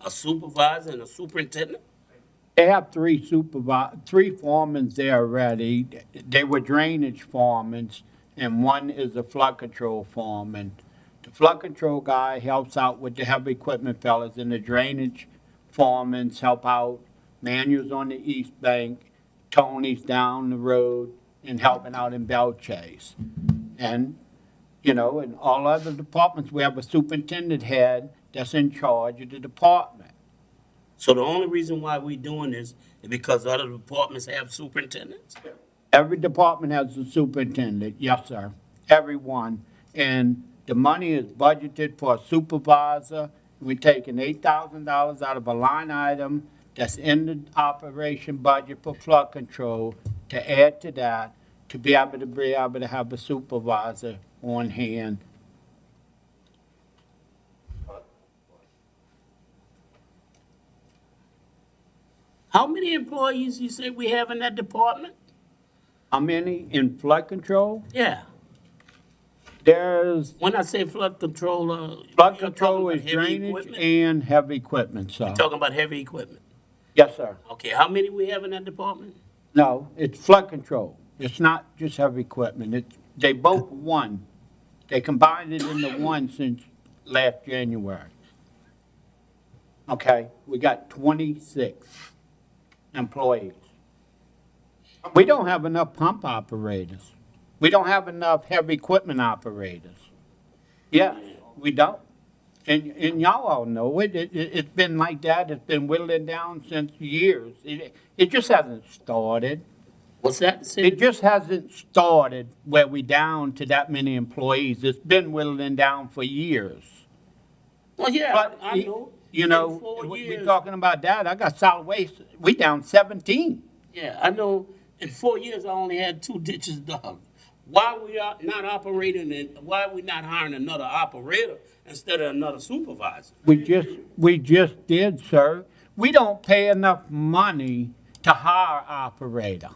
a supervisor, and a superintendent? They have 3 foremen there already. They were drainage foremen, and one is a flood control foreman. The flood control guy helps out with the heavy equipment fellas, and the drainage foremen help out. Manuel's on the east bank, Tony's down the road, and helping out in Belchase. And, you know, in all other departments, we have a superintendent head that's in charge of the department. So the only reason why we're doing this is because other departments have superintendents? Every department has a superintendent, yes, sir, every one. And the money is budgeted for a supervisor. We're taking $8,000 out of a line item that's in the operation budget for flood control to add to that, to be able to have a supervisor on hand. How many employees you say we have in that department? How many in flood control? Yeah. There's, When I say flood control, flood you're control talking is about heavy drainage equipment? and heavy equipment, sir. Talking about heavy equipment? Yes, sir. Okay, how many we have in that department? No, it's flood control. It's not just heavy equipment. They both one. They combined it into one since last January. Okay, we got 26 employees. We don't have enough pump operators. We don't have enough heavy equipment operators. Yeah, we don't. And y'all all know it. It's been like that. It's been whittling down since years. It just hasn't started. What's that? It just hasn't started where we down to that many employees. It's been whittling down for years. Well, yeah, But, I know. you In know, 4 we're years- talking about that. I got solid waste. We down 17. Yeah, I know. In 4 years, I only had 2 ditches dug. Why we are not operating and why are we not hiring another operator instead of another supervisor? We just did, sir. We don't pay enough money to hire an operator.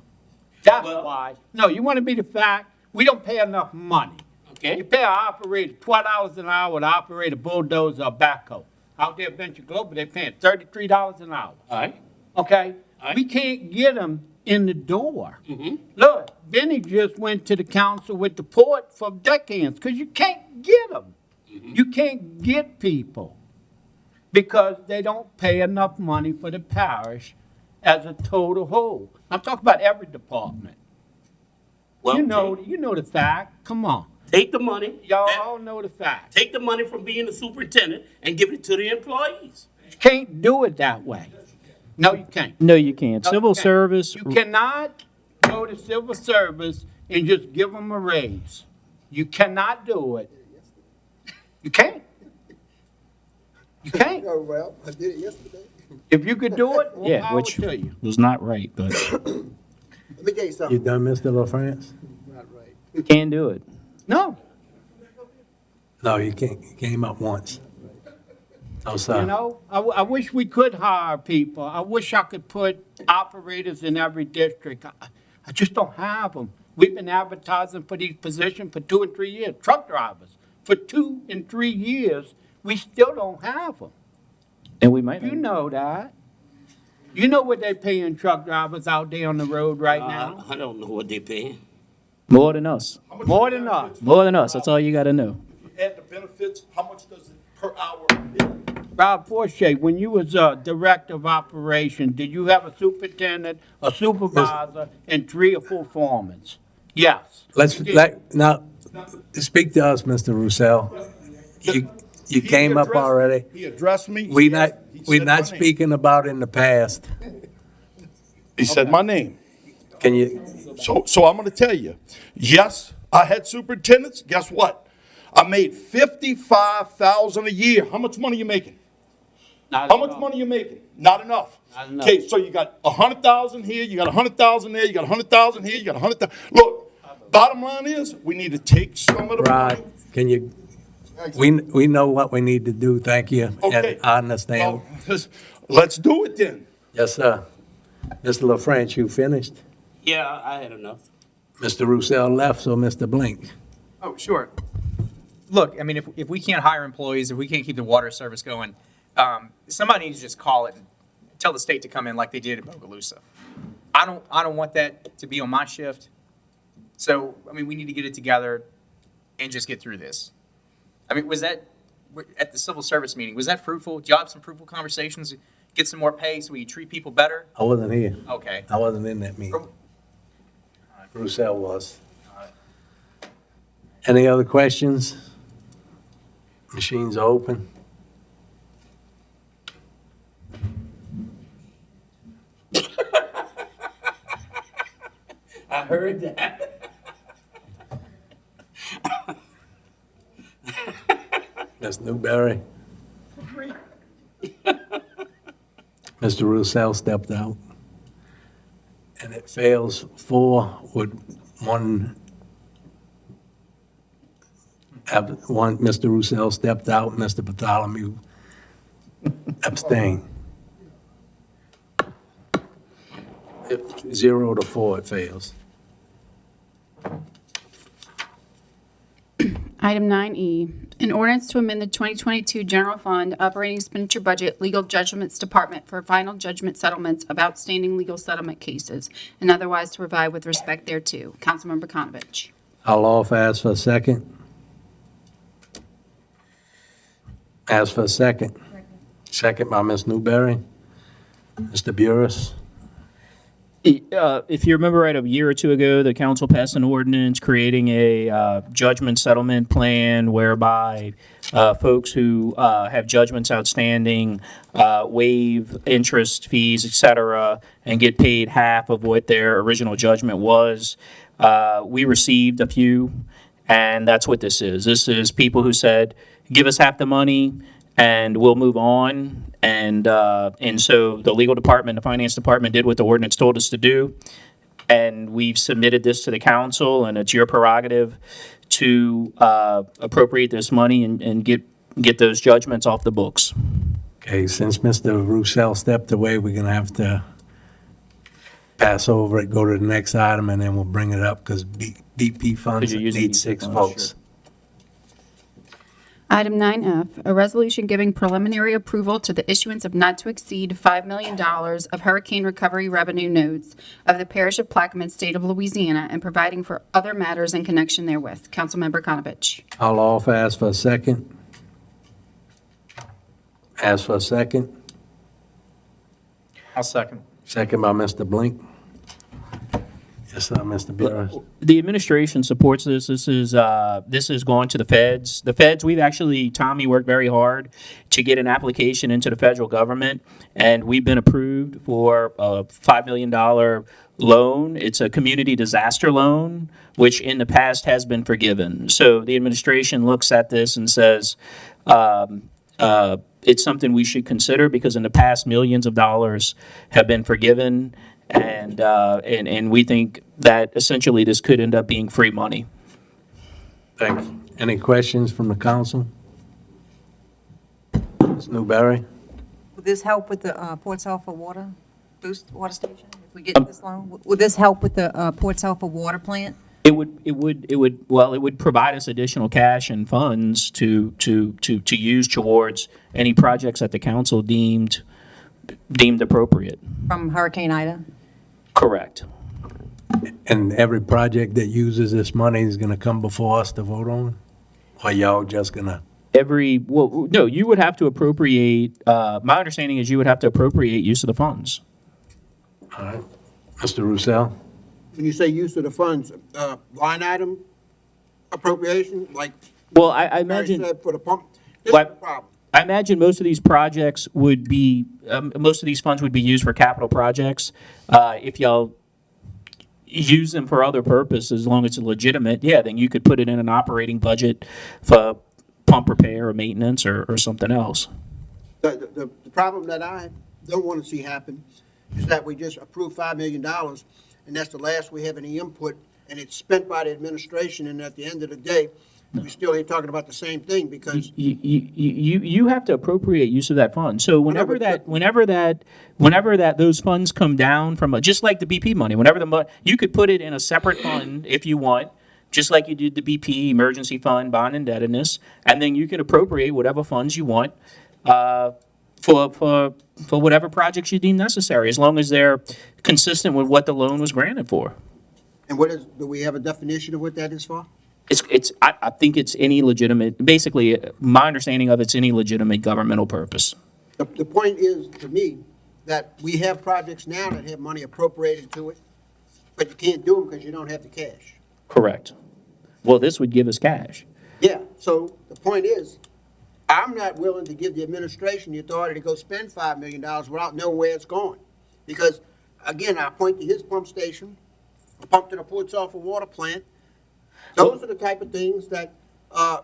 That's Well- why. No, you want to be the fact? We don't pay enough money. You Okay? pay an operator $12 an hour to operate a bulldozer or backhoe. Out there at Venture Global, they're paying $33 an hour. All right. Okay? Aye. We can't get them in the door. Mm-hmm. Look, Benny just went to the council with the port for deckhands because you can't get them. Mm-hmm. You can't get people because they don't pay enough money for the parish as a total whole. I'm talking about every department. Well, You know the fact. Come on. take the money. Y'all all know the fact. Take the money from being the superintendent and give it to the employees. You can't do it that way. No, you can't. No, you can't. No, you Civil can't. service, You cannot go to civil service and just give them a raise. You cannot do it. You can't. You can't. Oh, well, I did it yesterday. If you could do it, more yeah, power which to you. was not right, but Let me tell you You something. done, Mr. LaFrance? Not right. can't do it. No, No, you can't. You came up once. Oh, sir. you know, I wish we could hire people. I wish I could put operators in every district. I just don't have them. We've been advertising for these positions for 2 and 3 years, truck drivers. For 2 and 3 years, we still don't have them. And we might You not. know that. You know what they paying truck drivers out there on the road right now? I don't know what they're paying. More than us. How much More does than the us. benefits- More than us. That's all you got to know. Add the benefits, how much does it per hour hit? Bob Forshey, when you was director of operations, did you have a superintendent, a supervisor, and 3 or 4 foremen? Yes. Now, speak to us, Mr. Roussel. You came up addressed- already. He addressed me. We're He not said my name. speaking about in the past. He said my name. Can you, So I'm gonna tell you, yes, I had superintendents, guess what? I made $55,000 a year. How much money you making? How much money you making? Not enough. Not enough. Okay, so you got 100,000 here, you got 100,000 there, you got 100,000 here, you got 100,000. Look, bottom line is, we need to take some of the Rod, money. can you, we know what we need to do, thank you. Okay. And I understand. Well, let's do it then. Yes, sir. Mr. LaFrance, you finished? Yeah, I had enough. Mr. Roussel left, so Mr. Blink. Oh, sure. Look, I mean, if we can't hire employees, if we can't keep the water service going, somebody needs to just call it and tell the state to come in like they did at Bogalusa. I don't want that to be on my shift. So, I mean, we need to get it together and just get through this. I mean, was that, at the civil service meeting, was that fruitful? Did y'all have some fruitful conversations? Get some more pay so we treat people better? I wasn't here. Okay. I wasn't in that meeting. Roussel was. Any other questions? Machines are open. I heard that. Ms. Newberry. Mr. Roussel stepped out. And it fails 4 with 1. Mr. Roussel stepped out, Mr. Bartholomew abstained. 0 to 4, it fails. Item 9E, an ordinance to amend the 2022 General Fund Operating Expenditure Budget Legal Judgments Department for final judgment settlements of outstanding legal settlement cases and otherwise to provide with respect thereto. Councilmember Konovich. I'll offer, ask for a second. Ask for a second. Second by Ms. Newberry. Mr. Burris. If you remember right, a year or two ago, the council passed an ordinance creating a judgment settlement plan whereby folks who have judgments outstanding waive interest, fees, et cetera, and get paid half of what their original judgment was. We received a few, and that's what this is. This is people who said, give us half the money and we'll move on. And so the legal department, the finance department did what the ordinance told us to do. And we've submitted this to the council, and it's your prerogative to appropriate this money and get those judgments off the books. Okay, since Mr. Roussel stepped away, we're going to have to pass over it, go to the next item, and then we'll bring it up because BP funds You're using need BP 6 funds, votes. Item 9F, a resolution giving preliminary approval to the issuance of not to exceed $5 million of hurricane recovery revenue notes of the Parish of Plaquemine, State of Louisiana, and providing for other matters in connection therewith. Councilmember Konovich. I'll offer, ask for a second. Ask for a second. I'll second. Second by Mr. Blink. Yes, sir, Mr. Burris. The administration supports this. This is going to the feds. The feds, Tommy worked very hard to get an application into the federal government, and we've been approved for a $5 million loan. It's a community disaster loan, which in the past has been forgiven. So the administration looks at this and says, it's something we should consider because in the past, millions of dollars have been forgiven. And we think that essentially this could end up being free money. Thank you. Any questions from the council? Ms. Newberry? Will this help with the Port Sulphur water water station? If we get this loan, will this help with the Port Sulphur water plant? It would provide us additional cash and funds to use towards any projects that the council deemed appropriate. From Hurricane Ida? Correct. And every project that uses this money is gonna come before us to vote on? Or y'all just gonna, Well, no, you would have to appropriate, my understanding is you would have to appropriate use of the funds. all right? Mr. Roussel? When you say use of the funds, line item appropriation, like Well, I Mary imagine. said for the pump, this is What? the problem. I imagine most of these projects would be, most of these funds would be used for capital projects. If y'all use them for other purposes, as long as it's legitimate, yeah, then you could put it in an operating budget for pump repair or maintenance or something else. The problem that I don't want to see happen is that we just approve $5 million, and that's the last we have any input, and it's spent by the administration, and at the end of the day, we still ain't talking about the same thing, because You have to appropriate use of that fund. So whenever those funds come down from, just like the BP money, you could put it in a separate fund if you want, just like you did the BP emergency fund, bond indebtedness, and then you can appropriate whatever funds you want, for whatever projects you deem necessary, as long as they're consistent with what the loan was granted for. and do we have a definition of what that is for? I think it's any legitimate, basically, my understanding of it's any legitimate governmental purpose. The point is, to me, that we have projects now that have money appropriated to it, but you can't do them because you don't have the cash. Correct. Well, this would give us cash. Yeah, so the point is, I'm not willing to give the administration the authority to go spend $5 million without knowing where it's going. Because, again, I point to his pump station, a pump to the Port Sulphur water plant. Those are the type of things that, I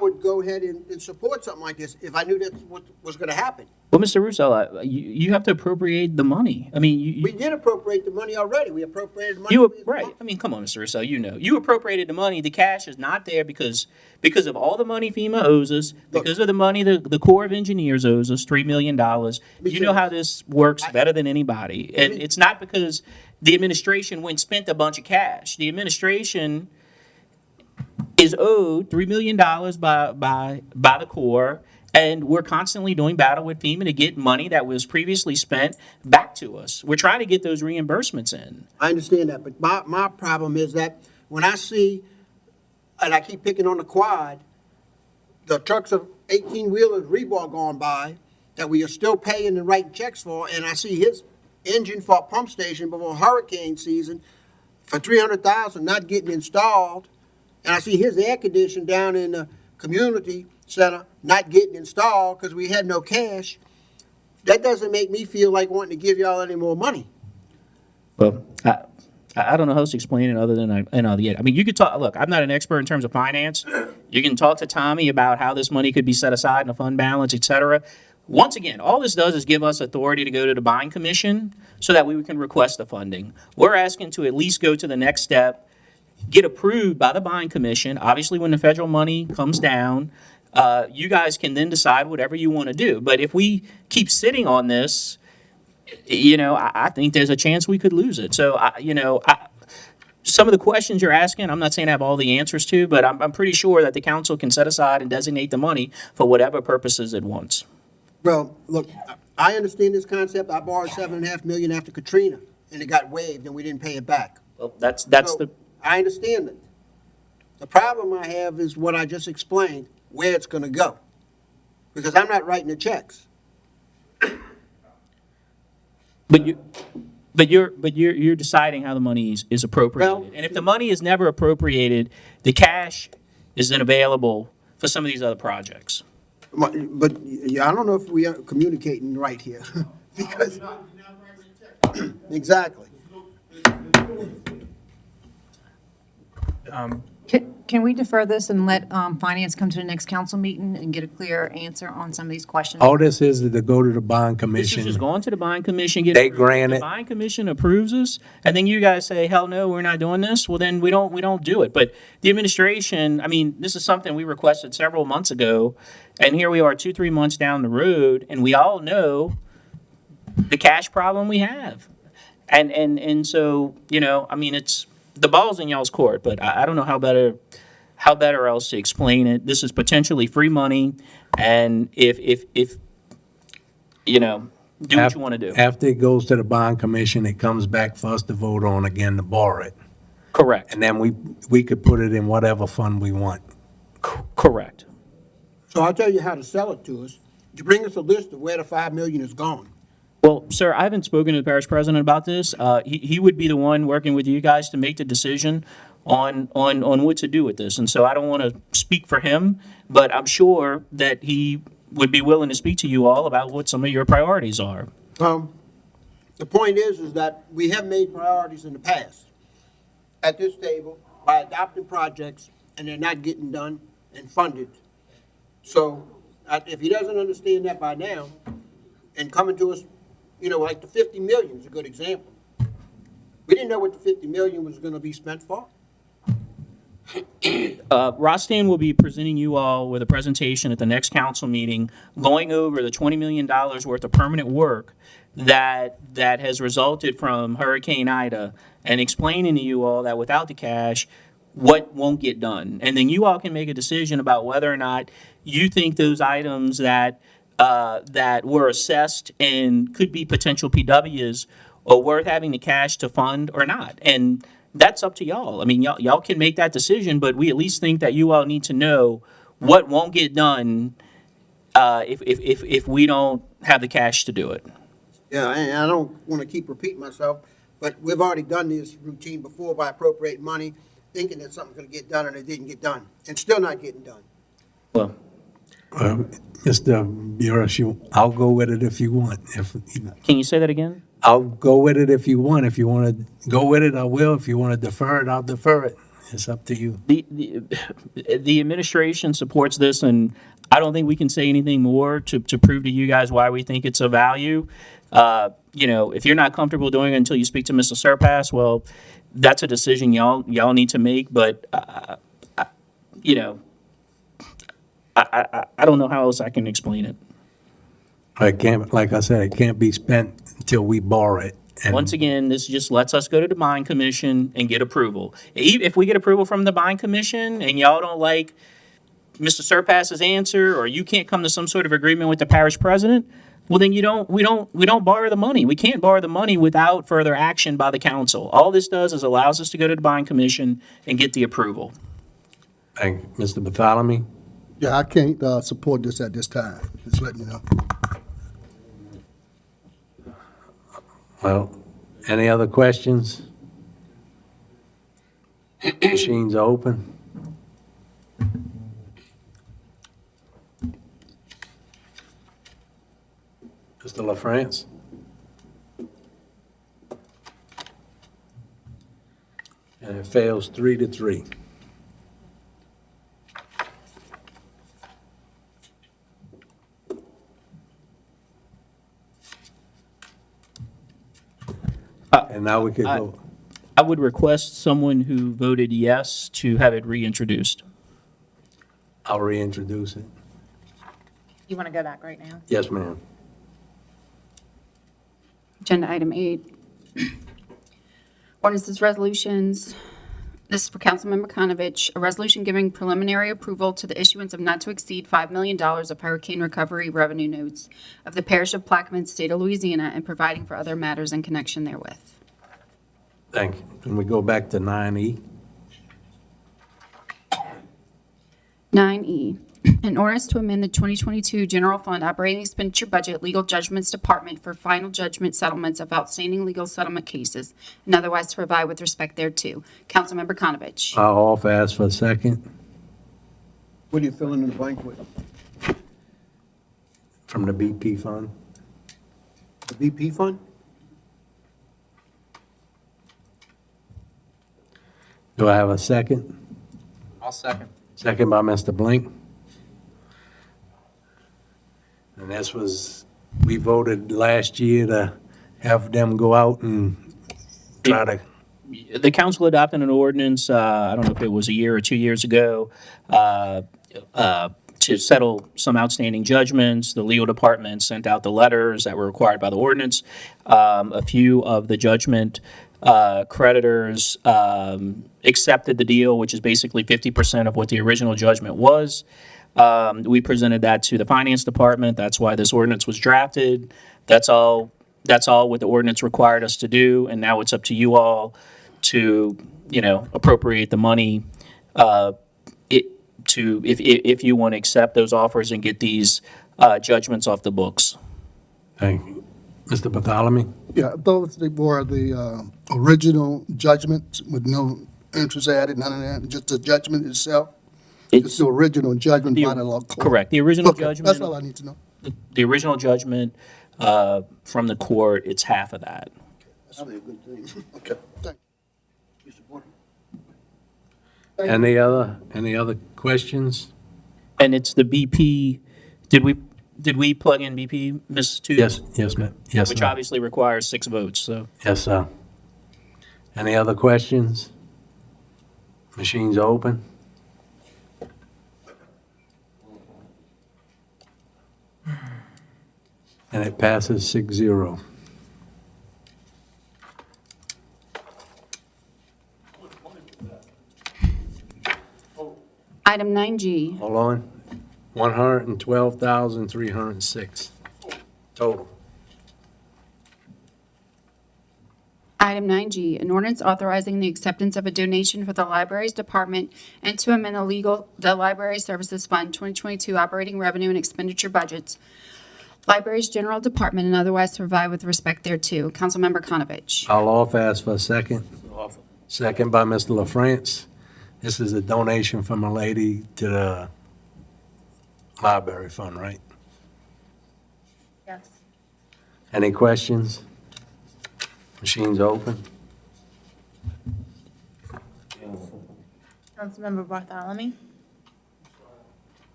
would go ahead and support something like this if I knew that's what was going to happen. Well, Mr. Russo, you have to appropriate the money. I mean, We did appropriate the money already. We appropriated the money. right. I mean, come on, Mr. Russo, you appropriated the money. The cash is not there because of all the money FEMA owes us, because of the money the Corps of Engineers owes us, $3 million. You know how this works better than anybody. And it's not because the administration went and spent a bunch of cash. The administration is owed $3 million by the Corps, and we're constantly doing battle with FEMA to get money that was previously spent back to us. We're trying to get those reimbursements in. I understand that, but my problem is that when I see, and I keep picking on the quad, the trucks of 18-wheelers rebar going by that we are still paying and writing checks for, and I see his engine for a pump station before hurricane season for $300,000 not getting installed, and I see his air conditioner down in the community center not getting installed because we had no cash, that doesn't make me feel like wanting to give y'all any more money. Well, I don't know how else to explain it other than I mean, you could talk. Look, I'm not an expert in terms of finance. You can talk to Tommy about how this money could be set aside in a fund balance, et cetera. Once again, all this does is give us authority to go to the buying commission so that we can request the funding. We're asking to at least go to the next step, get approved by the buying commission. Obviously, when the federal money comes down, you guys can then decide whatever you want to do. But if we keep sitting on this, I think there's a chance we could lose it. So, some of the questions you're asking, I'm not saying I have all the answers to, but I'm pretty sure that the council can set aside and designate the money for whatever purposes it wants. Well, look, I understand this concept. I borrowed $7.5 million after Katrina, and it got waived, and we didn't pay it back. Well, that's So, the. I understand it. The problem I have is what I just explained, where it's going to go, because I'm not writing the checks. But you're deciding how the money is appropriated. Well- And if the money is never appropriated, the cash is then available for some of these other projects. But yeah, I don't know if we are communicating right here, because exactly. Can we defer this and let finance come to the next council meeting and get a clear answer on some of these questions? All this is to go to the bond This is commission. just going to the buying commission, get They approved. grant The it. buying commission approves us, and then you guys say, hell no, we're not doing this. Well, then we don't do it. But the administration, I mean, this is something we requested several months ago, and here we are 2-3 months down the road, and we all know the cash problem we have. And so, I mean, it's the ball's in y'all's court, but I don't know how better else to explain it. This is potentially free money, and if do what you want to do. After it goes to the bond commission, it comes back for us to vote on again to borrow it. Correct. And then we could put it in whatever fund we want. Correct. So I'll tell you how to sell it to us. You bring us a list of where the 5 million is gone. Well, sir, I haven't spoken to the parish president about this. He would be the one working with you guys to make the decision on what to do with this. And so I don't want to speak for him, but I'm sure that he would be willing to speak to you all about what some of your priorities are. The point is that we have made priorities in the past at this table by adopting projects, and they're not getting done and funded. So if he doesn't understand that by now, and coming to us, like the 50 million is a good example. We didn't know what the 50 million was going to be spent for. Rostan will be presenting you all with a presentation at the next council meeting going over the $20 million worth of permanent work that has resulted from Hurricane Ida and explaining to you all that without the cash, what won't get done. And then you all can make a decision about whether or not you think those items that were assessed and could be potential PWs are worth having the cash to fund or not. And that's up to y'all. I mean, y'all can make that decision, but we at least think that you all need to know what won't get done if we don't have the cash to do it. Yeah, and I don't want to keep repeating myself, but we've already done this routine before by appropriating money, thinking that something's going to get done, and it didn't get done, and still not getting done. Well, Mr. Burris, I'll go with it if you want. can you say that again? I'll go with it if you want. If you want to go with it, I will. If you want to defer it, I'll defer it. It's up to you. The administration supports this, and I don't think we can say anything more to prove to you guys why we think it's of value. If you're not comfortable doing it until you speak to Mr. Surpass, well, that's a decision y'all need to make. But I don't know how else I can explain it. It can't, like I said, it can't be spent until we borrow it. And Once again, this just lets us go to the bond commission and get approval. If we get approval from the bond commission and y'all don't like Mr. Surpass's answer, or you can't come to some sort of agreement with the parish president, well, then we don't borrow the money. We can't borrow the money without further action by the council. All this does is allows us to go to the bond commission and get the approval. Thank you. Mr. Bartholomew? Yeah, I can't support this at this time, just letting you know. Well, any other questions? Machines are open. Mr. LaFrance? And it fails 3-3. And now we could go. I would request someone who voted yes to have it reintroduced. I'll reintroduce it. You want to go back right now? Yes, ma'am. Agenda item 8. Ordinances, resolutions. This is for Councilmember Konovich. A resolution giving preliminary approval to the issuance of not to exceed $5 million of hurricane recovery revenue notes of the Parish of Plaquemine, State of Louisiana, and providing for other matters in connection therewith. Thank you. Can we go back to 9E? 9E, an ordinance to amend the 2022 General Fund Operating Expenditure Budget Legal Judgments Department for final judgment settlements of outstanding legal settlement cases and otherwise to provide with respect thereto. Councilmember Konovich. I'll offer ask for a second. What are you filling in the blank with? From the BP fund. The BP fund? Do I have a second? I'll second. Second by Mr. Blink. And this was, we voted last year to have them go out and try to. The council adopted an ordinance, I don't know if it was a year or 2 years ago, to settle some outstanding judgments. The legal department sent out the letters that were required by the ordinance. A few of the judgment creditors accepted the deal, which is basically 50% of what the original judgment was. We presented that to the finance department. That's why this ordinance was drafted. That's all what the ordinance required us to do. And now it's up to you all to, appropriate the money, if you want to accept those offers and get these, judgments off the books. Thank you. Mr. Bartholomew? Yeah, those were the original judgments with no interest added, none of that, just the judgment itself? It's the original judgment by the law court? Correct. The original Okay, judgment. that's all I need to know. The original judgment, from the court, it's half of that. That's really a good thing. Okay, thank you. Mr. Porter? Any other questions? And it's the BP, did we plug in BP, Ms. Toots? Yes, ma'am. Yes, Which ma'am. obviously requires 6 votes, so. Yes, sir. Any other questions? Machines open. And it passes 6-0. Item 9G, Hold on. 112,306 total. Item 9G, an ordinance authorizing the acceptance of a donation for the Libraries Department and to amend the Library Services Fund 2022 operating revenue and expenditure budgets, Libraries General Department, and otherwise to provide with respect thereto. Councilmember Konovich. I'll offer, ask for a second. Second by Mr. LaFrance. This is a donation from a lady to the library fund, right? Yes. Any questions? Machines open. Councilmember Bartholomew.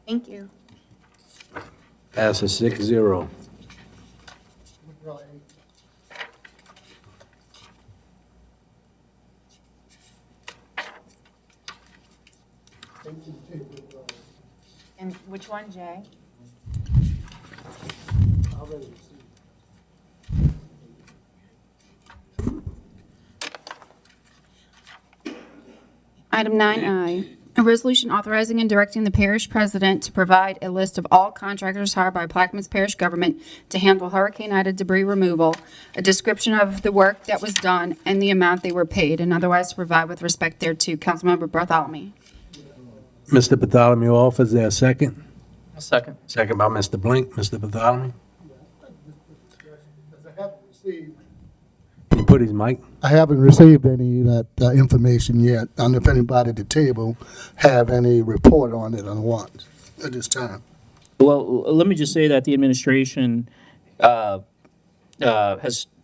Thank you. Passes 6-0. And which one, Jay? Item 9I, a resolution authorizing and directing the parish president to provide a list of all contractors hired by Plaquemines Parish government to handle Hurricane Ida debris removal, a description of the work that was done and the amount they were paid, and otherwise to provide with respect thereto. Councilmember Bartholomew. Mr. Bartholomew offers there a second. A second. Second by Mr. Blink. Mr. Bartholomew? Can you put his mic? I haven't received any of that information yet. I don't know if anybody at the table have any report on it or what at this time. Well, let me just say that the administration has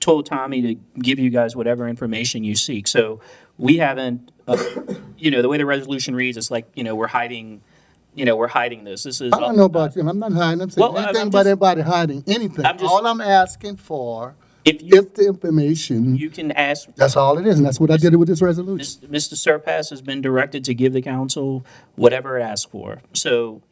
told Tommy to give you guys whatever information you seek. So we haven't, the way the resolution reads, it's like, we're hiding this. This is. I don't know about you. I'm not hiding. I'm saying Well, I'm anything just- about anybody hiding anything. I'm just- All I'm asking for If you, is the information. you can ask, That's all it is, and that's what I did with this resolution. Mr. Surpass has been directed to give the council whatever it asks for. So,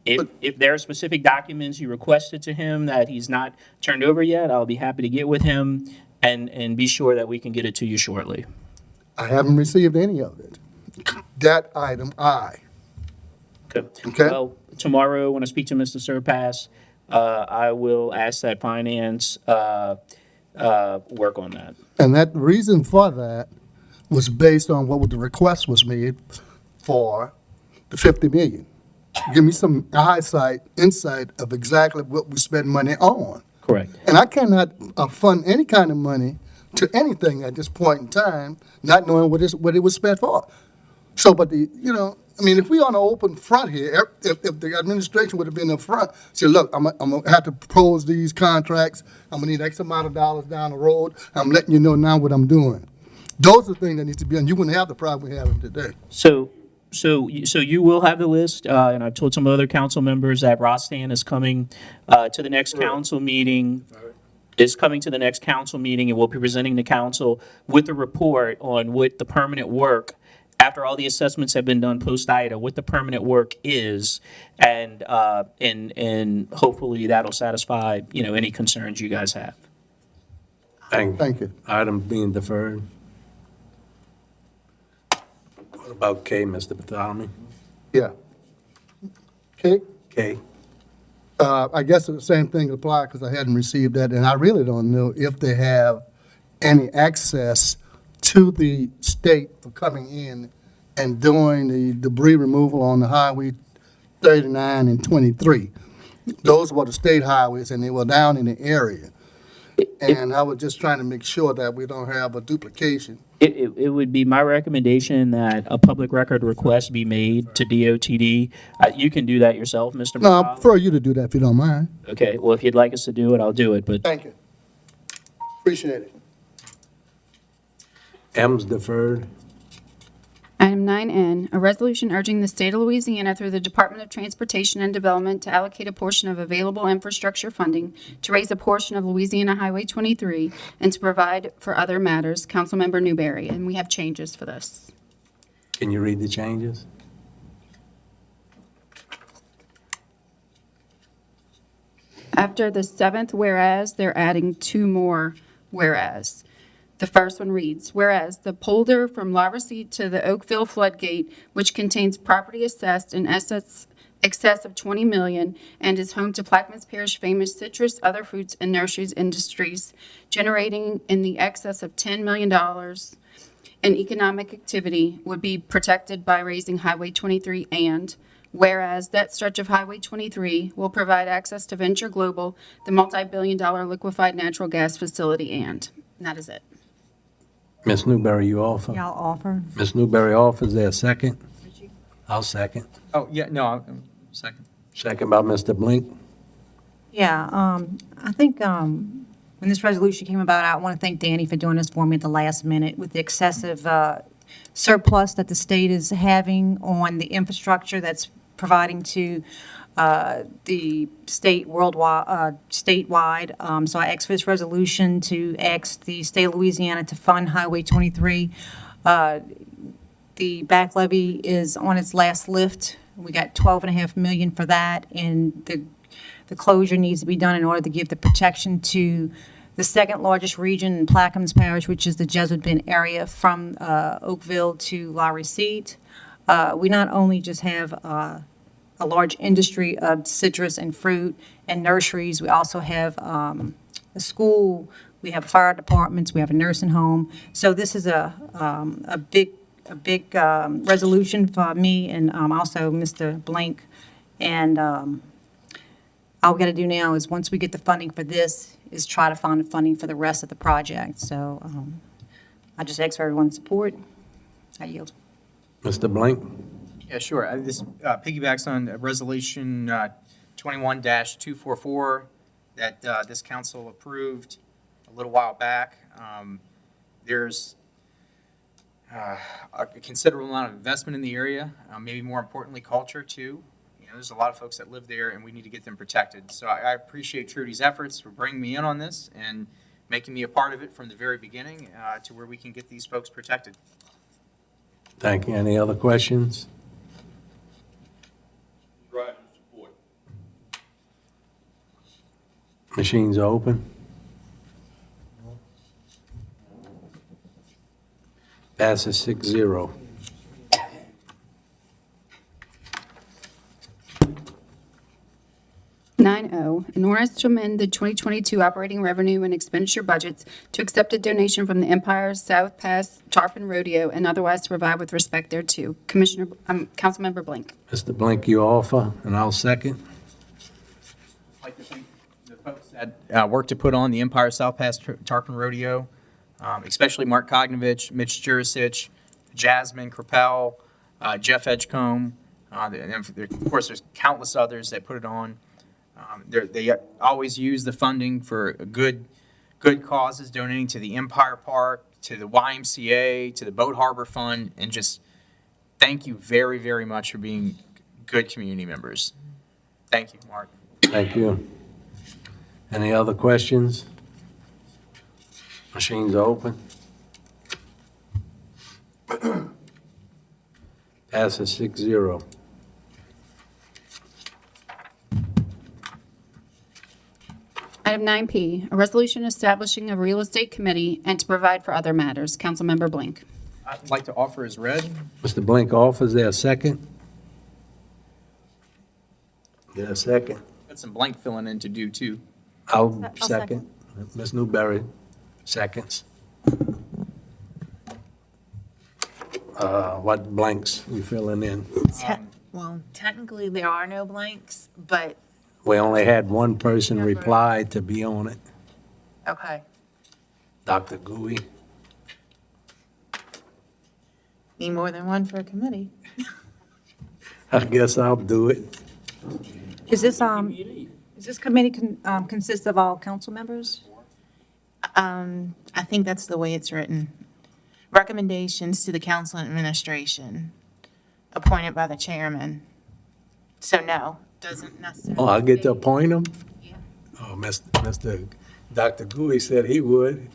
if there are specific documents you requested to him that he's not turned over yet, I'll be happy to get with him and be sure that we can get it to you shortly. I haven't received any of it. That item I. Okay. Okay. Well, tomorrow, when I speak to Mr. Surpass, I will ask that finance, work on that. And that reason for that was based on what the request was made for the 50 million. Give me some insight of exactly what we spend money on. Correct. And I cannot fund any kind of money to anything at this point in time, not knowing what it was spent for. So, but if we on an open front here, if the administration would have been up front, say, look, I'm gonna have to propose these contracts. I'm gonna need X amount of dollars down the road. I'm letting you know now what I'm doing. Those are things that need to be done. You wouldn't have the problem we're having today. So you will have the list, and I've told some other council members that Rostan is coming to the next council meeting. Is coming to the next council meeting, and will be presenting the council with a report on what the permanent work, after all the assessments have been done post-Ida, what the permanent work is, and hopefully that'll satisfy any concerns you guys have. Thank you. Item being deferred. What about K, Mr. Bartholomew? Yeah. Okay? Okay. I guess the same thing applies because I hadn't received that, and I really don't know if they have any access to the state for coming in and doing the debris removal on the Highway 39 and 23. Those were the state highways, and they were down in the area. And I was just trying to make sure that we don't have a duplication. It would be my recommendation that a public record request be made to DOTD. You can do that yourself, Mr. No, I McCall. prefer you to do that if you don't mind. Okay, well, if you'd like us to do it, I'll do it, but Thank you. Appreciate it. M's deferred. Item 9N, a resolution urging the state of Louisiana through the Department of Transportation and Development to allocate a portion of available infrastructure funding to raise a portion of Louisiana Highway 23 and to provide for other matters. Councilmember Newberry, and we have changes for this. Can you read the changes? After the seventh whereas, they're adding two more whereas. The first one reads, whereas the polder from La Receipt to the Oakville floodgate, which contains property assessed in excess of $20 million and is home to Plaquemines Parish famous citrus, other fruits, and nurseries industries, generating in the excess of $10 million in economic activity, would be protected by raising Highway 23, and whereas that stretch of Highway 23 will provide access to Venture Global, the multi-billion-dollar liquefied natural gas facility, and that is it. Ms. Newberry, you offer? Y'all offer? Ms. Newberry offers, there a second? I'll second. Oh, yeah, no, second. Second by Mr. Blink. Yeah, I think when this resolution came about, I want to thank Danny for doing this for me at the last minute with the excessive surplus that the state is having on the infrastructure that's providing to the state statewide. So I asked for this resolution to ask the state of Louisiana to fund Highway 23. The back levee is on its last lift. We got $12.5 million for that, and the closure needs to be done in order to give the protection to the second largest region in Plaquemines Parish, which is the Jesuit Bend area from Oakville to La Receipt. We not only just have a large industry of citrus and fruit and nurseries, we also have a school, we have fire departments, we have a nursing home. So this is a big resolution for me and also Mr. Blink. And all we got to do now is, once we get the funding for this, is try to find the funding for the rest of the project. So I just ask for everyone's support. I yield. Mr. Blink? Yeah, sure. This piggybacks on Resolution 21-244 that this council approved a little while back. There's a considerable amount of investment in the area, maybe more importantly, culture too. There's a lot of folks that live there, and we need to get them protected. So I appreciate Trudy's efforts for bringing me in on this and making me a part of it from the very beginning to where we can get these folks protected. Thank you. Any other questions? Right, support. Machines are open. Passes 6-0. An ordinance to amend the 2022 operating revenue and expenditure budgets to accept a donation from the Empire South Pass Tarpon Rodeo and otherwise to provide with respect thereto. Councilmember Blink. Mr. Blink, you offer, and I'll second. I'd like to thank the folks that worked to put on the Empire South Pass Tarpon Rodeo, especially Mark Kognovich, Mitch Jurasich, Jasmine Crapel, Jeff Edgecombe. And of course, there's countless others that put it on. They always use the funding for good causes, donating to the Empire Park, to the YMCA, to the Boat Harbor Fund, and just thank you very, very much for being good community members. Thank you, Mark. Thank you. Any other questions? Machines are open. Passes 6-0. Item 9P, a resolution establishing a real estate committee and to provide for other matters. Councilmember Blink. I'd like to offer as read. Mr. Blink offers, there a second? Get a second. Got some blank filling in to do too. I'll I'll second. second. Ms. Newberry, seconds. What blanks you filling in? Well, technically, there are no blanks, but, We only had one person reply to be on it, okay. Dr. Gui. Need more than one for a committee. I guess I'll do it. Is this committee consist of all council members? I think that's the way it's written. Recommendations to the council and administration, appointed by the chairman. So no, doesn't necessarily. Oh, I get to appoint him? Yeah. Oh, Dr. Gui said he would.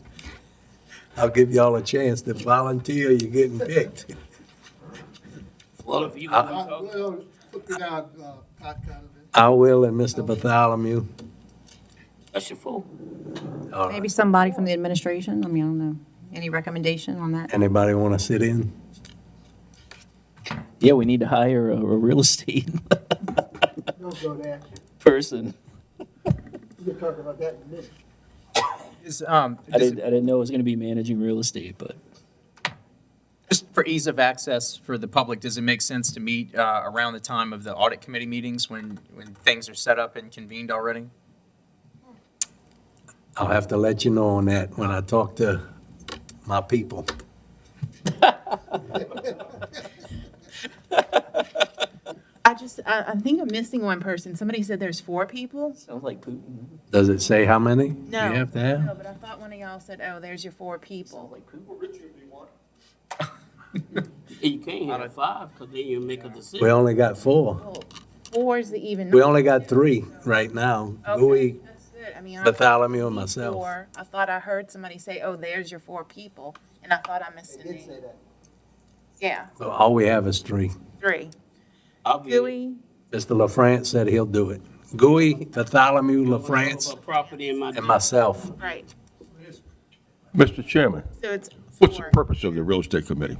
I'll give y'all a chance to volunteer, you're getting picked. Well, if you I will and Mr. Bartholomew. that's your full. All right. Maybe somebody from the administration? I mean, I don't know. Any recommendation on that? Anybody want to sit in? Yeah, we need to hire a real estate Don't go there. person. We'll talk about that in a minute. I didn't know it was going to be managing real estate, but Just for ease of access for the public, does it make sense to meet around the time of the audit committee meetings when things are set up and convened already? I'll have to let you know on that when I talk to my people. I think I'm missing one person. Somebody said there's 4 people? sounds like Putin. Does it say how many you No. have to have? No, but I thought one of y'all said, oh, there's your 4 people. You can't have 5, because then you make a decision. We only got 4. Well, 4 is the even. We only got 3 right now. Okay, Gui, that's good. I mean, I Bartholomew, and thought myself. 4. I thought I heard somebody say, oh, there's your 4 people, and I thought I missed a name. Yeah, all we have is 3. 3. I'll be Gooey, Mr. LaFrance said he'll do it. Gui, Bartholomew, LaFrance, a property in my. and myself. right. Mr. Chairman, So it's what's the 4. purpose of the real estate committee?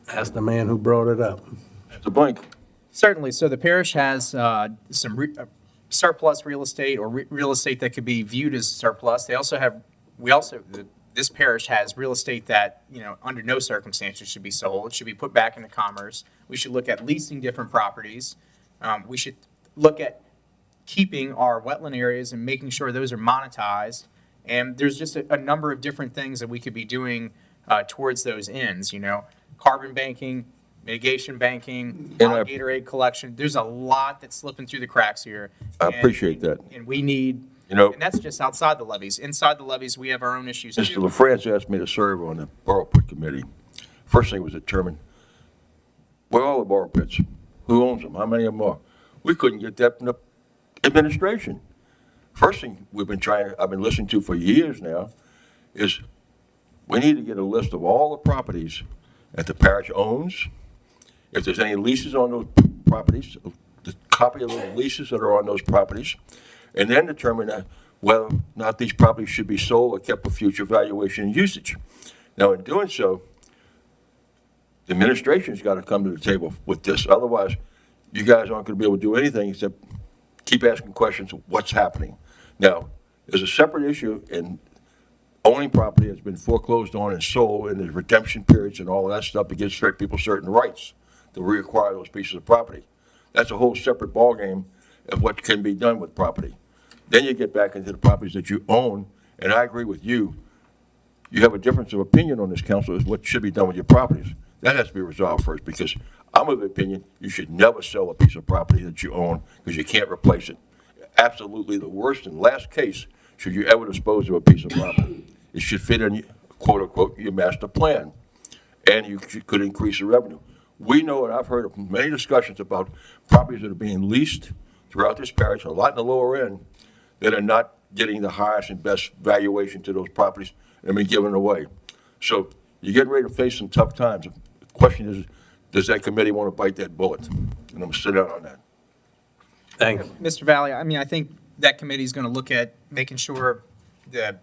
That's the man who brought it up. Mr. Blank? Certainly. So the parish has some surplus real estate or real estate that could be viewed as surplus. This parish has real estate that, under no circumstances should be sold. It should be put back into commerce. We should look at leasing different properties. We should look at keeping our wetland areas and making sure those are monetized. And there's just a number of different things that we could be doing towards those ends, carbon banking, mitigation banking, And I- alligator egg collection. There's a lot that's slipping through the cracks here. I And- appreciate that. And we need, You know, and that's just outside the levees. Inside the levees, we have our own issues Mr. too. LaFrance asked me to serve on the borough pit committee. First thing was determine where are all the borough pits? Who owns them? How many of them are? We couldn't get that from the administration. First thing I've been listening to for years now is we need to get a list of all the properties that the parish owns. If there's any leases on those properties, the copy of those leases that are on those properties, and then determine whether or not these properties should be sold or kept for future valuation and usage. Now, in doing so, the administration's got to come to the table with this. Otherwise, you guys aren't going to be able to do anything except keep asking questions of what's happening. Now, there's a separate issue in owning property that's been foreclosed on and sold, and there's redemption periods and all of that stuff to give certain people certain rights to reacquire those pieces of property. That's a whole separate ballgame of what can be done with property. Then you get back into the properties that you own, and I agree with you. You have a difference of opinion on this, council, as what should be done with your properties. That has to be resolved first, because I'm of the opinion you should never sell a piece of property that you own because you can't replace it. Absolutely the worst and last case should you ever dispose of a piece of property. It should fit in, quote unquote, your master plan, and you could increase the revenue. We know, and I've heard of many discussions about properties that are being leased throughout this parish, a lot in the lower end, that are not getting the highest and best valuation to those properties and being given away. So you're getting ready to face some tough times. The question is, does that committee want to bite that bullet? And I'm going to sit down on that. Thank you. Mr. Valley, I think that committee is going to look at making sure the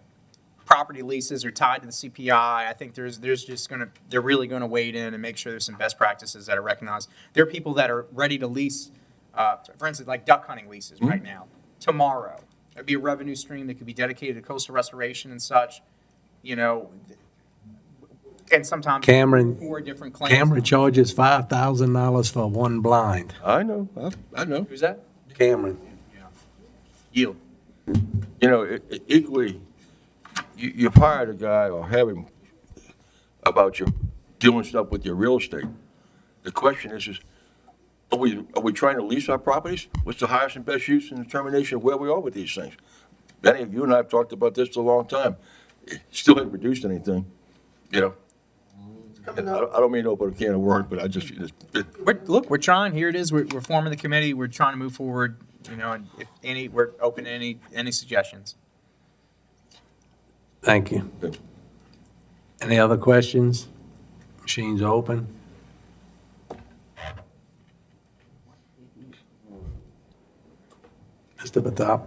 property leases are tied to the CPI. I think they're really going to wade in and make sure there's some best practices that are recognized. There are people that are ready to lease for instance, like duck hunting leases right now, tomorrow. It'd be a revenue stream that could be dedicated to coastal restoration and such, you know, and sometimes Cameron, 4 different claims. Cameron charges $5,000 for one blind. I know, I know. Who's that? Cameron. Yield. You know, equally, you hired a guy or have him about your doing stuff with your real estate. The question is are we trying to lease our properties? What's the highest and best use and determination of where we are with these things? Benny, you and I have talked about this for a long time. Still haven't produced anything, you know? And I don't mean to open a can of worms, but I just, We're trying. Here it is. We're forming the committee. We're trying to move forward. You know, and if any, we're open to any suggestions. Thank you. Any other questions? Machines open. Mr. Batop?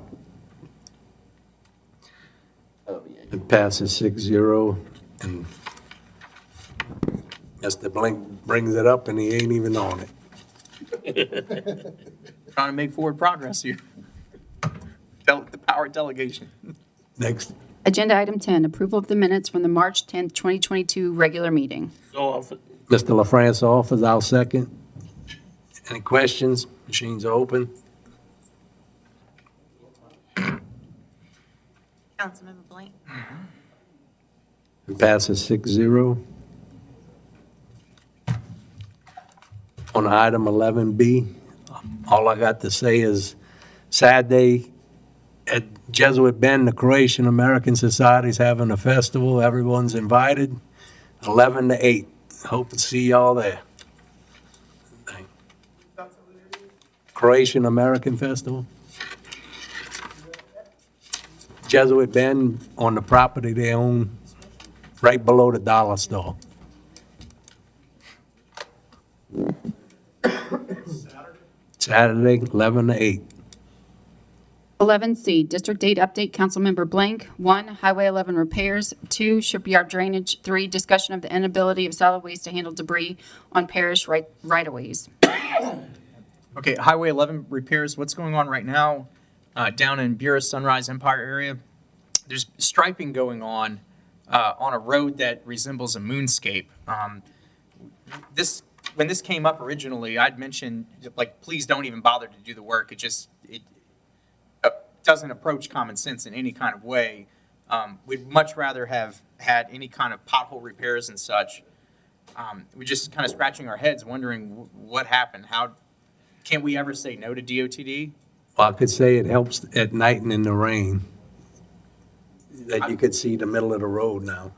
It passes 6-0, and Mr. Blink brings it up, and he ain't even on it. Trying to make forward progress here. The power of delegation. Next. Agenda item 10, approval of the minutes from the March 10th, 2022 regular meeting. So offered. Mr. LaFrance offers, I'll second. Any questions? Machines open. Councilmember Blank. It passes 6-0. On item 11B, all I got to say is Saturday at Jesuit Bend, the Croatian American Society's having a festival. Everyone's invited, 11 to 8. Hope to see y'all there. Croatian American Festival. Jesuit Bend on the property they own, right below the dollar store. Saturday, 11 to 8. 11C, District 8 update, Councilmember Blank. 1, Highway 11 repairs. 2, shipyard drainage. 3, discussion of the inability of solid waste to handle debris on parish right-of-ways. Okay, Highway 11 repairs. What's going on right now down in Bureau Sunrise Empire area? There's striping going on a road that resembles a moonscape. When this came up originally, I'd mentioned, like, please don't even bother to do the work. It doesn't approach common sense in any kind of way. We'd much rather have had any kind of pothole repairs and such. We're just kind of scratching our heads wondering what happened. How can we ever say no to DOTD? Well, I could say it helps at night and in the rain, that you could see the middle of the road now.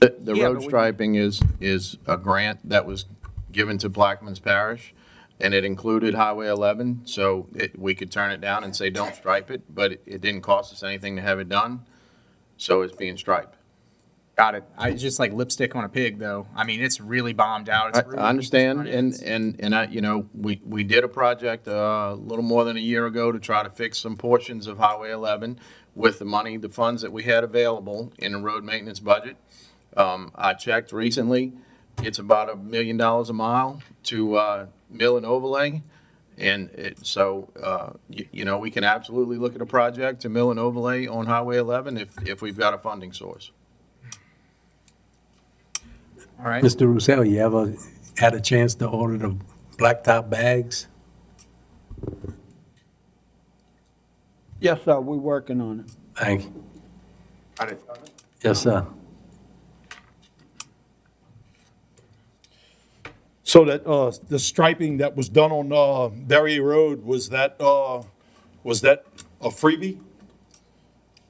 The Yeah, road but we- striping is a grant that was given to Blackman's Parish, and it included Highway 11, so we could turn it down and say, don't stripe it, but it didn't cost us anything to have it done, so it's being striped. Got it. It's just like lipstick on a pig, though. I mean, it's really bombed out. It's really I understand, it's- and I, you know, we did a project a little more than a year ago to try to fix some portions of Highway 11 with the funds that we had available in the road maintenance budget. I checked recently, it's about $1 million a mile to mill and overlay. And you know, we can absolutely look at a project to mill and overlay on Highway 11 if we've got a funding source. All right. Mr. Roussel, you ever had a chance to order the blacktop bags? Yes, sir, we're working on it. Thank you. Yes, sir. So that, the striping that was done on, Berry Road, was that a freebie?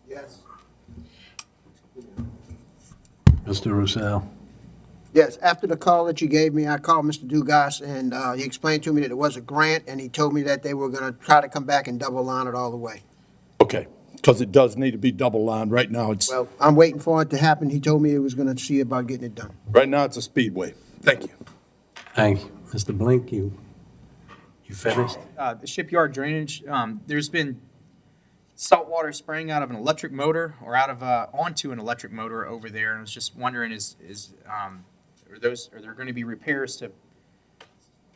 Yes. Mr. Roussel. Yes, after the call that you gave me, I called Mr. Dugas, and he explained to me that it was a grant, and he told me that they were going to try to come back and double line it all the way. Okay, because it does need to be double lined. Right now, Well, I'm waiting for it to happen. He told me he was going to see about getting it done. right now it's a speedway. Thank you. Thank you. Mr. Blink, you finished? The shipyard drainage, there's been salt water spraying out of an electric motor or out of onto an electric motor over there. And I was just wondering, are there going to be repairs to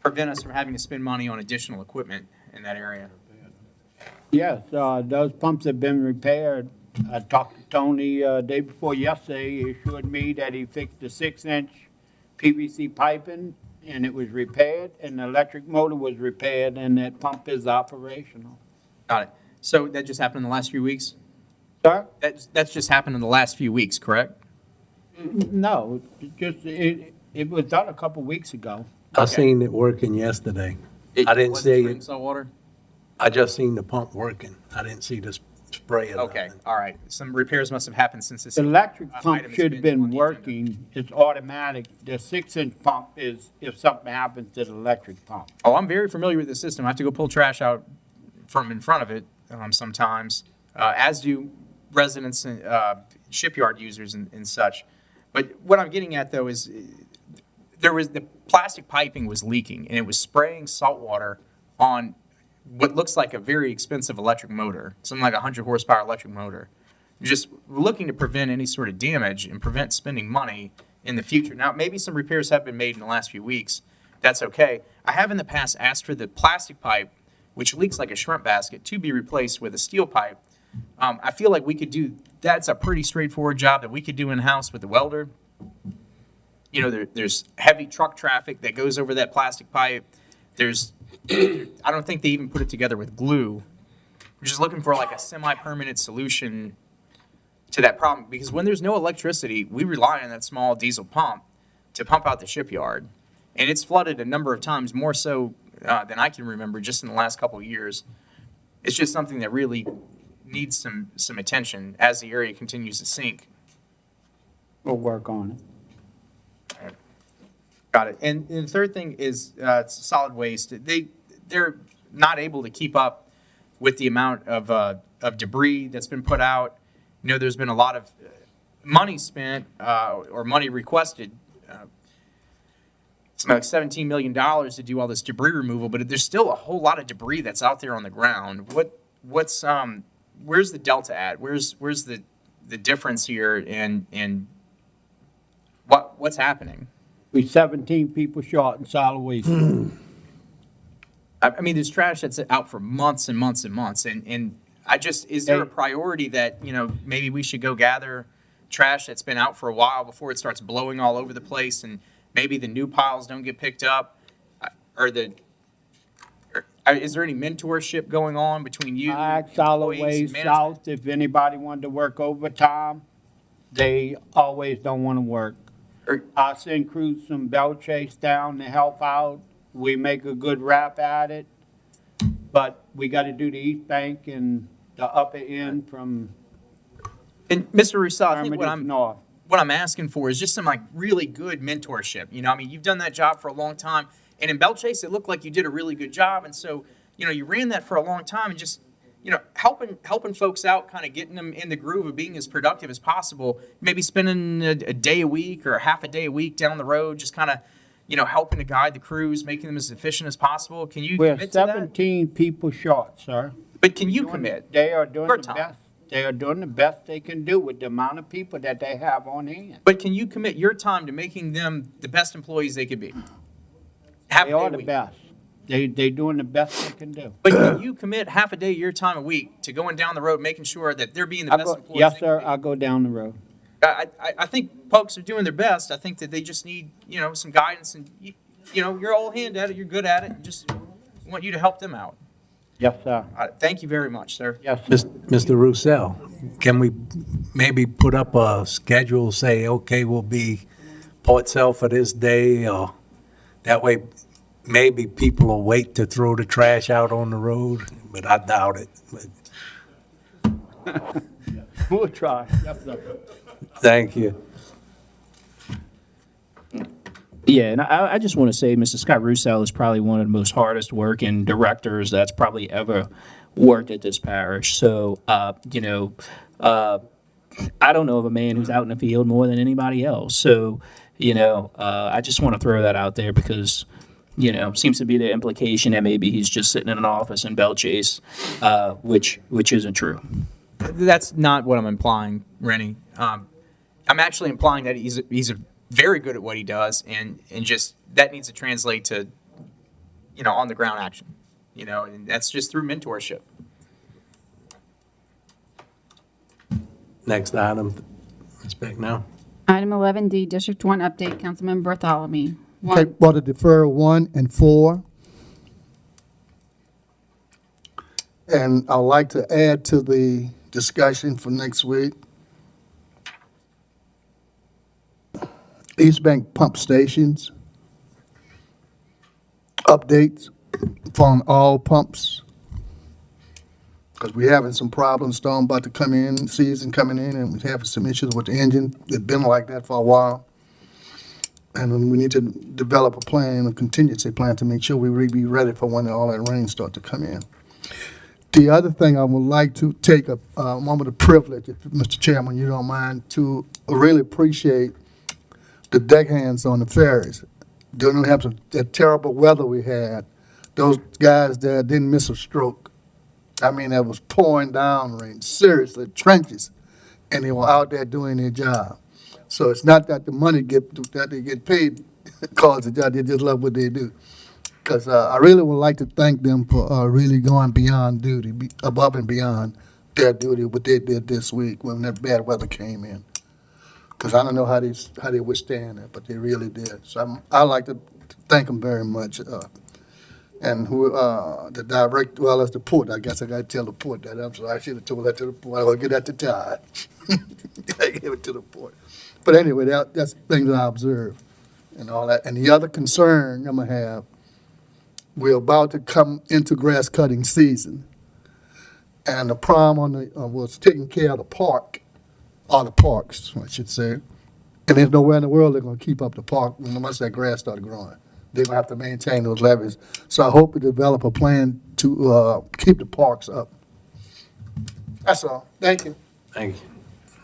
prevent us from having to spend money on additional equipment in that area? Yes, those pumps have been repaired. I talked to Tony, day before yesterday. He assured me that he fixed the 6-inch PVC piping and it was repaired and the electric motor was repaired and that pump is operational. Got it. So that just happened in the last few weeks? Sir? That's just happened in the last few weeks, correct? No, it was done a couple weeks ago. I seen it working yesterday. I didn't wasn't see spraying it. salt water? I just seen the pump working. I didn't see the spray or Okay, nothing. all right. Some repairs must have happened since this. The electric pump item has should have on been the agenda. working. It's automatic. The 6-inch pump is if something happens to the electric pump. Oh, I'm very familiar with the system. I have to go pull trash out from in front of it sometimes, as do residents and shipyard users and such. But what I'm getting at, though, is the plastic piping was leaking, and it was spraying salt water on what looks like a very expensive electric motor, something like a 100 horsepower electric motor. Just looking to prevent any sort of damage and prevent spending money in the future. Now, maybe some repairs have been made in the last few weeks. That's okay. I have in the past asked for the plastic pipe, which leaks like a shrimp basket, to be replaced with a steel pipe. I feel like we could do, that's a pretty straightforward job that we could do in-house with the welder. You know, there's heavy truck traffic that goes over that plastic pipe. There's, I don't think they even put it together with glue. We're just looking for like a semi-permanent solution to that problem, because when there's no electricity, we rely on that small diesel pump to pump out the shipyard. And it's flooded a number of times, more so than I can remember just in the last couple of years. It's just something that really needs some attention as the area continues to sink. We'll work on it. Got it. And the third thing is solid waste. They're not able to keep up with the amount of debris that's been put out. You know, there's been a lot of money spent or money requested. It's like $17 million to do all this debris removal, but there's still a whole lot of debris that's out there on the ground. Where's the delta at? Where's the difference here, and what's happening? We 17 people short in solid waste. I mean, there's trash that's out for months and months and months, and is there a priority that, you know, maybe we should go gather trash that's been out for a while before it starts blowing all over the place, and maybe the new piles don't get picked up? Is there any mentorship going on between you? Solid employees, waste management? south, if anybody wanted to work overtime, they always don't want to work. I send crews from Belchase down to help out. We make a good rap at it, but we got to do the East Bank and the upper end from And Mr. Rousseau, I think Hermitage north. what I'm asking for is just some like really good mentorship. You know, I mean, you've done that job for a long time, and in Belchase, it looked like you did a really good job, and so, you know, you ran that for a long time, and just, you know, helping folks out, kind of getting them in the groove of being as productive as possible. Maybe spending a day a week or half a day a week down the road, just kind of, you know, helping to guide the crews, making them as efficient as possible. Can you We're commit to that? 17 people short, sir. But can you commit? They are doing Your the time. best. They are doing the best they can do with the amount of people that they have on hand. But can you commit your time to making them the best employees they could be? Half They a day are a the week. best. They doing the best they can do. But can you commit half a day of your time a week to going down the road, making sure that they're being the best employees? Yes, they sir, can I'll go down the road. be? I think folks are doing their best. I think that they just need, you know, some guidance, and you know, you're all hand at it, you're good at it, and just want you to help them out. Yes, sir. Thank you very much, sir. Yes, sir. Mr. Roussel, can we maybe put up a schedule, say, okay, we'll be Port Sale for this day, or that way maybe people will wait to throw the trash out on the road, but I doubt it. But We'll try. Yes, sir. thank you. Yeah, and I just want to say Mr. Scott Roussel is probably one of the most hardest working directors that's probably ever worked at this parish. So, you know, I don't know of a man who's out in the field more than anybody else. So, you know, I just want to throw that out there because, you know, seems to be the implication that maybe he's just sitting in an office in Belchase, which isn't true. That's not what I'm implying, Rennie. I'm actually implying that he's very good at what he does, and just that needs to translate to on the ground action, and that's just through mentorship. Next item, Ms. Becknell. Item 11D, District 1 update, Councilmember Bartholomew. Okay, 1, for the defer 1 and 4. And I'd like to add to the discussion for next week. East Bank pump stations. Updates from all pumps. Because we're having some problems, storm about to come in, season coming in, and we're having some issues with the engine. It's been like that for a while. And we need to develop a plan, a contingency plan, to make sure we be ready for when all that rain start to come in. The other thing I would like to take a moment of privilege, if Mr. Chairman, you don't mind, to really appreciate the deckhands on the ferries. During that terrible weather we had, those guys there didn't miss a stroke. I mean, it was pouring down rain, seriously, trenches, and they were out there doing their job. So it's not that the money that they get paid cause the job, they just love what they do. Because I really would like to thank them for really going beyond duty, above and beyond their duty, what they did this week when that bad weather came in. Because I don't know how they withstand it, but they really did. So I'd like to thank them very much. And who the direct, well, that's the port. I guess I got to tell the port that. I'm sorry, I should have told that to the port. I'll get that to Todd. I gave it to the port. But anyway, that's things I observed and all that. And the other concern I'm going to have, we're about to come into grass cutting season. And the problem was taking care of the park, or the parks, I should say. And there's nowhere in the world they're going to keep up the park once that grass started growing. They're going to have to maintain those levees. So I hope we develop a plan to keep the parks up. That's all. Thank you. Thank you.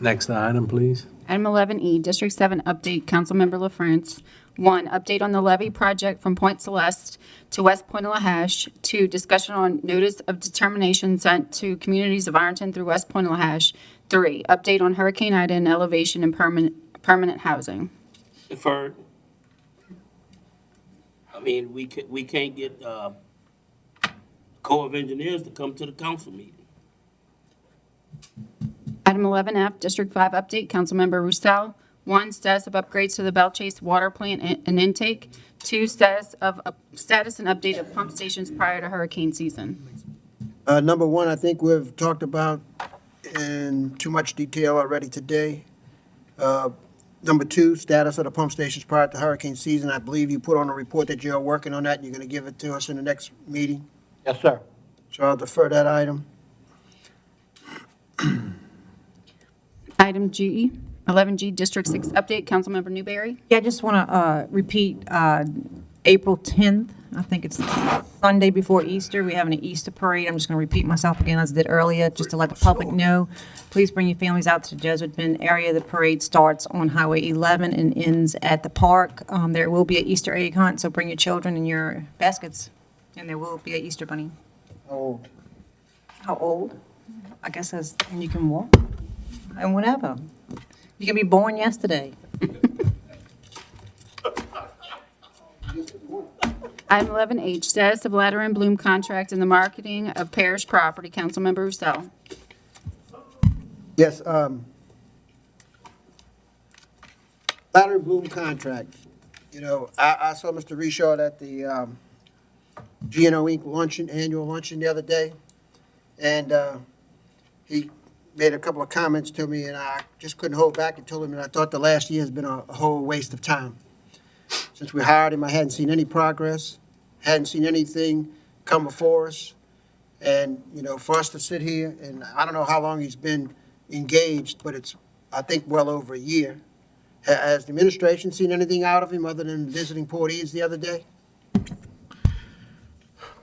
Next item, please. Item 11E, District 7 update, Councilmember LaFrance. 1, update on the levee project from Point Celeste to West Point Lahash. 2, discussion on notice of determination sent to communities of Ironton through West Point Lahash. 3, update on Hurricane Ida and elevation and permanent housing. Deferred. I mean, we can't get Corps of Engineers to come to the council meeting. Item 11F, District 5 update, Councilmember Roussel. 1, status of upgrades to the Belle Chase water plant and intake. 2, status and update of pump stations prior to hurricane season. Number 1, I think we've talked about in too much detail already today. Number 2, status of the pump stations prior to hurricane season. I believe you put on a report that you're working on that, and you're going to give it to us in the next meeting. Yes, sir. So I'll defer that item. Item G, 11G, District 6 update, Councilmember Newberry. Yeah, I just want to repeat, April 10th, I think it's Sunday before Easter, we're having an Easter parade. I'm just going to repeat myself again as I did earlier, just to let the public know. Please bring your families out to the Jesuit Bend area. The parade starts on Highway 11 and ends at the park. There will be an Easter egg hunt, so bring your children and your baskets, and there will be an Easter bunny. Oh, How old? I guess as, and you can walk, and whatever. You can be born yesterday. Item 11H, status of Ladder and Bloom contract and the marketing of parish property, Councilmember Roussel. yes, Ladder and Bloom contract. You know, I saw Mr. Richard at the GNO Inc. luncheon, annual luncheon the other day, and he made a couple of comments to me, and I just couldn't hold back and told him that I thought the last year has been a whole waste of time. Since we hired him, I hadn't seen any progress, hadn't seen anything come before us. And, you know, for us to sit here, and I don't know how long he's been engaged, but it's, I think, well over a year. Has the administration seen anything out of him other than visiting Port Eads the other day?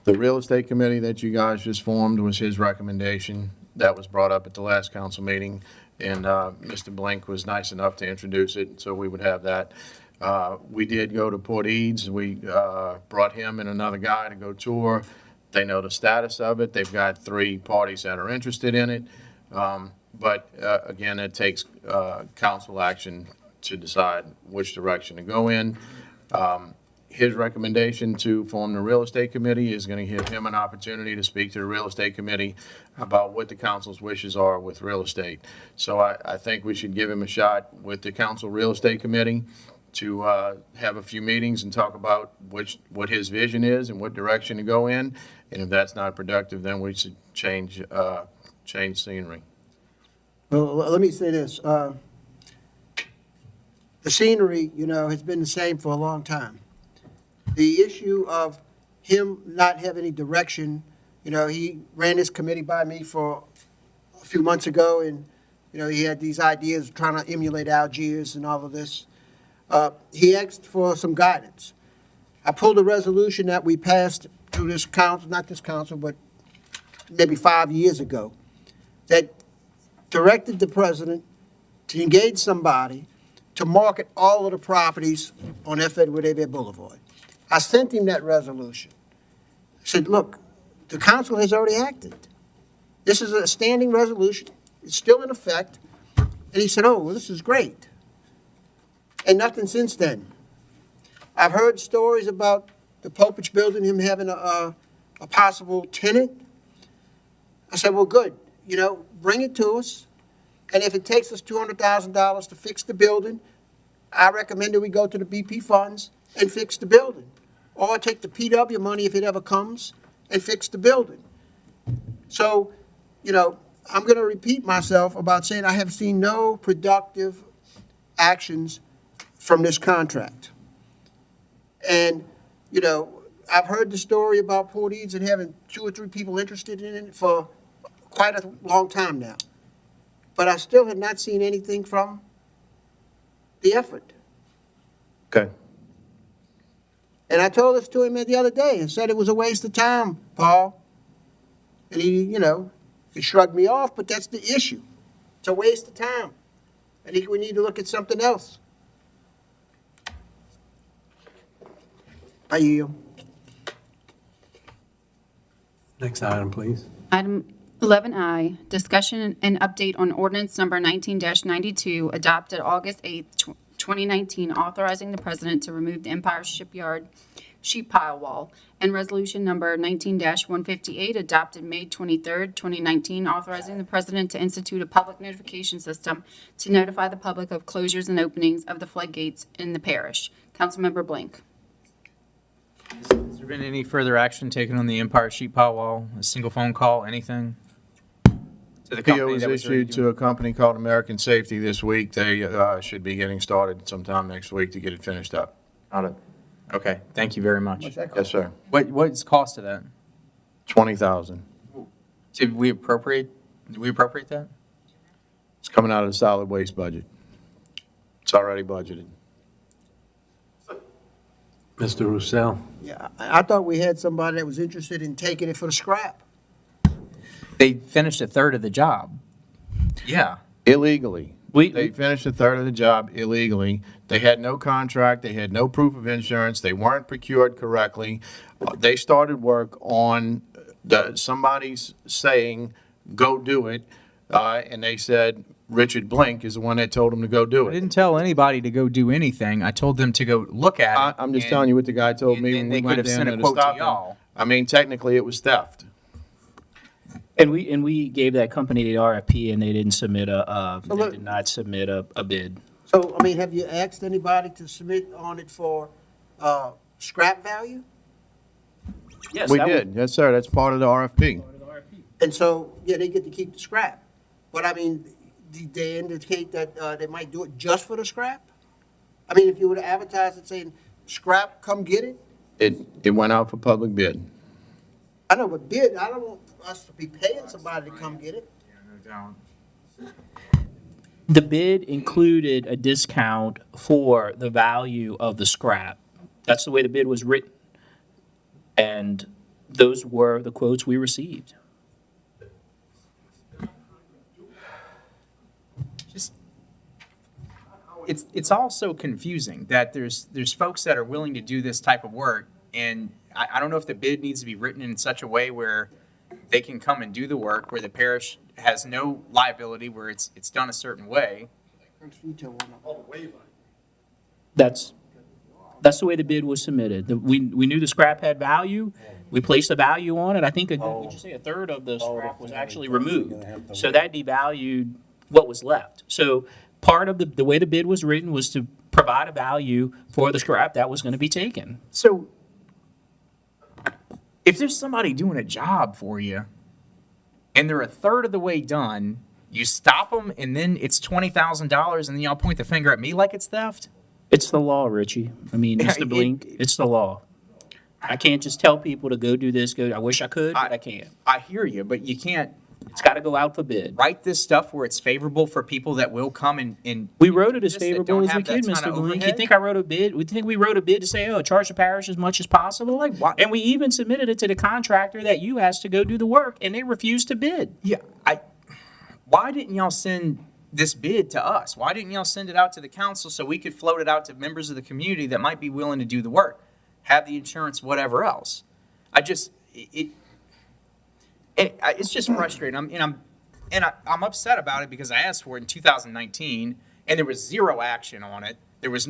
The real estate committee that you guys just formed was his recommendation. That was brought up at the last council meeting, and Mr. Blink was nice enough to introduce it, so we would have that. We did go to Port Eads. We brought him and another guy to go tour. They know the status of it. They've got 3 parties that are interested in it. But again, it takes council action to decide which direction to go in. his recommendation to form the real estate committee is going to give him an opportunity to speak to the real estate committee about what the council's wishes are with real estate. So I think we should give him a shot with the council real estate committee to have a few meetings and talk about what his vision is and what direction to go in. And if that's not productive, then we should change scenery. Well, let me say this. The scenery, has been the same for a long time. The issue of him not having any direction, he ran this committee by me for a few months ago, and, he had these ideas of trying to emulate Algiers and all of this. He asked for some guidance. I pulled a resolution that we passed through this council, not this council, but maybe 5 years ago, that directed the president to engage somebody to market all of the properties on F. Edward Abbott Boulevard. I sent him that resolution. I said, look, the council has already acted. This is a standing resolution. It's still in effect. And he said, oh, well, this is great. And nothing since then. I've heard stories about the Popich building, him having a possible tenant. I said, well, good. Bring it to us. And if it takes us $200,000 to fix the building, I recommend that we go to the BP funds and fix the building. Or take the PW money, if it ever comes, and fix the building. So, I'm going to repeat myself about saying I have seen no productive actions from this contract. And, I've heard the story about Port Eads and having 2 or 3 people interested in it for quite a long time now. But I still have not seen anything from the effort. Okay. And I told this to him the other day and said it was a waste of time, Paul. And he, he shrugged me off, but that's the issue. It's a waste of time. I think we need to look at something else. I yield. Next item, please. Item 11I, discussion and update on ordinance number 19-92, adopted August 8th, 2019, authorizing the president to remove the Empire Shipyard sheet pile wall, and resolution number 19-158, adopted May 23rd, 2019, authorizing the president to institute a public notification system to notify the public of closures and openings of the floodgates in the parish. Councilmember Blank. Has there been any further action taken on the Empire sheet pile wall? A single phone call, anything? To the PO company was that was already issued to a company called American Safety this week. They should be getting started sometime next week to get it finished up. Got it. Okay, thank you very much. Yes, sir. What's the cost of that? $20,000. Did we appropriate that? It's coming out of the solid waste budget. It's already budgeted. Mr. Roussel. Yeah, I thought we had somebody that was interested in taking it for the scrap. They finished a third of the job. Yeah. Illegally. They finished a third of the job illegally. They had no contract. They had no proof of insurance. They weren't procured correctly. They started work on somebody's saying, go do it. And they said, Richard Blink is the one that told them to go do I it. didn't tell anybody to go do anything. I told them to go look at it. I'm just telling you what the guy told me when and they we could went have down sent there a to quote to stop him. y'all. I mean, technically, it was theft. And we gave that company the RFP, and they didn't submit they did not submit a bid. So, have you asked anybody to submit on it for scrap value? Yes, We did. Yes, sir. That's part of the RFP. And so, yeah, they get to keep the scrap. But did they indicate that they might do it just for the scrap? If you would have advertised it saying, scrap, come get it? It went out for public bid. I know, but bid, I don't want us to be paying somebody to come get it. The bid included a discount for the value of the scrap. That's the way the bid was written. And those were the quotes we received. It's all so confusing that there's folks that are willing to do this type of work, and I don't know if the bid needs to be written in such a way where they can come and do the work, where the parish has no liability, where it's done a certain way. That's That's the way the bid was submitted. We knew the scrap had value. We placed a value on it. I think, would you say a third of the scrap was actually removed? So that devalued what was left. So part of the way the bid was written was to provide a value for the scrap that was going to be taken. So if there's somebody doing a job for you and they're a third of the way done, you stop them and then it's $20,000 and then y'all point the finger at me like it's theft? It's the law, Richie. I mean, Mr. Blink, it's the law. I can't just tell people to go do this, go, I wish I could, but I can't. I hear you, but you can't It's got to go out for bid. write this stuff where it's favorable for people that will come and We wrote it as that favorable don't as we have that could, kind Mr. of Blink. You overhead? think I wrote a bid? We think we wrote a bid to say, oh, charge the parish as much as possible? Like what? And we even submitted it to the contractor that you asked to go do the work, and they refused to bid. Yeah, why didn't y'all send this bid to us? Why didn't y'all send it out to the council so we could float it out to members of the community that might be willing to do the work, have the insurance, whatever else? It's just frustrating. I'm upset about it because I asked for it in 2019 and there was zero action on it. It was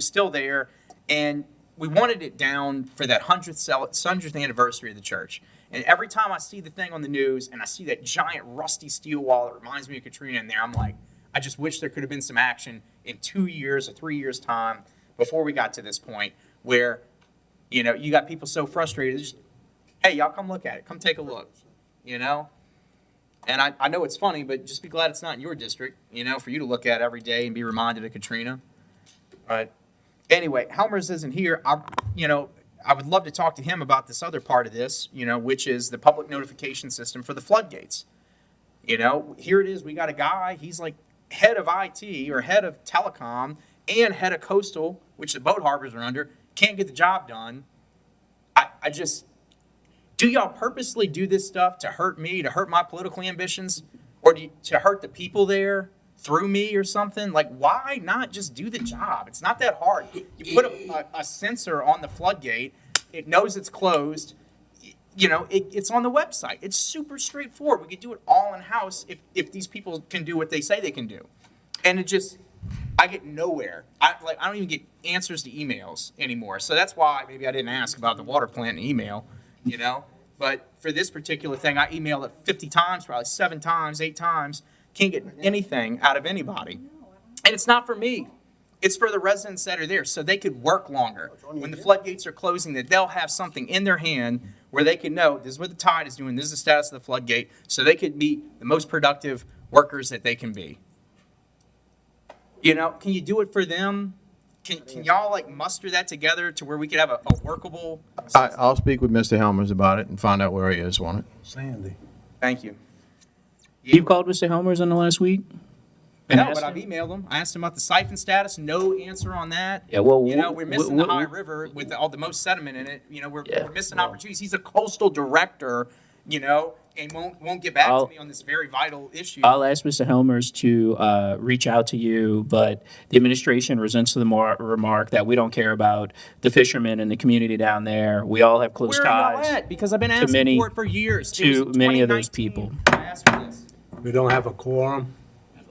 still there, and we wanted it down for that 100th anniversary of the church. And every time I see the thing on the news and I see that giant rusty steel wall that reminds me of Katrina in there, I'm like, I just wish there could have been some action in 2 years or 3 years' time before we got to this point where, you got people so frustrated. Just, hey, y'all come look at it. Come take a look, And I know it's funny, but just be glad it's not in your district, for you to look at every day and be reminded of Katrina. But anyway, Helmers isn't here. I would love to talk to him about this other part of this, which is the public notification system for the floodgates. Here it is. We got a guy, he's like head of IT or head of telecom and head of coastal, which the boat harbors are under, can't get the job done. Do y'all purposely do this stuff to hurt me, to hurt my political ambitions, or to hurt the people there through me or something? Like, why not just do the job? It's not that hard. You put a sensor on the floodgate, it knows it's closed, it's on the website. It's super straightforward. We could do it all in-house if these people can do what they say they can do. And I get nowhere. I don't even get answers to emails anymore. So that's why maybe I didn't ask about the water plant in email, But for this particular thing, I emailed it 50 times, probably 7 times, 8 times. Can't get anything out of anybody. And it's not for me. It's for the residents that are there so they could work longer. When the floodgates are closing, that they'll have something in their hand where they can know this is what the tide is doing, this is the status of the floodgate, so they could be the most productive workers that they can be. Can you do it for them? Can y'all muster that together to where we could have a workable? I'll speak with Mr. Helmers about it and find out where he is on it. Sandy. Thank you. You've called Mr. Helmers in the last week? And No, asked but I've him? emailed him. I asked him about the siphon status. No answer on that. Yeah, well, we're missing the high river with all the most sediment in it. We're missing opportunities. He's a coastal director, and won't get back to me on this very vital issue. I'll ask Mr. Helmers to reach out to you, but the administration resents the remark that we don't care about the fishermen and the community down there. We all have close Where are y'all ties at? Because I've been asking many- for it for years. It to was many of those 2019. people. I asked for this. We don't have a quorum.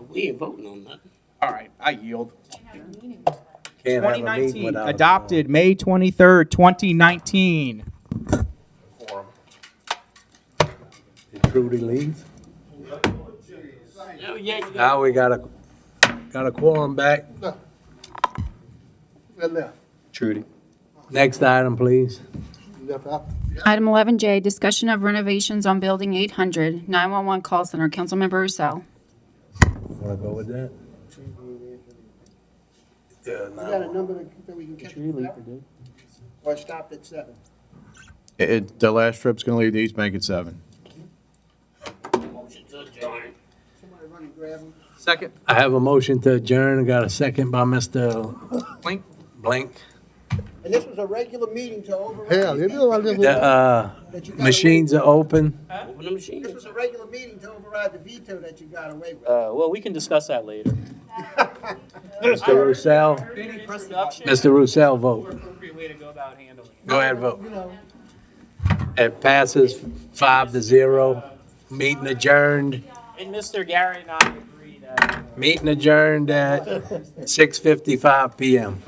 We ain't voting on nothing. All right, I yield. Can't have a meeting 2019, without a adopted May 23rd, 2019. quorum. Did Trudy leave? Oh, yeah, Now we got a quorum back. Trudy. Next item, please. Item 11J, discussion of renovations on Building 800, 911 call center. Councilmember Roussel. Want to go with that? You got a number that we can catch it? Or stopped at 7? The last trip's going to leave the East Bank at 7. motion to adjourn. Somebody run and grab them. Second, I have a motion to adjourn. I got a second by Mr. Blink. Blank. And this was a regular meeting to override. Hell, it is like this. The machines are open. Open the machine. This was a regular meeting to override the veto that you got away with. Well, we can discuss that later. Mr. Roussel. Mr. Roussel, vote. Appropriate way to go about handling it. Go ahead, vote. It passes 5-0. Meeting adjourned. And Mr. Gary and I agree that Meeting adjourned at 6:55 PM.